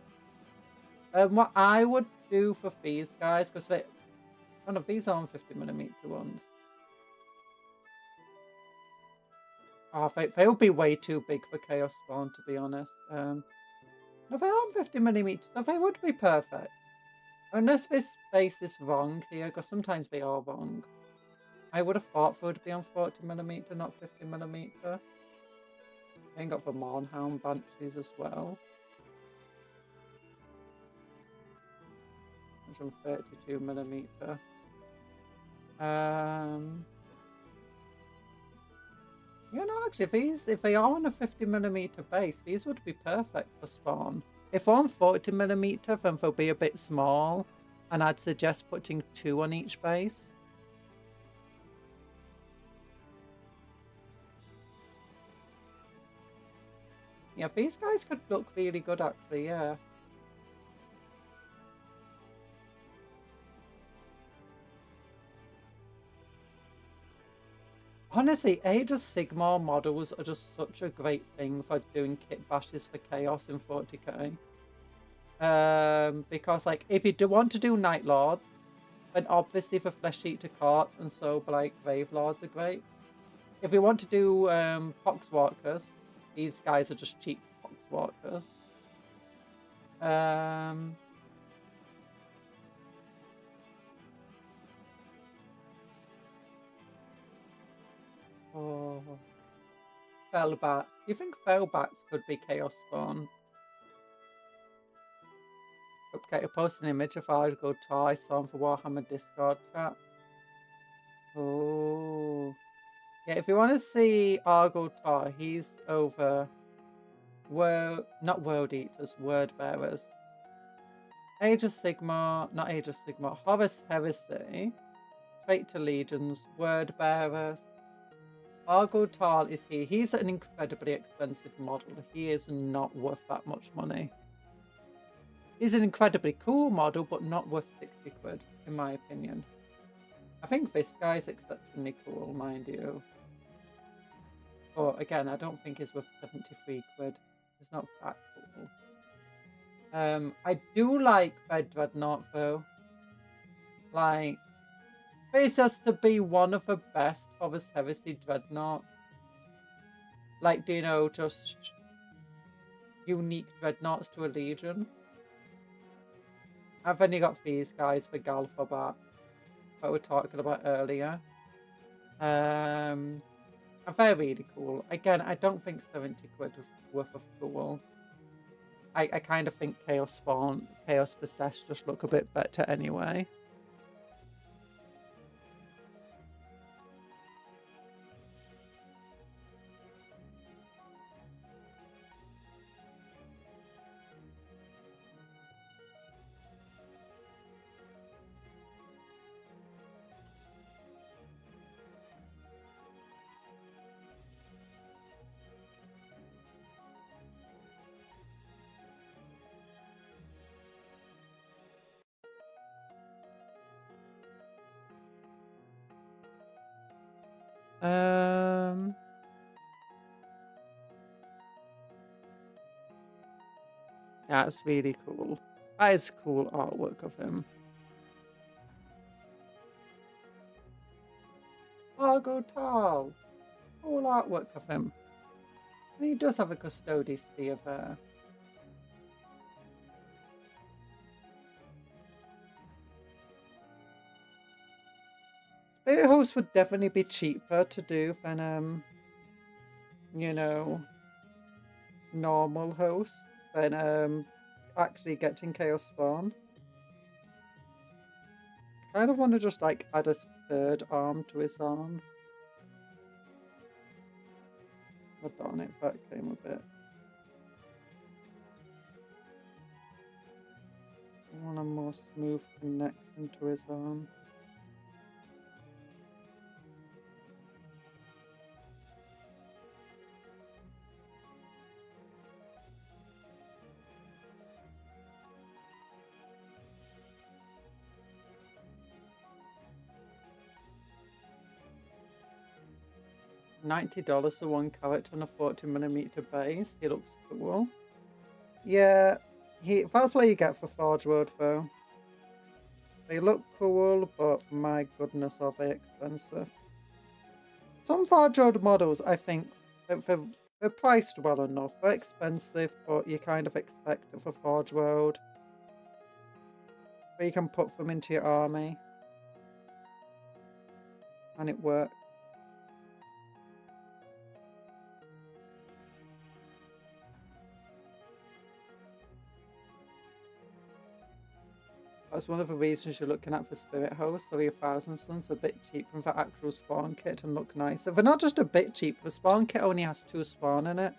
What I would do for these guys, because one of these are on 50mm ones. Oh, they would be way too big for Chaos Spawn, to be honest. No, they're on 50mm, so they would be perfect. Unless this space is wrong here, because sometimes they are wrong. I would have thought they would be on 40mm, not 50mm. Then got the Mournhound Banshees as well. 132mm. You know, actually, if they are on a 50mm base, these would be perfect for spawn. If we're on 40mm, then they'll be a bit small, and I'd suggest putting 2 on each base. Yeah, these guys could look really good actually, yeah. Honestly, Age of Sigmar models are just such a great thing for doing kit bashes for Chaos in 40k. Because like, if you do want to do Night Lords, then obviously the Flesh Eater carts and so like Grave Lords are great. If we want to do Poxwalkers, these guys are just cheap Poxwalkers. Oh, Fellbats. Do you think Fellbats could be Chaos Spawn? Okay, post an image of Argo Toy song for Warhammer Discord chat. Oh. Yeah, if you want to see Argo Toy, he's over not World Eaters, Word Bearers. Age of Sigmar, not Age of Sigmar, Horus Heresy, Traitor Legions, Word Bearers. Argo Tal is here. He's an incredibly expensive model. He is not worth that much money. He's an incredibly cool model, but not worth 60 quid, in my opinion. I think this guy's exceptionally cool, mind you. But again, I don't think he's worth 73 quid. It's not that cool. I do like Fed Dreadnought though. Like, this has to be one of the best Horus Heresy Dreadnoughts. Like, do you know, just unique Dreadnoughts to a Legion. I've only got these guys for Galphabat, what we were talking about earlier. And they're really cool. Again, I don't think 70 quid was worth of cool. I kind of think Chaos Spawn, Chaos Possessed just look a bit better anyway. That's really cool. That is cool artwork of him. Argo Tal. Cool artwork of him. And he does have a Custody Spear there. Spirit Host would definitely be cheaper to do than, you know, normal hosts. Than actually getting Chaos Spawn. Kind of want to just like add a third arm to his arm. Oh darn it, that came a bit. I want a more smooth connection to his arm. $90 for one character on a 40mm base. He looks cool. Yeah, that's what you get for Forge World though. They look cool, but my goodness are they expensive. Some Forge World models, I think, they're priced well enough. They're expensive, but you kind of expect it for Forge World. Where you can put them into your army. And it works. That's one of the reasons you're looking at for Spirit Host, so your 1000 Suns are a bit cheap from the actual spawn kit and look nicer. They're not just a bit cheap, the spawn kit only has 2 spawn in it.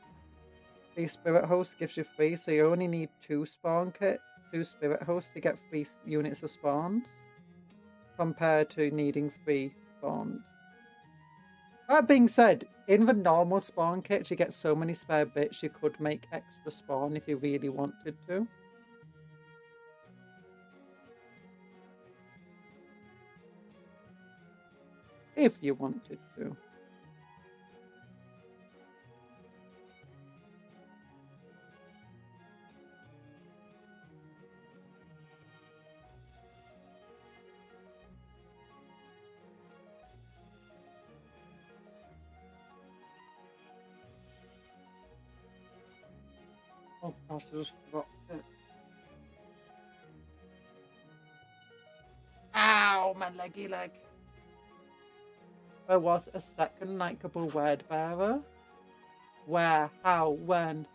The spirit host gives you 3, so you only need 2 spawn kit, 2 spirit hosts to get 3 units of spawns, compared to needing 3 spawns. That being said, in the normal spawn kit, you get so many spare bits you could make extra spawn if you really wanted to. If you wanted to. Oh gosh, I just forgot it. Ow, my leggy leg. There was a second likeable word bearer. Where? How? When?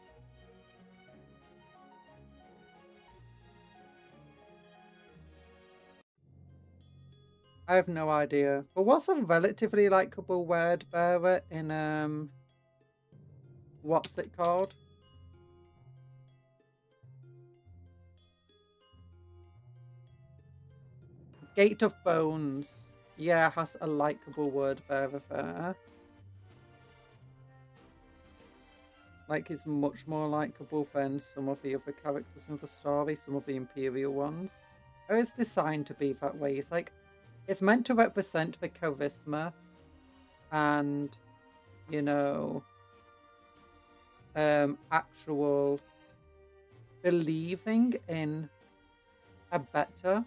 I have no idea. But what's a relatively likeable word bearer in what's it called? Gate of Bones. Yeah, has a likeable word bearer there. Like, he's much more likeable than some of the other characters in the story, some of the Imperial ones. It's designed to be that way. It's like, it's meant to represent the charisma and, you know, actual believing in a better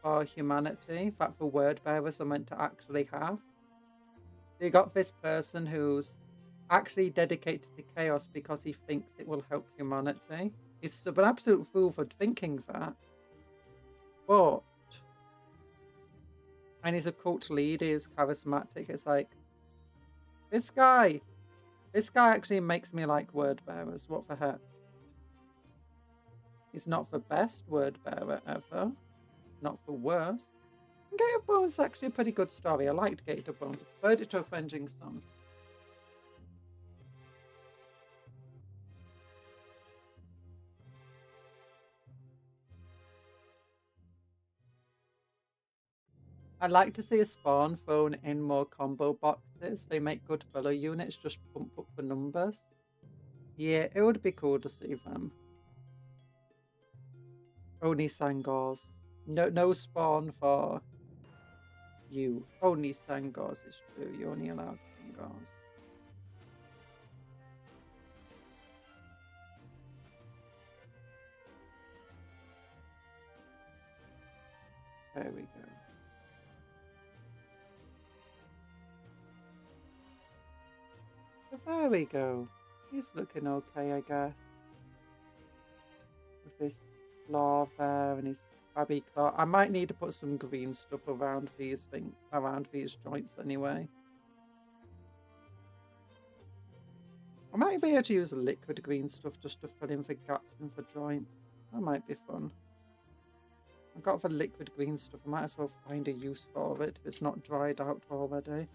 for humanity that the word bearers are meant to actually have. You got this person who's actually dedicated to chaos because he thinks it will help humanity. He's an absolute fool for thinking that. But, and he's a cult leader, he's charismatic. It's like, this guy actually makes me like word bearers. What the heck? He's not the best word bearer ever. Not the worst. Gate of Bones is actually a pretty good story. I liked Gate of Bones. I preferred it to Avenging Sun. I'd like to see a spawn thrown in more combo boxes. They make good filler units, just pump up the numbers. Yeah, it would be cool to see them. Only Sangors. No spawn for you. Only Sangors is true. You only allowed Sangors. There we go. So there we go. He's looking okay, I guess. With this claw there and his crabby claw. I might need to put some green stuff around these joints anyway. I might be able to use liquid green stuff just to fill in the gaps in the joints. That might be fun. I've got the liquid green stuff. I might as well find a use for it if it's not dried out already.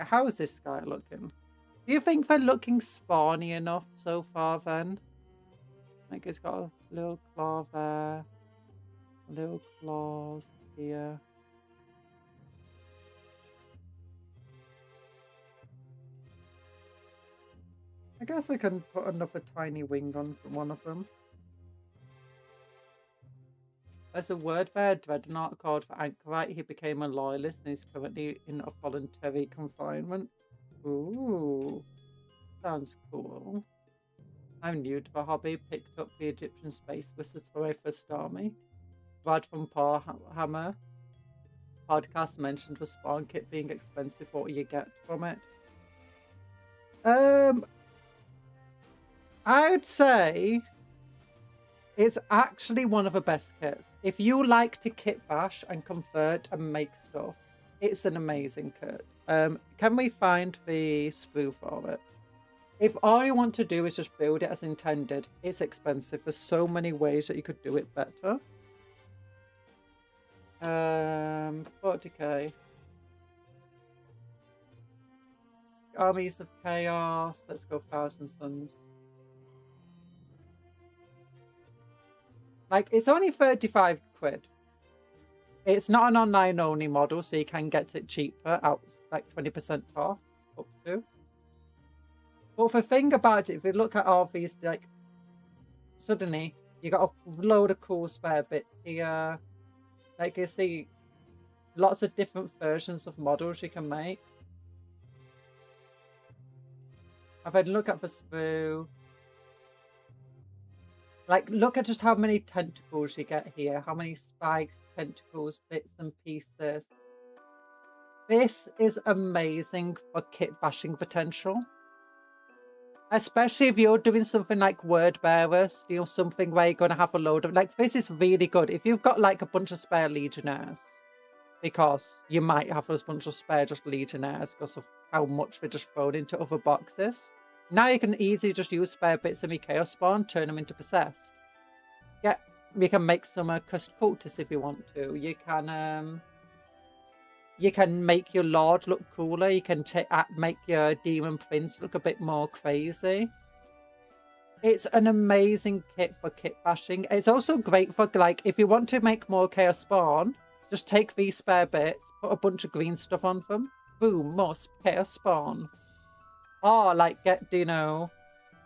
How is this guy looking? Do you think they're looking spawny enough so far then? Like it's got a little claw there. Little claws here. I guess I can put another tiny wing on from one of them. There's a word bear dreadnought called for Anchorite. He became a loyalist and is currently in a voluntary confinement. Ooh, sounds cool. I'm new to the hobby. Picked up the Egyptian space wizards for my first army. Brad from Warhammer podcast mentioned the spawn kit being expensive. What do you get from it? I would say it's actually one of the best kits. If you like to kit bash and convert and make stuff, it's an amazing kit. Can we find the sprue for it? If all you want to do is just build it as intended, it's expensive. There's so many ways that you could do it better. 40k. Armies of Chaos. Let's go Thousand Suns. Like, it's only 35 quid. It's not an online only model, so you can get it cheaper, out like 20% off, up to. But the thing about it, if you look at all these, like, suddenly you got a load of cool spare bits here. Like, you see lots of different versions of models you can make. I've had a look at the sprue. Like, look at just how many tentacles you get here. How many spikes, tentacles, bits and pieces. This is amazing for kit bashing potential. Especially if you're doing something like word bearers, you know, something where you're going to have a load of... Like, this is really good. If you've got, like, a bunch of spare legionnaires, because you might have a bunch of spare just legionnaires because of how much they're just thrown into other boxes. Now you can easily just use spare bits of your chaos spawn, turn them into possessed. Yeah, you can make some cursed cultists if you want to. You can make your lord look cooler. You can make your demon prince look a bit more crazy. It's an amazing kit for kit bashing. It's also great for, like, if you want to make more chaos spawn, just take these spare bits, put a bunch of green stuff on them. Boom, more chaos spawn. Or, like, get, you know,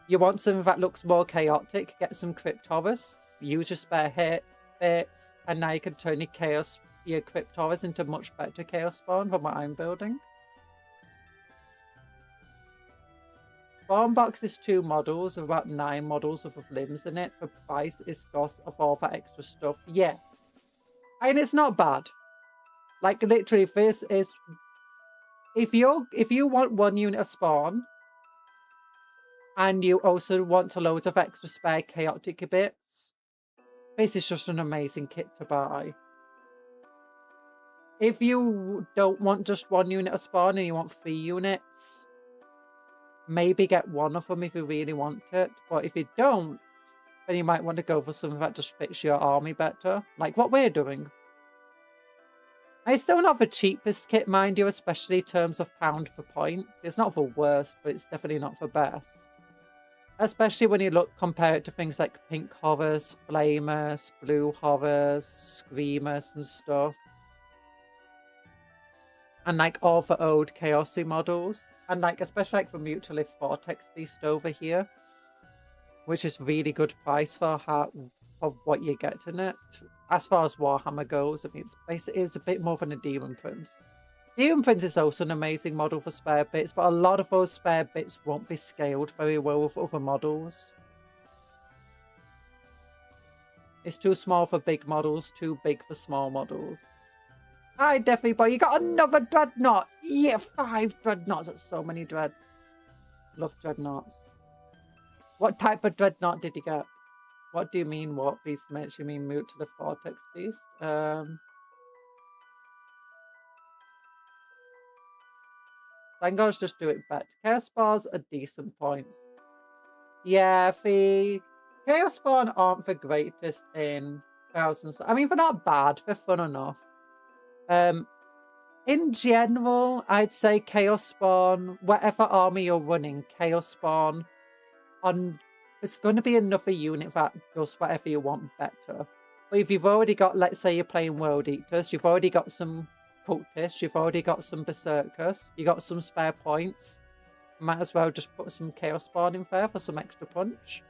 you want something that looks more chaotic, get some Crypt horrors, use your spare hit bits, and now you can turn your Crypt horrors into much better chaos spawn from what I'm building. Spawn box is 2 models, with about 9 models of limbs in it. The price is cost of all that extra stuff. Yeah. And it's not bad. Like, literally, this is... If you want 1 unit of spawn, and you also want loads of extra spare chaotic bits, this is just an amazing kit to buy. If you don't want just 1 unit of spawn and you want 3 units, maybe get 1 of them if you really want it. But if you don't, then you might want to go for something that just fits your army better, like what we're doing. It's still not the cheapest kit, mind you, especially in terms of pound per point. It's not the worst, but it's definitely not the best. Especially when you compare it to things like pink horrors, flamers, blue horrors, screamers and stuff. And like all the old chaosy models. And like, especially like the Mutalith Vortex Beast over here. Which is really good price for what you get in it. As far as Warhammer goes, I mean, it's a bit more than a Demon Prince. Demon Prince is also an amazing model for spare bits, but a lot of those spare bits won't be scaled very well with other models. It's too small for big models, too big for small models. I definitely buy. You got another dreadnought! Yeah, 5 dreadnoughts. That's so many dreads. Love dreadnoughts. What type of dreadnought did you get? What do you mean, what beast makes you mean mute to the Vortex Beast? I think I'll just do it better. Chaos Spawns are decent points. Yeah, the Chaos Spawn aren't the greatest in thousands. I mean, they're not bad. They're fun enough. In general, I'd say Chaos Spawn, whatever army you're running, Chaos Spawn, it's going to be another unit that does whatever you want better. But if you've already got, let's say you're playing World Eaters, you've already got some cultists, you've already got some berserkers, you got some spare points, might as well just put some Chaos Spawn in there for some extra punch.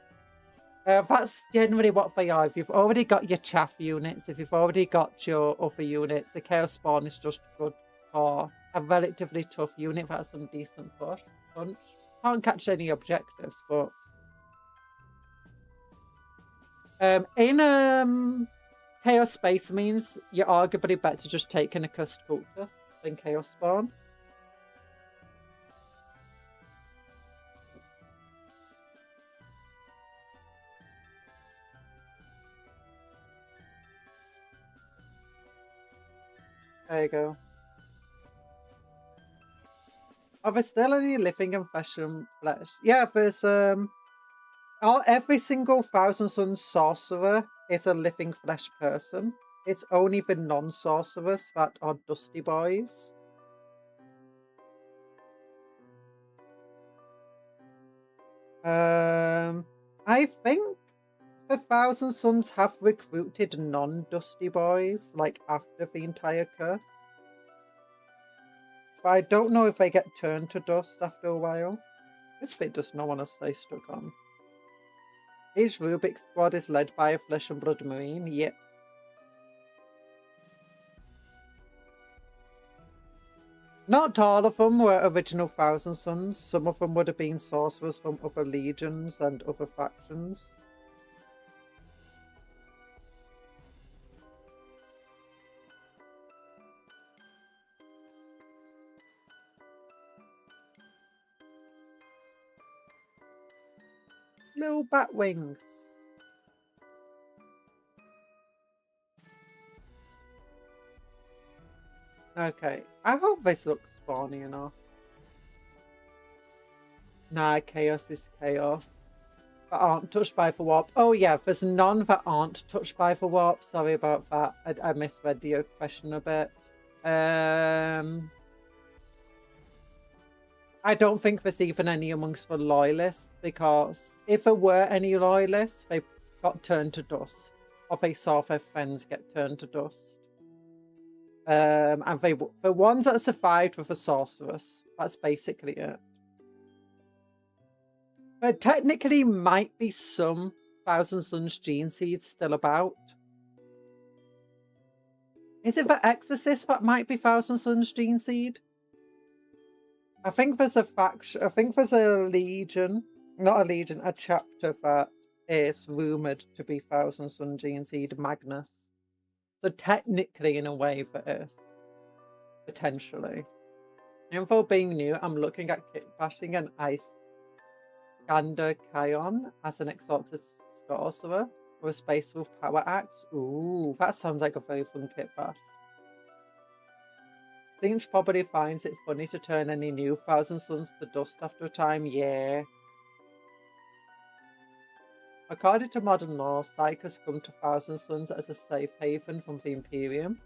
That's generally what they are. If you've already got your chaff units, if you've already got your other units, the Chaos Spawn is just good for a relatively tough unit that has some decent punch. Can't catch any objectives, but in Chaos Space means you're arguably better just taking a Cursed Cultist than Chaos Spawn. There you go. Are there still any living and flesh? Yeah, there's every single Thousand Suns sorcerer is a living flesh person. It's only the non-sorcerers that are dusty boys. I think the Thousand Sons have recruited non-Dusty Boys, like, after the entire curse. But I don't know if they get turned to dust after a while. This bit does not want to stay stuck on. Each Rubik squad is led by a Flesh and Blood Marine. Yep. Not all of them were original Thousand Sons. Some of them would have been sorcerers from other legions and other factions. Little bat wings. Okay, I hope this looks spawny enough. Nah, chaos is chaos. That aren't touched by the warp. Oh yeah, there's none that aren't touched by the warp. Sorry about that. I misread your question a bit. I don't think there's even any amongst the loyalists, because if there were any loyalists, they got turned to dust, or they saw their friends get turned to dust. And the ones that survived were the sorceress. That's basically it. There technically might be some Thousand Sons gene seeds still about. Is it the Exorcist that might be Thousand Sons gene seed? I think there's a faction. I think there's a legion, not a legion, a chapter that is rumored to be Thousand Sun gene seed Magnus. So technically, in a way, that is potentially. Info being new, I'm looking at kit bashing an Iskander Kion as an exalted sorcerer with a Space Wolf power axe. Ooh, that sounds like a very fun kit bash. Thinch probably finds it funny to turn any new Thousand Sons to dust after a time. Yeah. According to modern law, Psychers come to Thousand Sons as a safe haven from the Imperium.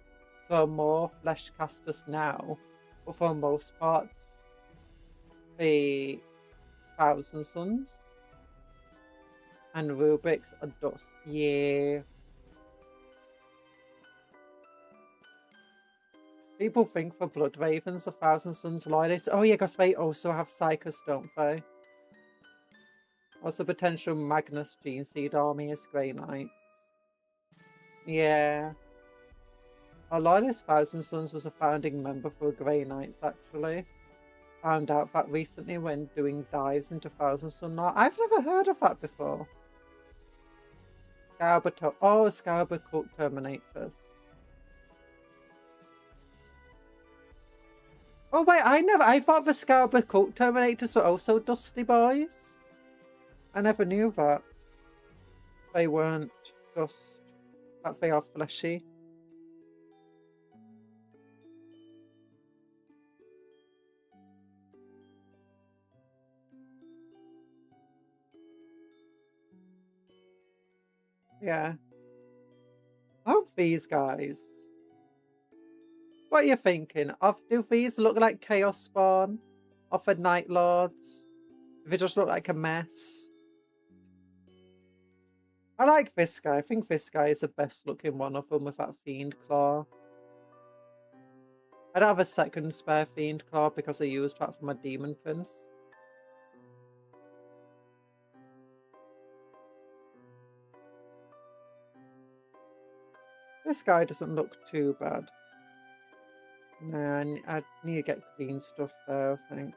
There are more flesh casters now, but for the most part, the Thousand Sons and Rubiks are dust. Yeah. People think the Blood Ravens are Thousand Sons loyalists. Oh yeah, because they also have Psychers, don't they? Also, potential Magnus gene seed army is Grey Knights. Yeah. Our loyalist Thousand Sons was a founding member for Grey Knights, actually. Found out that recently when doing dives into Thousand Sun lore. I've never heard of that before. Scarab Cult Terminators. Oh wait, I thought the Scarab Cult Terminators were also Dusty Boys. I never knew that. They weren't just that they are fleshy. Yeah. I hope these guys. What are you thinking? Do these look like Chaos Spawn? Of the Night Lords? If it just look like a mess? I like this guy. I think this guy is the best looking one of them with that Fiend Claw. I don't have a second spare Fiend Claw because I used that for my Demon Prince. This guy doesn't look too bad. Nah, I need to get green stuff there, I think.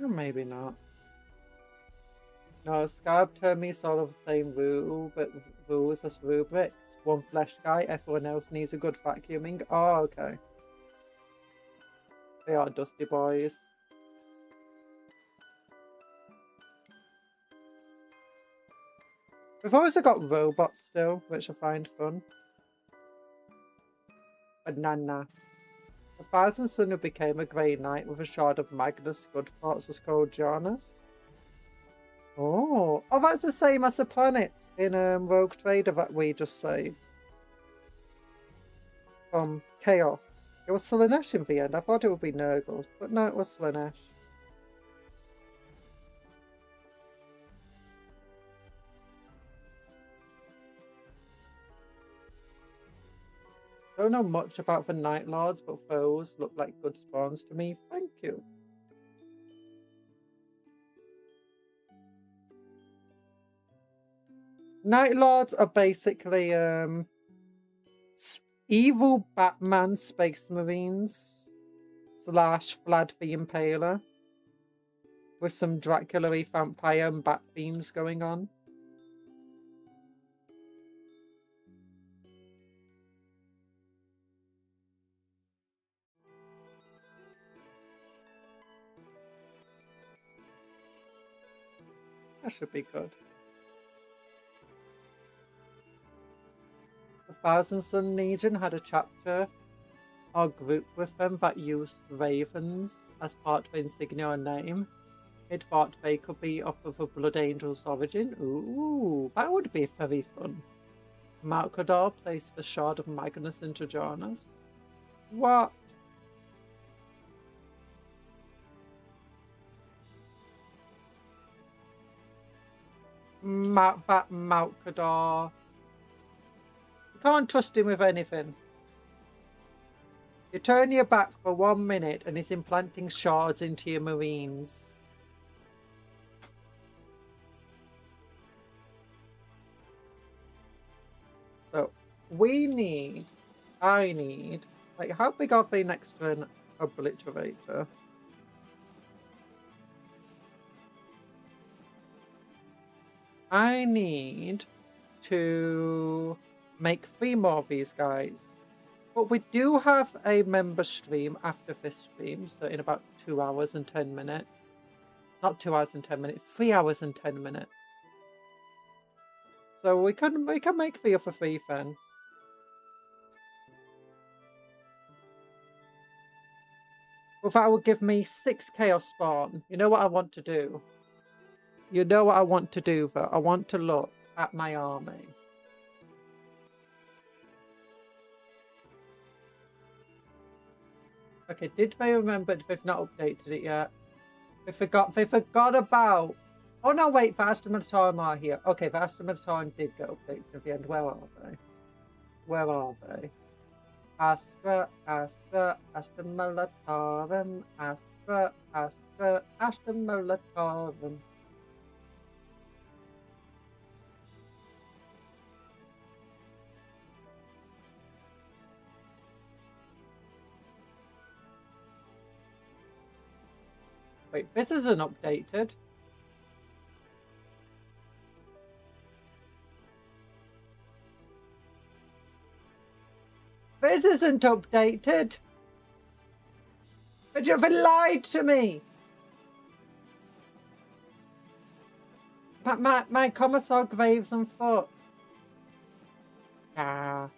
Or maybe not. No, Scarab turned me sort of the same rules as Rubrics. One flesh guy, everyone else needs a good vacuuming. Oh, okay. They are Dusty Boys. We've also got robots still, which I find fun. Banana. The Thousand Son who became a Grey Knight with a shard of Magnus good parts was called Janus. Oh, that's the same as the planet in Rogue Trader that we just saved. from Chaos. It was Slaanesh in the end. I thought it would be Nurgle, but no, it was Slaanesh. Don't know much about the Night Lords, but those look like good spawns to me. Thank you. Night Lords are basically evil Batman Space Marines / Vlad the Impaler with some Dracula-y vampire and bat themes going on. That should be good. The Thousand Sun Legion had a chapter or group with them that used ravens as part of the insignia or name. It thought they could be of the Blood Angel's origin. Ooh, that would be very fun. Malcador placed the Shard of Magnus into Jonas. What? That Malcador. You can't trust him with anything. You turn your back for 1 minute and he's implanting shards into your marines. So, I need, like, how big are they next to an obliterator? I need to make 3 more of these guys. But we do have a member stream after this stream, so in about 2 hours and 10 minutes. Not 2 hours and 10 minutes, 3 hours and 10 minutes. So we can make 3 for free then. Well, that will give me 6 chaos spawn. You know what I want to do? You know what I want to do though? I want to look at my army. Okay, did they remember they've not updated it yet? They forgot about... Oh no, wait, the Astra Militarum are here. Okay, the Astra Militarum did get updated at the end. Where are they? Where are they? Astra Militarum, Astra Militarum. Wait, this isn't updated. This isn't updated. But you've lied to me. My Commissar Graves and Foot. Ah.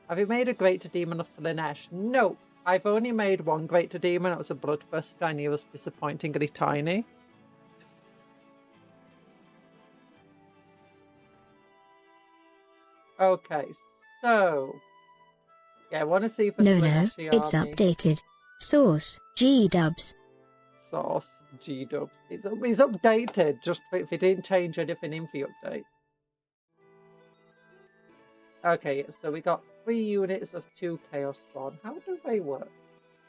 Have you made a Greater Demon of Slaanesh? No. I've only made 1 Greater Demon. It was a Bloodthirster and he was disappointingly tiny. Okay, so... Yeah, I want to see if No, it's updated. Source, G-dubs. Source, G-dubs. It's updated, just if it didn't change anything in the update. Okay, so we got 3 units of 2 Chaos Spawn. How do they work?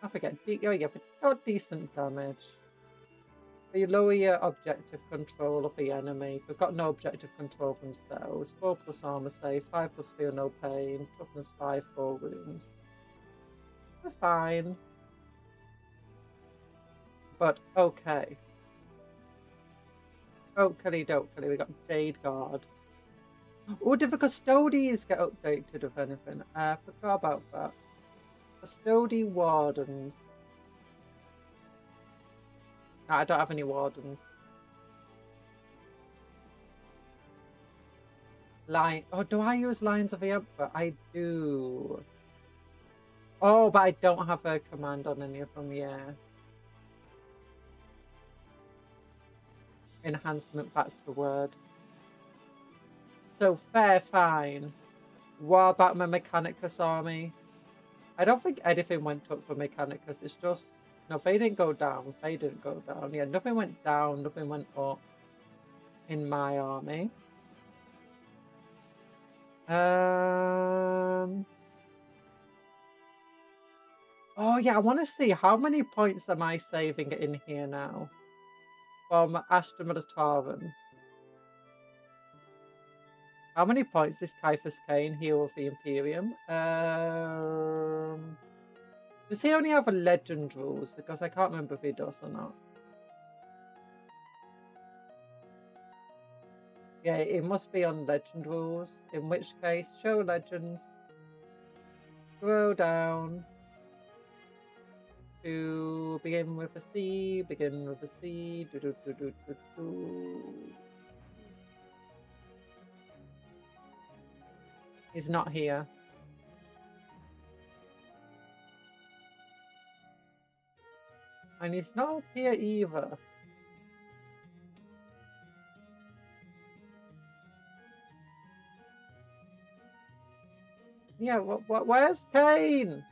I forget. Oh yeah, they got decent damage. They lower your objective control of the enemy. They've got no objective control themselves. 4+ armor save, 5+ feel no pain, toughness 5, 4 wounds. They're fine. But okay. Okey dokey, we got Jade Guard. Oh, did the Custodians get updated if anything? I forgot about that. Custody Wardens. No, I don't have any Wardens. Oh, do I use Lions of the Emperor? I do. Oh, but I don't have a command on any of them, yeah. Enhancement, that's the word. So, fair, fine. What about my Mechanicus army? I don't think anything went up for Mechanicus. It's just... No, they didn't go down. They didn't go down. Yeah, nothing went down. Nothing went up in my army. Oh, yeah, I want to see how many points am I saving in here now from Astra Militarum. How many points is Caiaphas Cain, Hero of the Imperium? Does he only have a legend rules? Because I can't remember if he does or not. Yeah, it must be on legend rules. In which case, show legends. Scroll down to begin with a C. Begin with a C. He's not here. And he's not up here either. Yeah, where's Cain?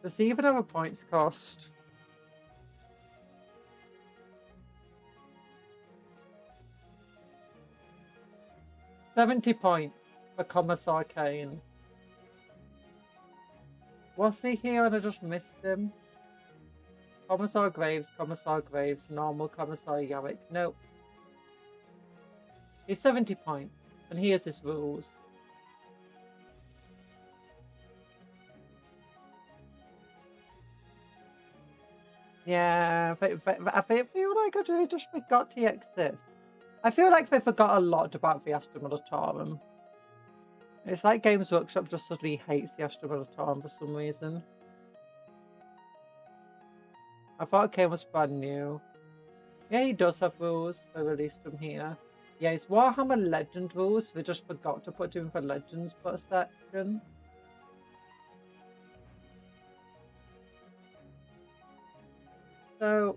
Does he even have a points cost? $70 points for Commissar Cain. Was he here and I just missed him? Commissar Graves, normal Commissar Yarrick. Nope. He's 70 points, and here's his rules. Yeah, I feel like I really just forgot he exists. I feel like they forgot a lot about the Astra Militarum. It's like Games Workshop just suddenly hates the Astra Militarum for some reason. I thought Cain was brand new. Yeah, he does have rules. I released them here. Yeah, it's Warhammer Legend rules. They just forgot to put in for Legends per section. But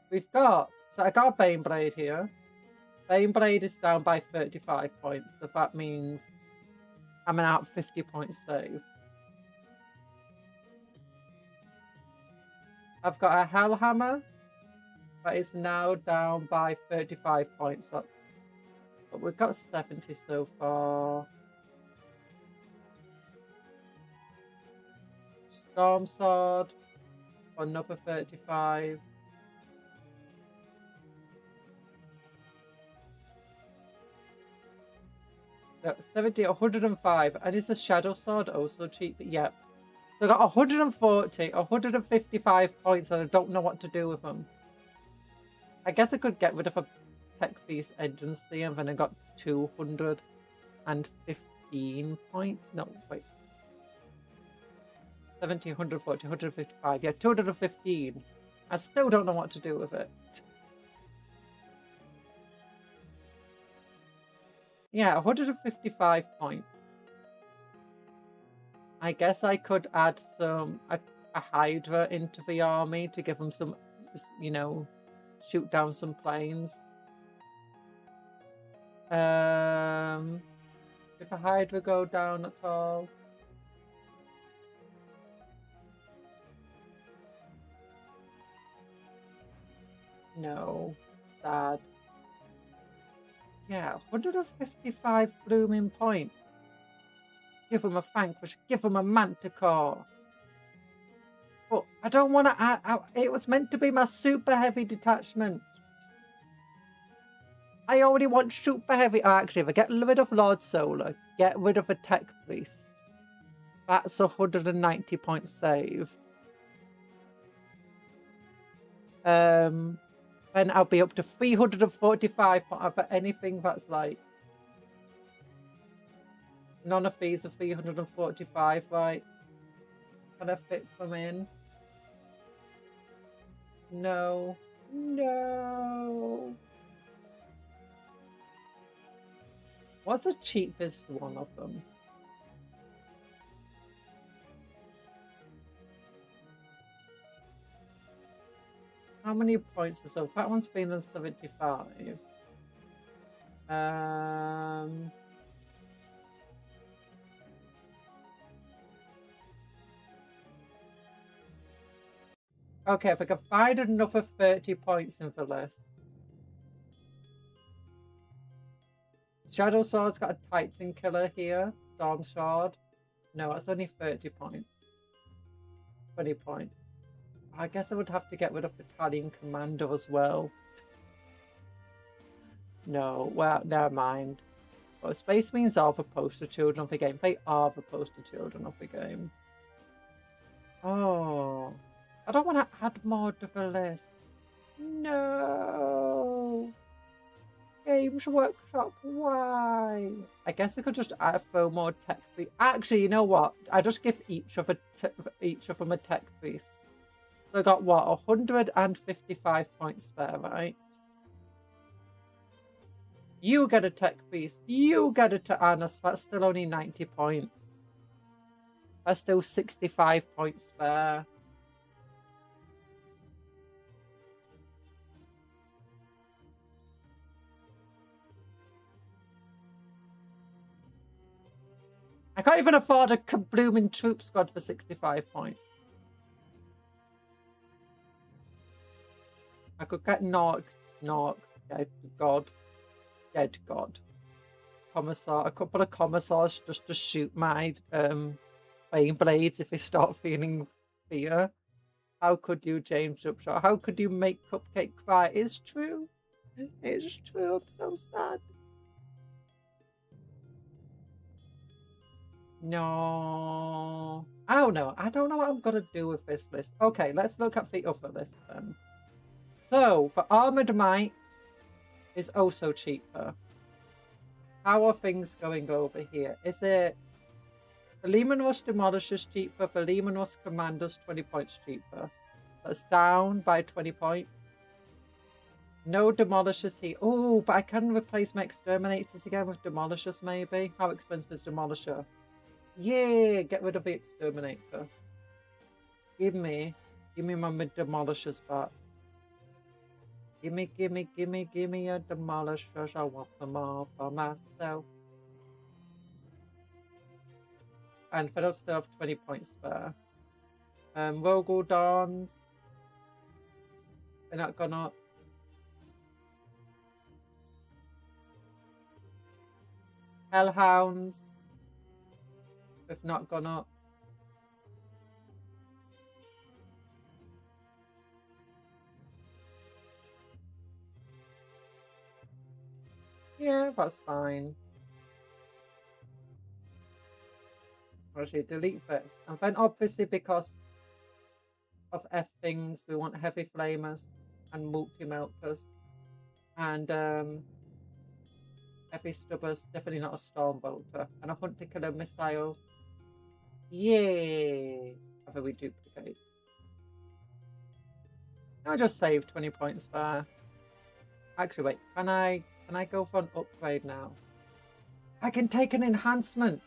we've got, so I got a Baneblade here. Baneblade is down by 35 points, so that means I'm out 50 points saved. I've got a Hellhammer that is now down by 35 points. But we've got 70 so far. Storm Sword, another 35. No, 70, 105, and is the Shadow Sword also cheap? Yep. So I got 140, 155 points, and I don't know what to do with them. I guess I could get rid of a Tech Beast Agency, and then I got 215 points. No, wait. 70, 140, 155. Yeah, 215. I still don't know what to do with it. Yeah, 155 points. I guess I could add a Hydra into the army to give them some, you know, shoot down some planes. If a Hydra go down at all? No. Sad. Yeah, 155 blooming points. Give them a Vanquish, give them a Manticore. But I don't want to add... It was meant to be my super heavy detachment. I already want super heavy... Oh, actually, if I get rid of Lord Solar, get rid of a Tech Priest. That's 190 points save. Then I'll be up to 345 for anything that's like... None of these are 345, right? Can I fit them in? No. No. What's the cheapest one of them? How many points for so? That one's been on 75. Okay, if I can find another 30 points in the list. Shadow Sword's got a Titan Killer here. Storm Shard. No, that's only 30 points. 20 points. I guess I would have to get rid of Battalion Commander as well. No, well, never mind. But Space Marines are the poster children of the game. They are the poster children of the game. Oh. I don't want to add more to the list. No. Games Workshop, why? I guess I could just throw more tech piece. Actually, you know what? I just give each of them a tech piece. So I got what? 155 points spare, right? You get a tech piece. You get it to Anna. That's still only 90 points. That's still 65 points spare. I can't even afford a blooming troop squad for 65 points. I could get Dead God. Commissar. I could put a Commissars just to shoot my flame blades if they start feeling fear. How could you, James Upshot? How could you make Cupcake cry? It's true. It's true. I'm so sad. No. Oh no, I don't know what I'm gonna do with this list. Okay, let's look at the other list then. So for Armored Might is also cheaper. How are things going over here? Is it the Lehman Russ Demolishers cheaper? For Lehman Russ Commanders 20 points cheaper. That's down by 20 points. No Demolishers here. Oh, but I can replace my Exterminators again with Demolishers maybe. How expensive is Demolisher? Yeah, get rid of the Exterminator. Give me my Demolishers back. Give me your Demolishers. I want them all for myself. And Federal still have 20 points spare. Rogel Dawns. They're not gone up. Hellhounds. They've not gone up. Yeah, that's fine. Actually, delete this. And then obviously because of F things, we want heavy flamers and multi-melters. And heavy stubbers, definitely not a storm bolter. And a hunter killer missile. Yay! Have we duplicate? I'll just save 20 points there. Actually, wait, can I go for an upgrade now? I can take an enhancement.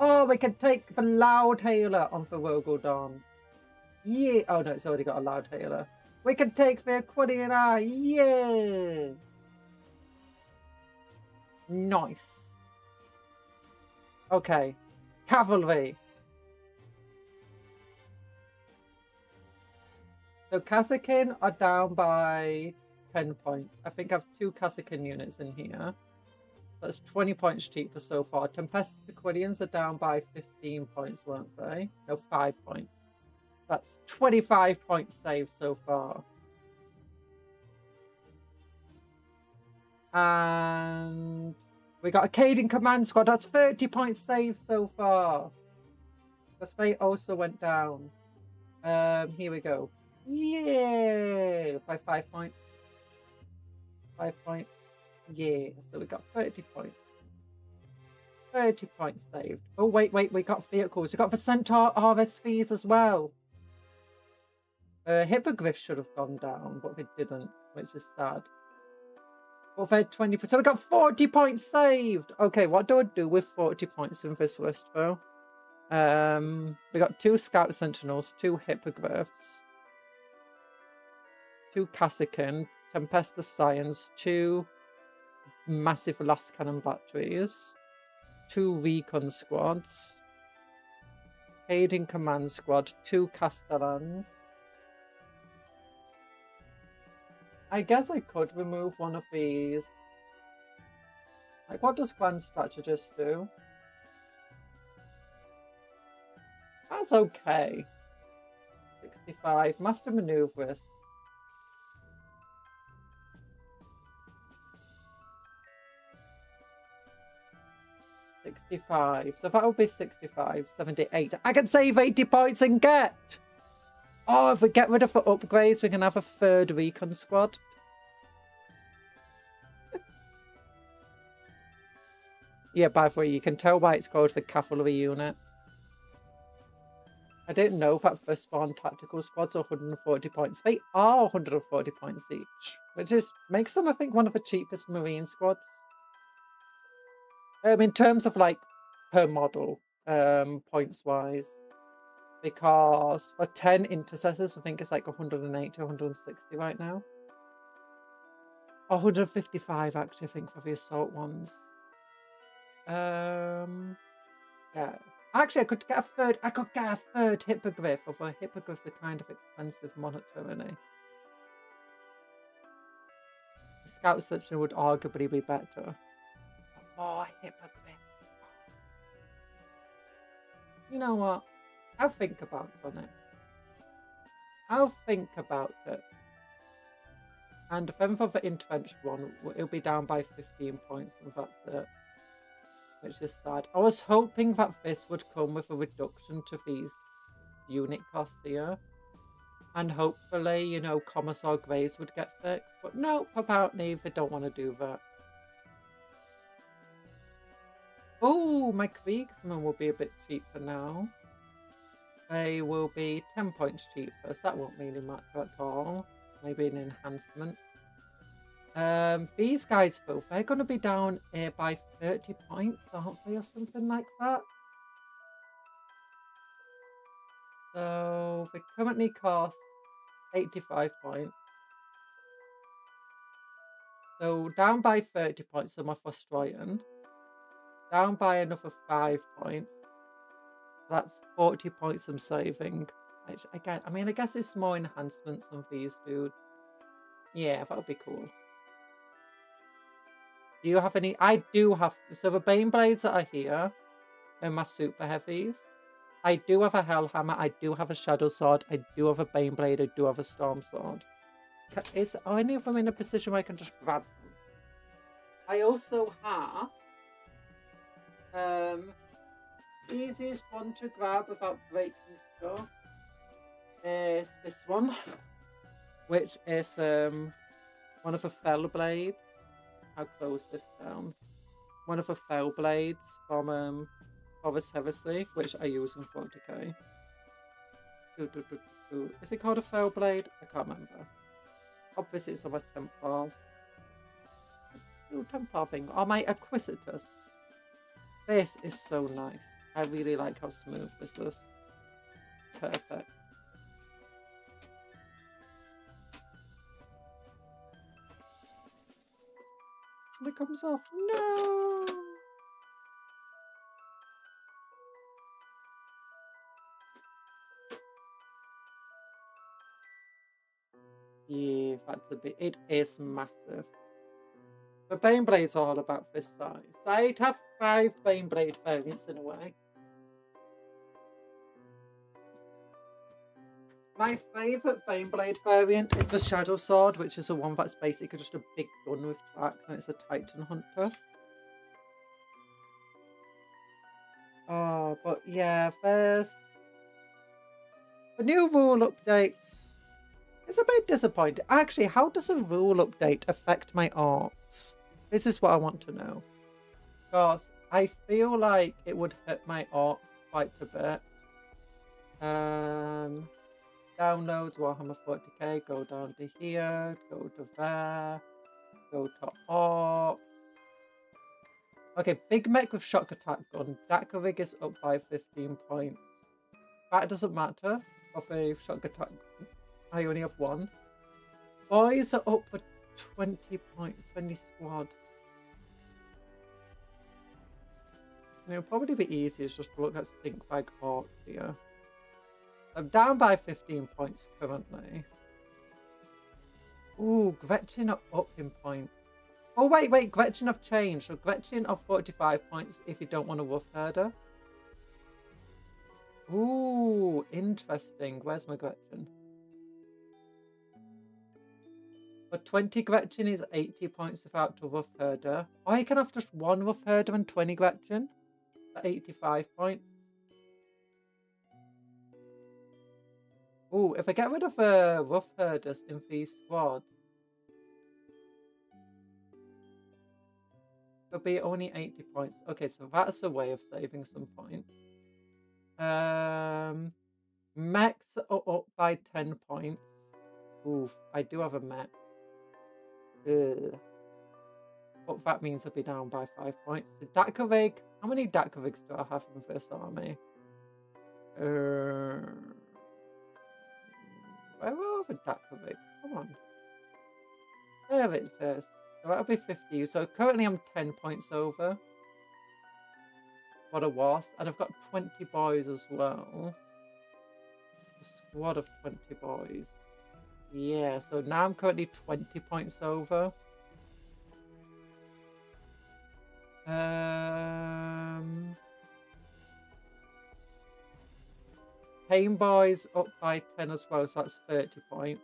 Oh, we can take the Loud Hailer on the Rogel Dawn. Yeah. Oh no, it's already got a Loud Hailer. We can take the Aquarian Eye. Yeah. Nice. Okay. Cavalry. So Kazakin are down by 10 points. I think I have 2 Kazakin units in here. That's 20 points cheaper so far. Tempestus Aquarians are down by 15 points, weren't they? No, 5 points. That's 25 points saved so far. And we got a Caden Command Squad. That's 30 points saved so far. Because they also went down. Here we go. Yeah, by 5 points. 5 points. Yeah, so we got 30 points. 30 points saved. Oh, wait, we got vehicles. We got the Centaur RSVs as well. Hippogriff should have gone down, but it didn't, which is sad. We've had 20%. We got 40 points saved. Okay, what do I do with 40 points in this list, though? We got 2 Scout Sentinels, 2 Hippogriffs, 2 Cassican, Tempestus Science, 2 massive Last Cannon batteries, 2 Recon squads, Aiding Command Squad, 2 Castellans. I guess I could remove one of these. Like, what does Grand Strategist do? That's okay. 65. Master Maneuverist. 65. So that will be 65, 78. I can save 80 points and get! Oh, if we get rid of the upgrades, we can have a 3rd Recon squad. Yeah, by the way, you can tell why it's called the Cavalry Unit. I didn't know that for spawn tactical squads are 140 points. They are 140 points each, which makes them, I think, one of the cheapest Marine squads. In terms of, like, per model, points-wise. Because for 10 intercessors, I think it's like 180, 160 right now. 155, actually, I think, for the assault ones. Yeah. Actually, I could get a third hippogriff, although hippogriffs are kind of expensive monetarily. The Scout Sentinel would arguably be better. But more hippogriffs. You know what? I'll think about it. I'll think about it. And then for the entrenched one, it'll be down by 15 points, and that's it. Which is sad. I was hoping that this would come with a reduction to these unit costs here. And hopefully, you know, Commissar Graves would get fixed. But no, apparently they don't want to do that. Oh, my Kriegsmen will be a bit cheaper now. They will be 10 points cheaper, so that won't really matter at all. Maybe an enhancement. These guys both, they're going to be down here by 30 points, aren't they, or something like that? So they currently cost 85 points. So down by 30 points on my Frustroyan. Down by another 5 points. That's 40 points I'm saving. Which, again, I mean, I guess it's more enhancements on these dudes. Yeah, that would be cool. Do you have any? I do have. So the Baneblades that are here are my super heavies. I do have a Hellhammer. I do have a Shadow Sword. I do have a Baneblade. I do have a Storm Sword. Is any of them in a position where I can just grab them? I also have easiest one to grab without breaking stuff is this one, which is one of the Fell Blades. I'll close this down. One of the Fell Blades from Forest Heresy, which I use in 40k. Is it called a Fell Blade? I can't remember. Obviously it's on my Templars. Templar thing. Oh, my Acquisitus. This is so nice. I really like how smooth this is. Perfect. And it comes off. No! Yeah, that's a bit. It is massive. The Baneblades are all about this size. So I'd have 5 Baneblade variants in a way. My favourite Baneblade variant is the Shadow Sword, which is the one that's basically just a big gun with tracks, and it's a Titan Hunter. Oh, but yeah, there's the new rule updates. It's a bit disappointing. Actually, how does a rule update affect my arts? This is what I want to know. Because I feel like it would hurt my arts quite a bit. Downloads, Warhammer 40k, go down to here, go to there. Go to Orcs. Okay, Big Mech with Shock Attack Gun. Dakavig is up by 15 points. That doesn't matter. Of a Shock Attack Gun. I only have one. Boys are up for 20 points. 20 squad. It'll probably be easiest just to look at Stinkbag Orcs here. I'm down by 15 points currently. Ooh, Gretchen are up in points. Oh, wait, Gretchen have changed. So Gretchen are 45 points if you don't want a rough herder. Ooh, interesting. Where's my Gretchen? For 20 Gretchen is 80 points without a rough herder. Oh, you can have just one rough herder and 20 Gretchen at 85 points. Ooh, if I get rid of rough herders in these squads, it'll be only 80 points. Okay, so that's a way of saving some points. Mechs are up by 10 points. Oof, I do have a mech. Ugh. But that means I'll be down by 5 points. The Dakavig, how many Dakavigs do I have in this army? Where are the Dakavigs? Come on. There it is. So that'll be 50. So currently I'm 10 points over. What a wasp. And I've got 20 boys as well. A squad of 20 boys. Yeah, so now I'm currently 20 points over. Pain Boys up by 10 as well, so that's 30 points.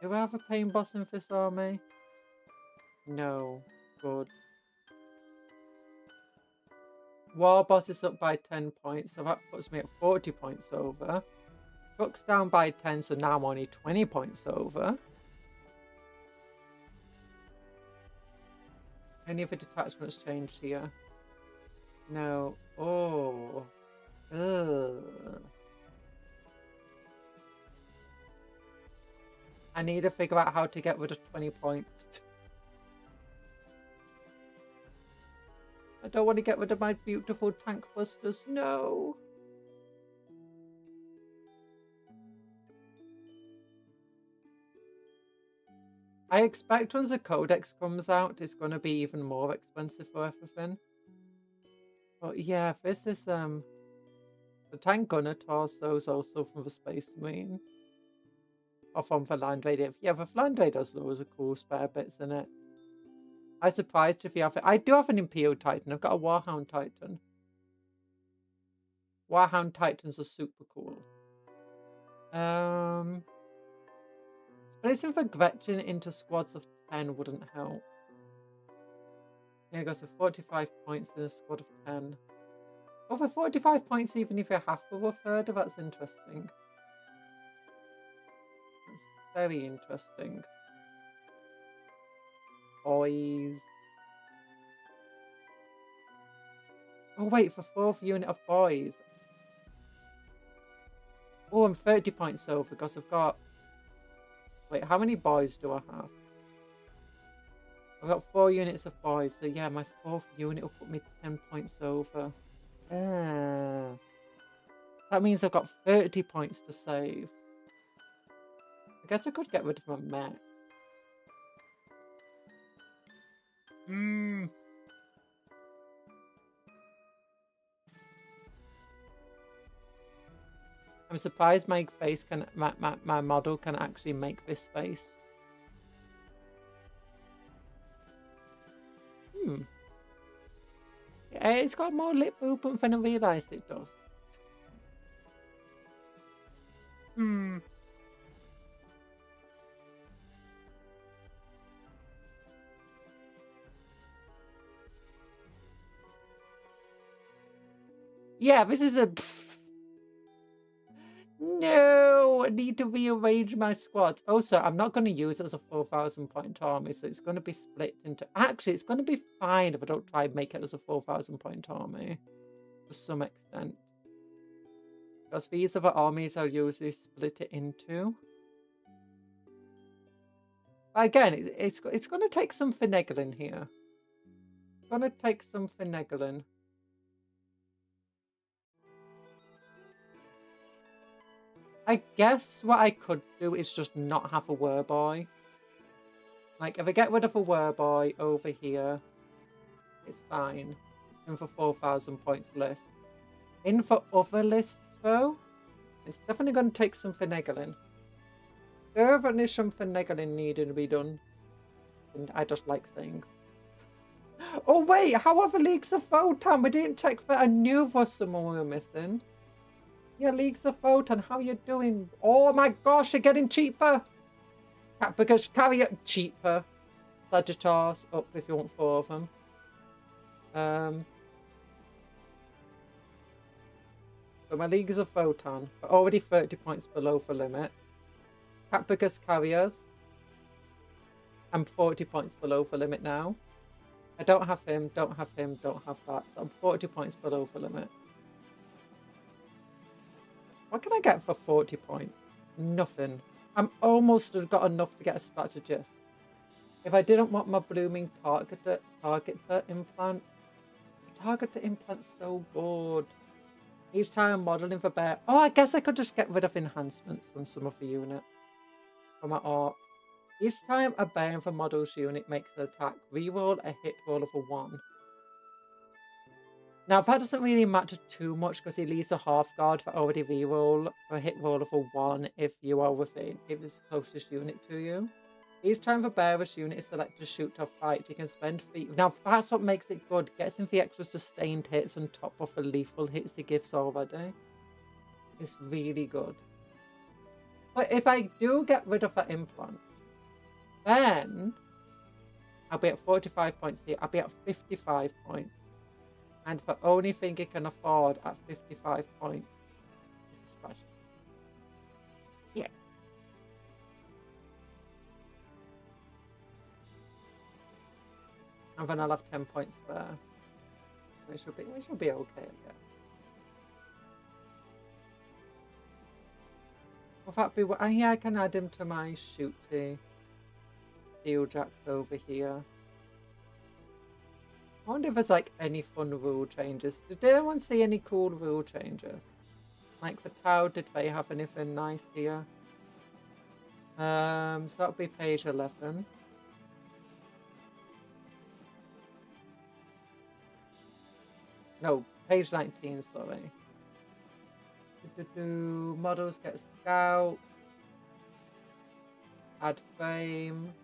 Do I have a Pain Boss in this army? No. Good. War Boss is up by 10 points, so that puts me at 40 points over. Truck's down by 10, so now I'm only 20 points over. Any of the detachments changed here? No. Oh. Ugh. I need to figure out how to get rid of 20 points. I don't want to get rid of my beautiful tank busters. No. I expect once the codex comes out, it's going to be even more expensive for everything. But yeah, this is the tank gunner torso is also from the Space Marine. Or from the Land Raider. Yeah, the Land Raider has loads of cool spare bits in it. I'm surprised if you have it. I do have an Imperial Titan. I've got a Warhound Titan. Warhound Titans are super cool. Placing for Gretchen into squads of 10 wouldn't help. Yeah, it goes to 45 points in a squad of 10. Over 45 points even if you have a rough herder, that's interesting. That's very interesting. Boys. Oh wait, for 4th unit of boys. Oh, I'm 30 points over because I've got... Wait, how many boys do I have? I've got 4 units of boys, so yeah, my 4th unit will put me 10 points over. That means I've got 30 points to save. I guess I could get rid of my mech. I'm surprised my face can, my model can actually make this space. Yeah, it's got more lip movement than I realised it does. Yeah, this is a... No, I need to rearrange my squads. Also, I'm not going to use it as a 4,000 point army, so it's going to be split into... Actually, it's going to be fine if I don't try and make it as a 4,000 point army. To some extent. Because these other armies I'll usually split it into. But again, it's going to take some finagling here. It's going to take some finagling. I guess what I could do is just not have a wereboy. Like, if I get rid of a wereboy over here, it's fine. In for 4,000 points list. In for other lists, though, it's definitely going to take some finagling. Definitely some finagling needed to be done. And I just like saying. Oh, wait, however, Leagues of Photon. We didn't check for a new for someone we were missing. Yeah, Leagues of Photon, how you doing? Oh my gosh, you're getting cheaper. Because carry it cheaper. Sagittars up if you want 4 of them. So my Leagues of Photon are already 30 points below for limit. Capicus Carriers. I'm 40 points below for limit now. I don't have him, don't have him, don't have that. So I'm 40 points below for limit. What can I get for 40 points? Nothing. I'm almost got enough to get a strategist. If I didn't want my blooming targeter implant, the targeter implant's so good. Each time I'm modelling for bear. Oh, I guess I could just get rid of enhancements on some of the unit. For my art. Each time a bear for models unit makes an attack, reroll a hit roll of a 1. Now, that doesn't really matter too much because it leaves a half guard for already reroll a hit roll of a 1 if you are within, if it's the closest unit to you. Each time the bearer's unit is selected to shoot or fight, you can spend 3. Now, that's what makes it good. Gets in the extra sustained hits on top of the lethal hits it gives already. It's really good. But if I do get rid of that implant, then I'll be at 45 points here. I'll be at 55 points. And the only thing you can afford at 55 points is a strategist. Yeah. And then I'll have 10 points spare. We should be okay, I guess. Will that be what? Oh, yeah, I can add him to my shooty. Steel jacks over here. I wonder if there's like any fun rule changes. Did anyone see any cool rule changes? Like for Tau, did they have anything nice here? So that'll be page 11. No, page 19, sorry. Models get scout. Add frame.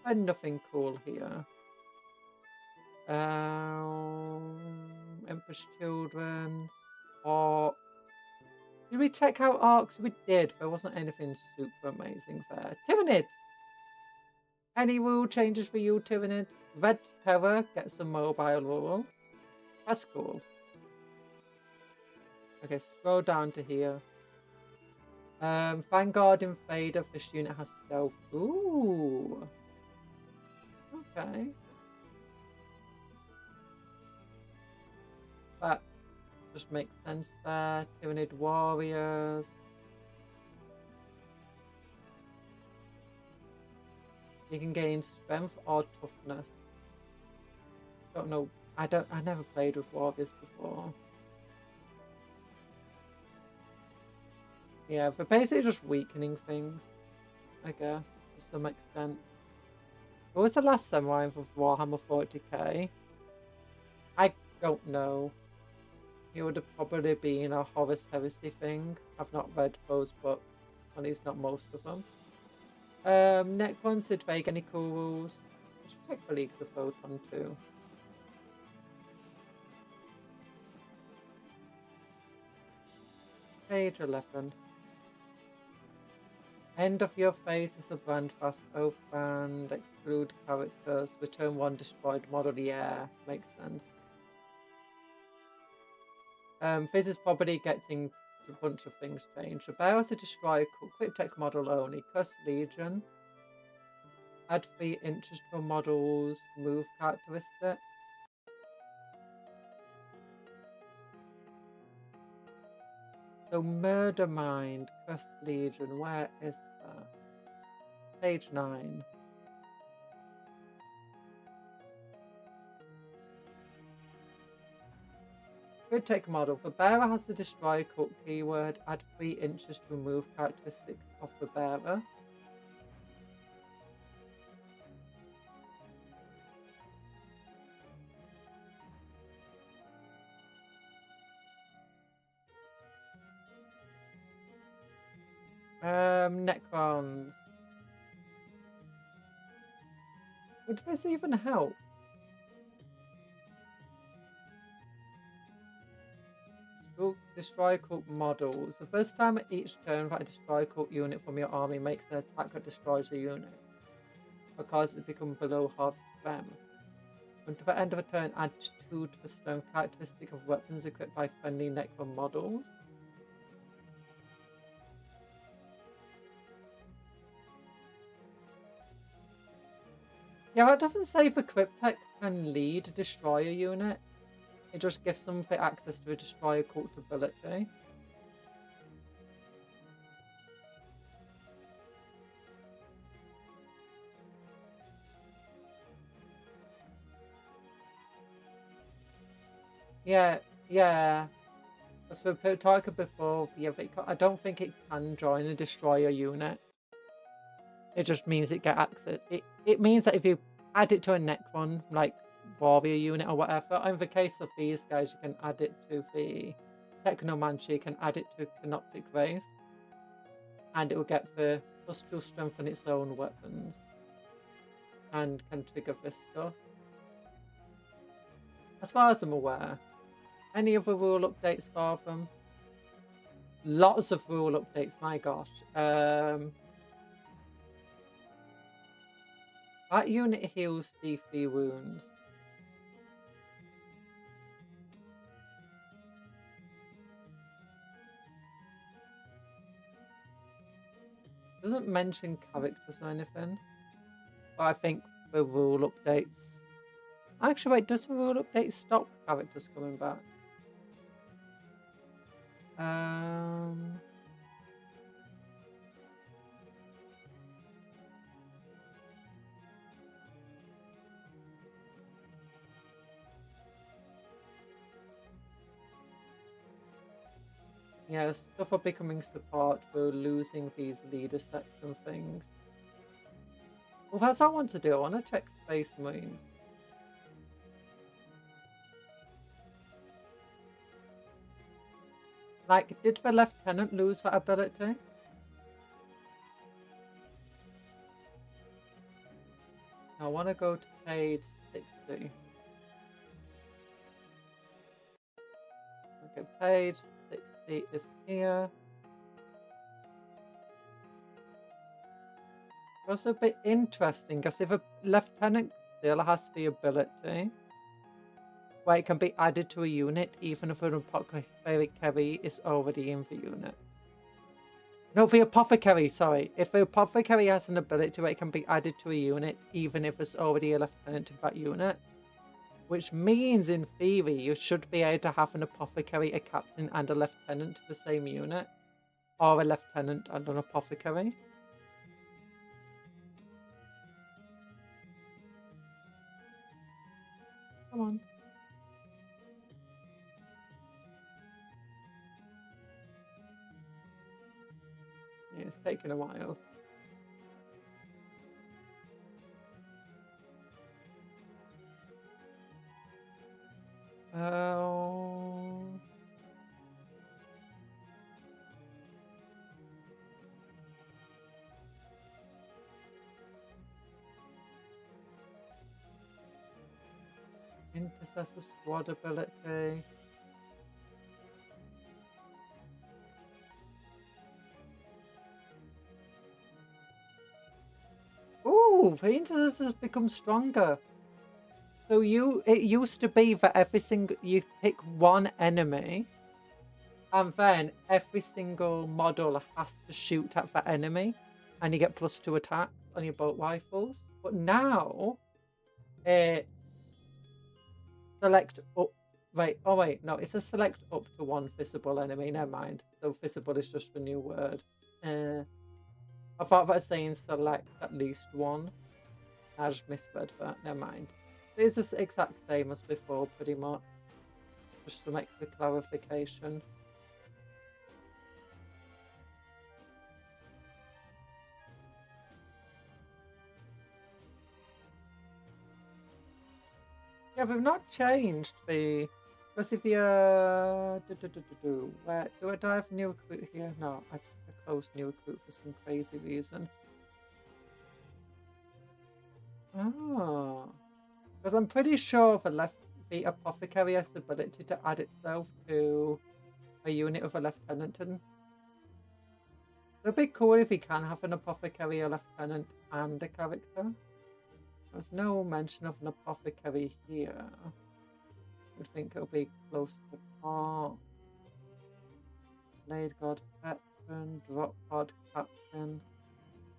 And nothing cool here. Emperor's Children. Arc. Did we check out arcs? We did. There wasn't anything super amazing there. Tyranids! Any rule changes for you, Tyranids? Red Terror gets a mobile rule. That's cool. Okay, scroll down to here. Vanguard Invader. This unit has stealth. Ooh. Okay. That just makes sense there. Tyranid Warriors. You can gain strength or toughness. Don't know. I never played with Warriors before. Yeah, they're basically just weakening things, I guess, to some extent. What was the last samurai for Warhammer 40k? I don't know. It would have probably been a Horus Heresy thing. I've not read those books, at least not most of them. Necrons, did they get any cool rules? I should check for Leagues of Photon too. Page 11. End of your phase is a brand fast oath band. Exclude characters. Return one destroyed model. Yeah, makes sense. This is probably getting a bunch of things changed. The bearers to destroy Crypt model only. Cuss Legion. Add 3 inches to a model's move characteristic. So Murder Mind, Cuss Legion, where is that? page 9. Grid tech model. The bearer has the destroy cut keyword. Add 3 inches to remove characteristics of the bearer. Necrons. Would this even help? Destroy cult models. The first time each turn that a destroy cult unit from your army makes an attack that destroys a unit, because it becomes below half strength. Until the end of a turn, add 2 to the strength characteristic of weapons equipped by friendly Necron models. Yeah, that doesn't say the Cryptex can lead a destroyer unit. It just gives them the access to a destroyer cult ability. Yeah. As we talked before, yeah, I don't think it can join a destroyer unit. It just means it get access. It means that if you add it to a Necron, like warrior unit or whatever, in the case of these guys, you can add it to the Technomancy, you can add it to Canoptic Wraith, and it will get the +2 strength on its own weapons, and can trigger this stuff. As far as I'm aware, any other rule updates for them? Lots of rule updates, my gosh. That unit heals D3 wounds. Doesn't mention characters or anything. But I think the rule updates. Actually, wait, does the rule update stop characters coming back? Yeah, stuff are becoming support. We're losing these leader section things. Well, that's what I want to do. I want to check Space Marines. Like, did the lieutenant lose that ability? I want to go to page 60. Okay, page 60 is here. It's a bit interesting because if a lieutenant still has the ability where it can be added to a unit even if an apothecary is already in the unit. No, the apothecary, sorry. If the apothecary has an ability where it can be added to a unit even if there's already a lieutenant in that unit, which means in theory you should be able to have an apothecary, a captain, and a lieutenant to the same unit, or a lieutenant and an apothecary. Come on. Yeah, it's taken a while. Intercessor squad ability. Ooh, the intercessors become stronger. So it used to be that every single you pick one enemy, and then every single model has to shoot at that enemy, and you get +2 attacks on your bolt rifles. But now it's select up. Wait, oh wait, no, it's a select up to 1 visible enemy. Never mind. So visible is just the new word. I thought that was saying select at least one. I just misread that. Never mind. It's the exact same as before, pretty much. Just to make the clarification. Yeah, we've not changed the... Because if you... Where, do I have new recruit here? No, I closed new recruit for some crazy reason. Oh. Because I'm pretty sure the apothecary has the ability to add itself to a unit of a lieutenant. It'd be cool if he can have an apothecary, a lieutenant, and a character. There's no mention of an apothecary here. I think it'll be close to the top. Blade God, veteran, drop pod, captain,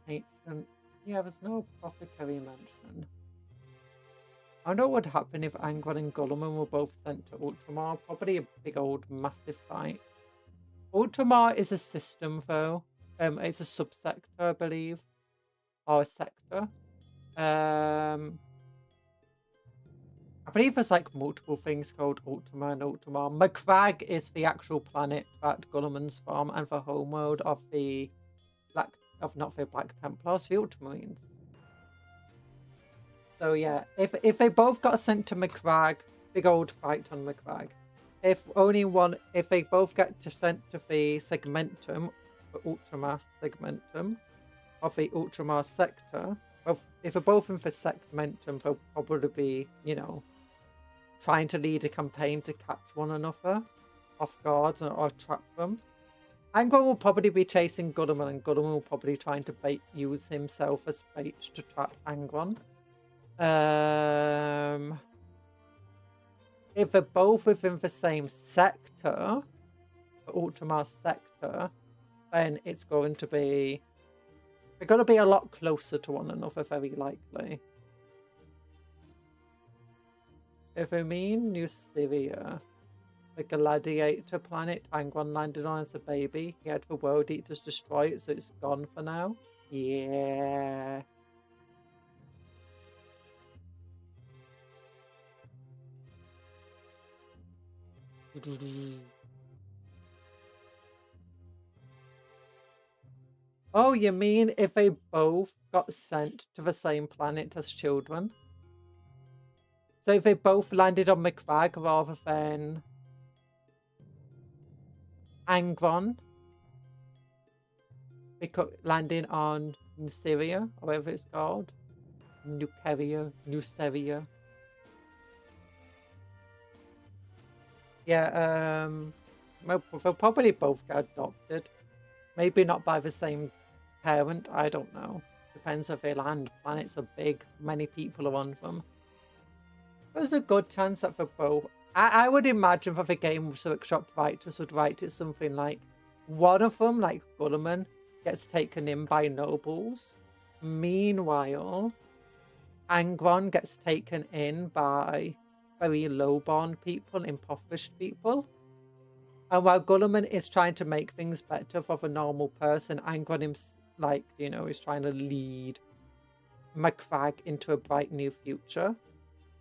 ancient. Yeah, there's no apothecary mention. I wonder what would happen if Angron and Gulliman were both sent to Ultramar. Probably a big old massive fight. Ultramar is a system though. It's a subsector, I believe. Or a sector. I believe there's like multiple things called Ultramar and Ultramar. McCrag is the actual planet that Gulliman's from, and the homeworld of the not the Black Templars, the Ultramarines. So yeah, if they both got sent to McCrag, big old fight on McCrag. If they both get sent to the Segmentum, the Ultramar Segmentum, of the Ultramar sector, if they're both in the Segmentum, they'll probably be, you know, trying to lead a campaign to catch one another off guard or trap them. Angron will probably be chasing Gulliman, and Gulliman will probably trying to use himself as bait to trap Angron. If they're both within the same sector, the Ultramar sector, then it's going to be... They're going to be a lot closer to one another, very likely. If I mean New Syria, the gladiator planet Angron landed on as a baby, he had the World Eaters destroy it, so it's gone for now. Yeah. Oh, you mean if they both got sent to the same planet as children? So if they both landed on McCrag rather than Angron, landing on Syria, or whatever it's called, New Syria. Yeah, they'll probably both get adopted. Maybe not by the same parent, I don't know. Depends if they land. Planets are big, many people are on them. There's a good chance that for both... I would imagine that the Games Workshop writers would write it something like, one of them, like Gulliman, gets taken in by nobles. Meanwhile, Angron gets taken in by very low-born people, impoverished people. And while Gulliman is trying to make things better for the normal person, Angron is like, you know, is trying to lead McCrag into a bright new future.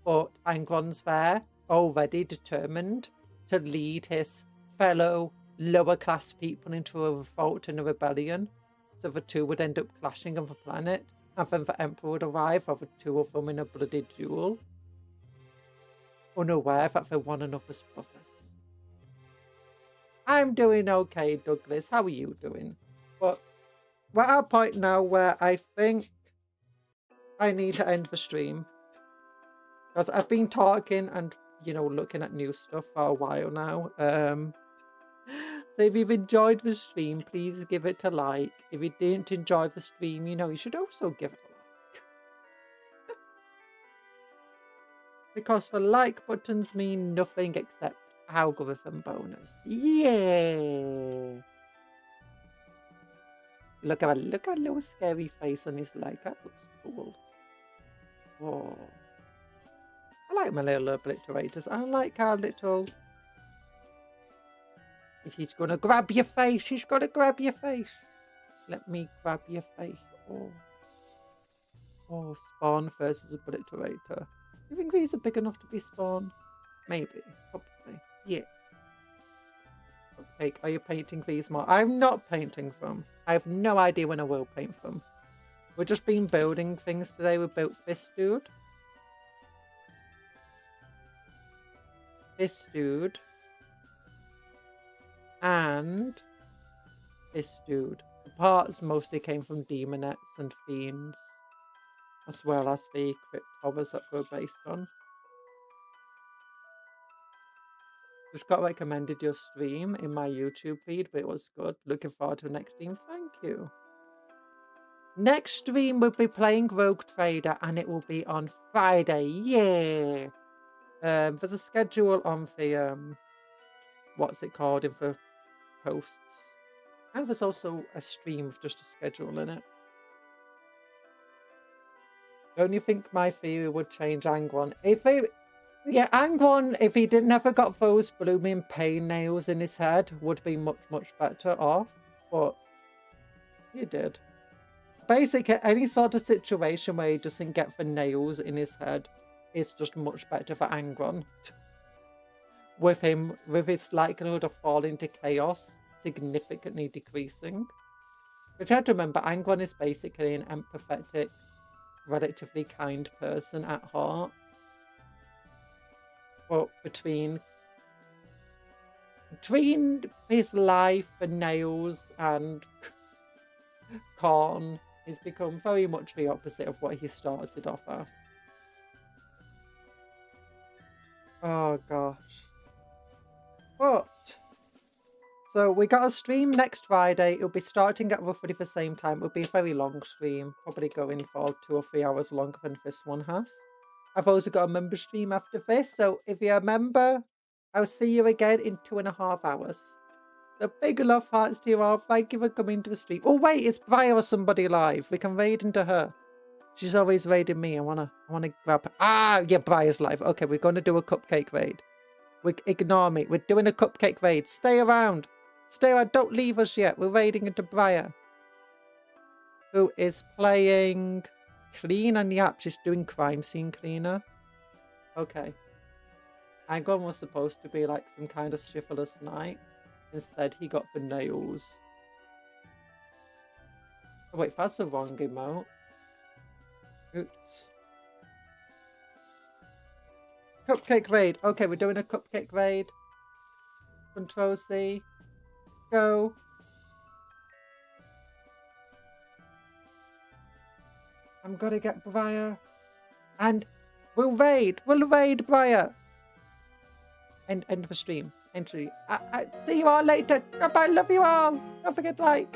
But Angron's there, already determined to lead his fellow lower-class people into a revolt and a rebellion. So the two would end up clashing on the planet. And then the Emperor would arrive, or the two of them in a bloody duel. Unaware that they're one another's brothers. I'm doing okay, Douglas. How are you doing? But we're at a point now where I think I need to end the stream. Because I've been talking and, you know, looking at new stuff for a while now. So if you've enjoyed the stream, please give it a like. If you didn't enjoy the stream, you know, you should also give it a like. Because the like buttons mean nothing except algorithm bonus. Yeah. Look at a little scary face on his like. That looks cool. Oh. I like my little obliterators. I like our little... If he's gonna grab your face, he's gonna grab your face. let me grab your face. Oh, spawn versus obliterator. You think these are big enough to be spawn? Maybe. Probably. Yeah. Cupcake, are you painting these more? I'm not painting them. I have no idea when I will paint them. We've just been building things today. We built this dude. This dude. And this dude. The parts mostly came from demonettes and fiends, as well as the crypt hovers that we're based on. Just got recommended your stream in my YouTube feed, but it was good. Looking forward to the next stream. Thank you. Next stream we'll be playing Rogue Trader, and it will be on Friday. Yeah. There's a schedule on the what's it called in the posts, and there's also a stream with just a schedule in it. Don't you think my theory would change Angron? Yeah, Angron, if he never got those blooming pain nails in his head, would be much, much better off. But he did. Basically, any sort of situation where he doesn't get the nails in his head is just much better for Angron. With his likelihood of falling to chaos significantly decreasing. Which I have to remember, Angron is basically an empathetic, relatively kind person at heart. But between his life and nails and corn, he's become very much the opposite of what he started off as. Oh gosh. But so we got a stream next Friday. It'll be starting at roughly the same time. It'll be a very long stream, probably going for 2 or 3 hours longer than this one has. I've also got a member stream after this, so if you're a member, I'll see you again in 2.5 hours. So big love hearts to you all. Thank you for coming to the stream. Oh wait, it's Briar or somebody live. We can raid into her. She's always raiding me. I wanna grab her. Ah, yeah, Briar's live. Okay, we're gonna do a cupcake raid. Ignore me. We're doing a cupcake raid. Stay around. Stay around. Don't leave us yet. We're raiding into Briar, who is playing Clean on the app. She's doing crime scene cleaner. Okay. Angron was supposed to be like some kind of chivalrous knight. Instead, he got the nails. Oh, wait, that's the wrong emote. Oops. Cupcake raid. Okay, we're doing a cupcake raid. Control C. Go. I'm gonna get Briar. And we'll raid Briar. End the stream. See you all later. Goodbye. Love you all. Don't forget to like.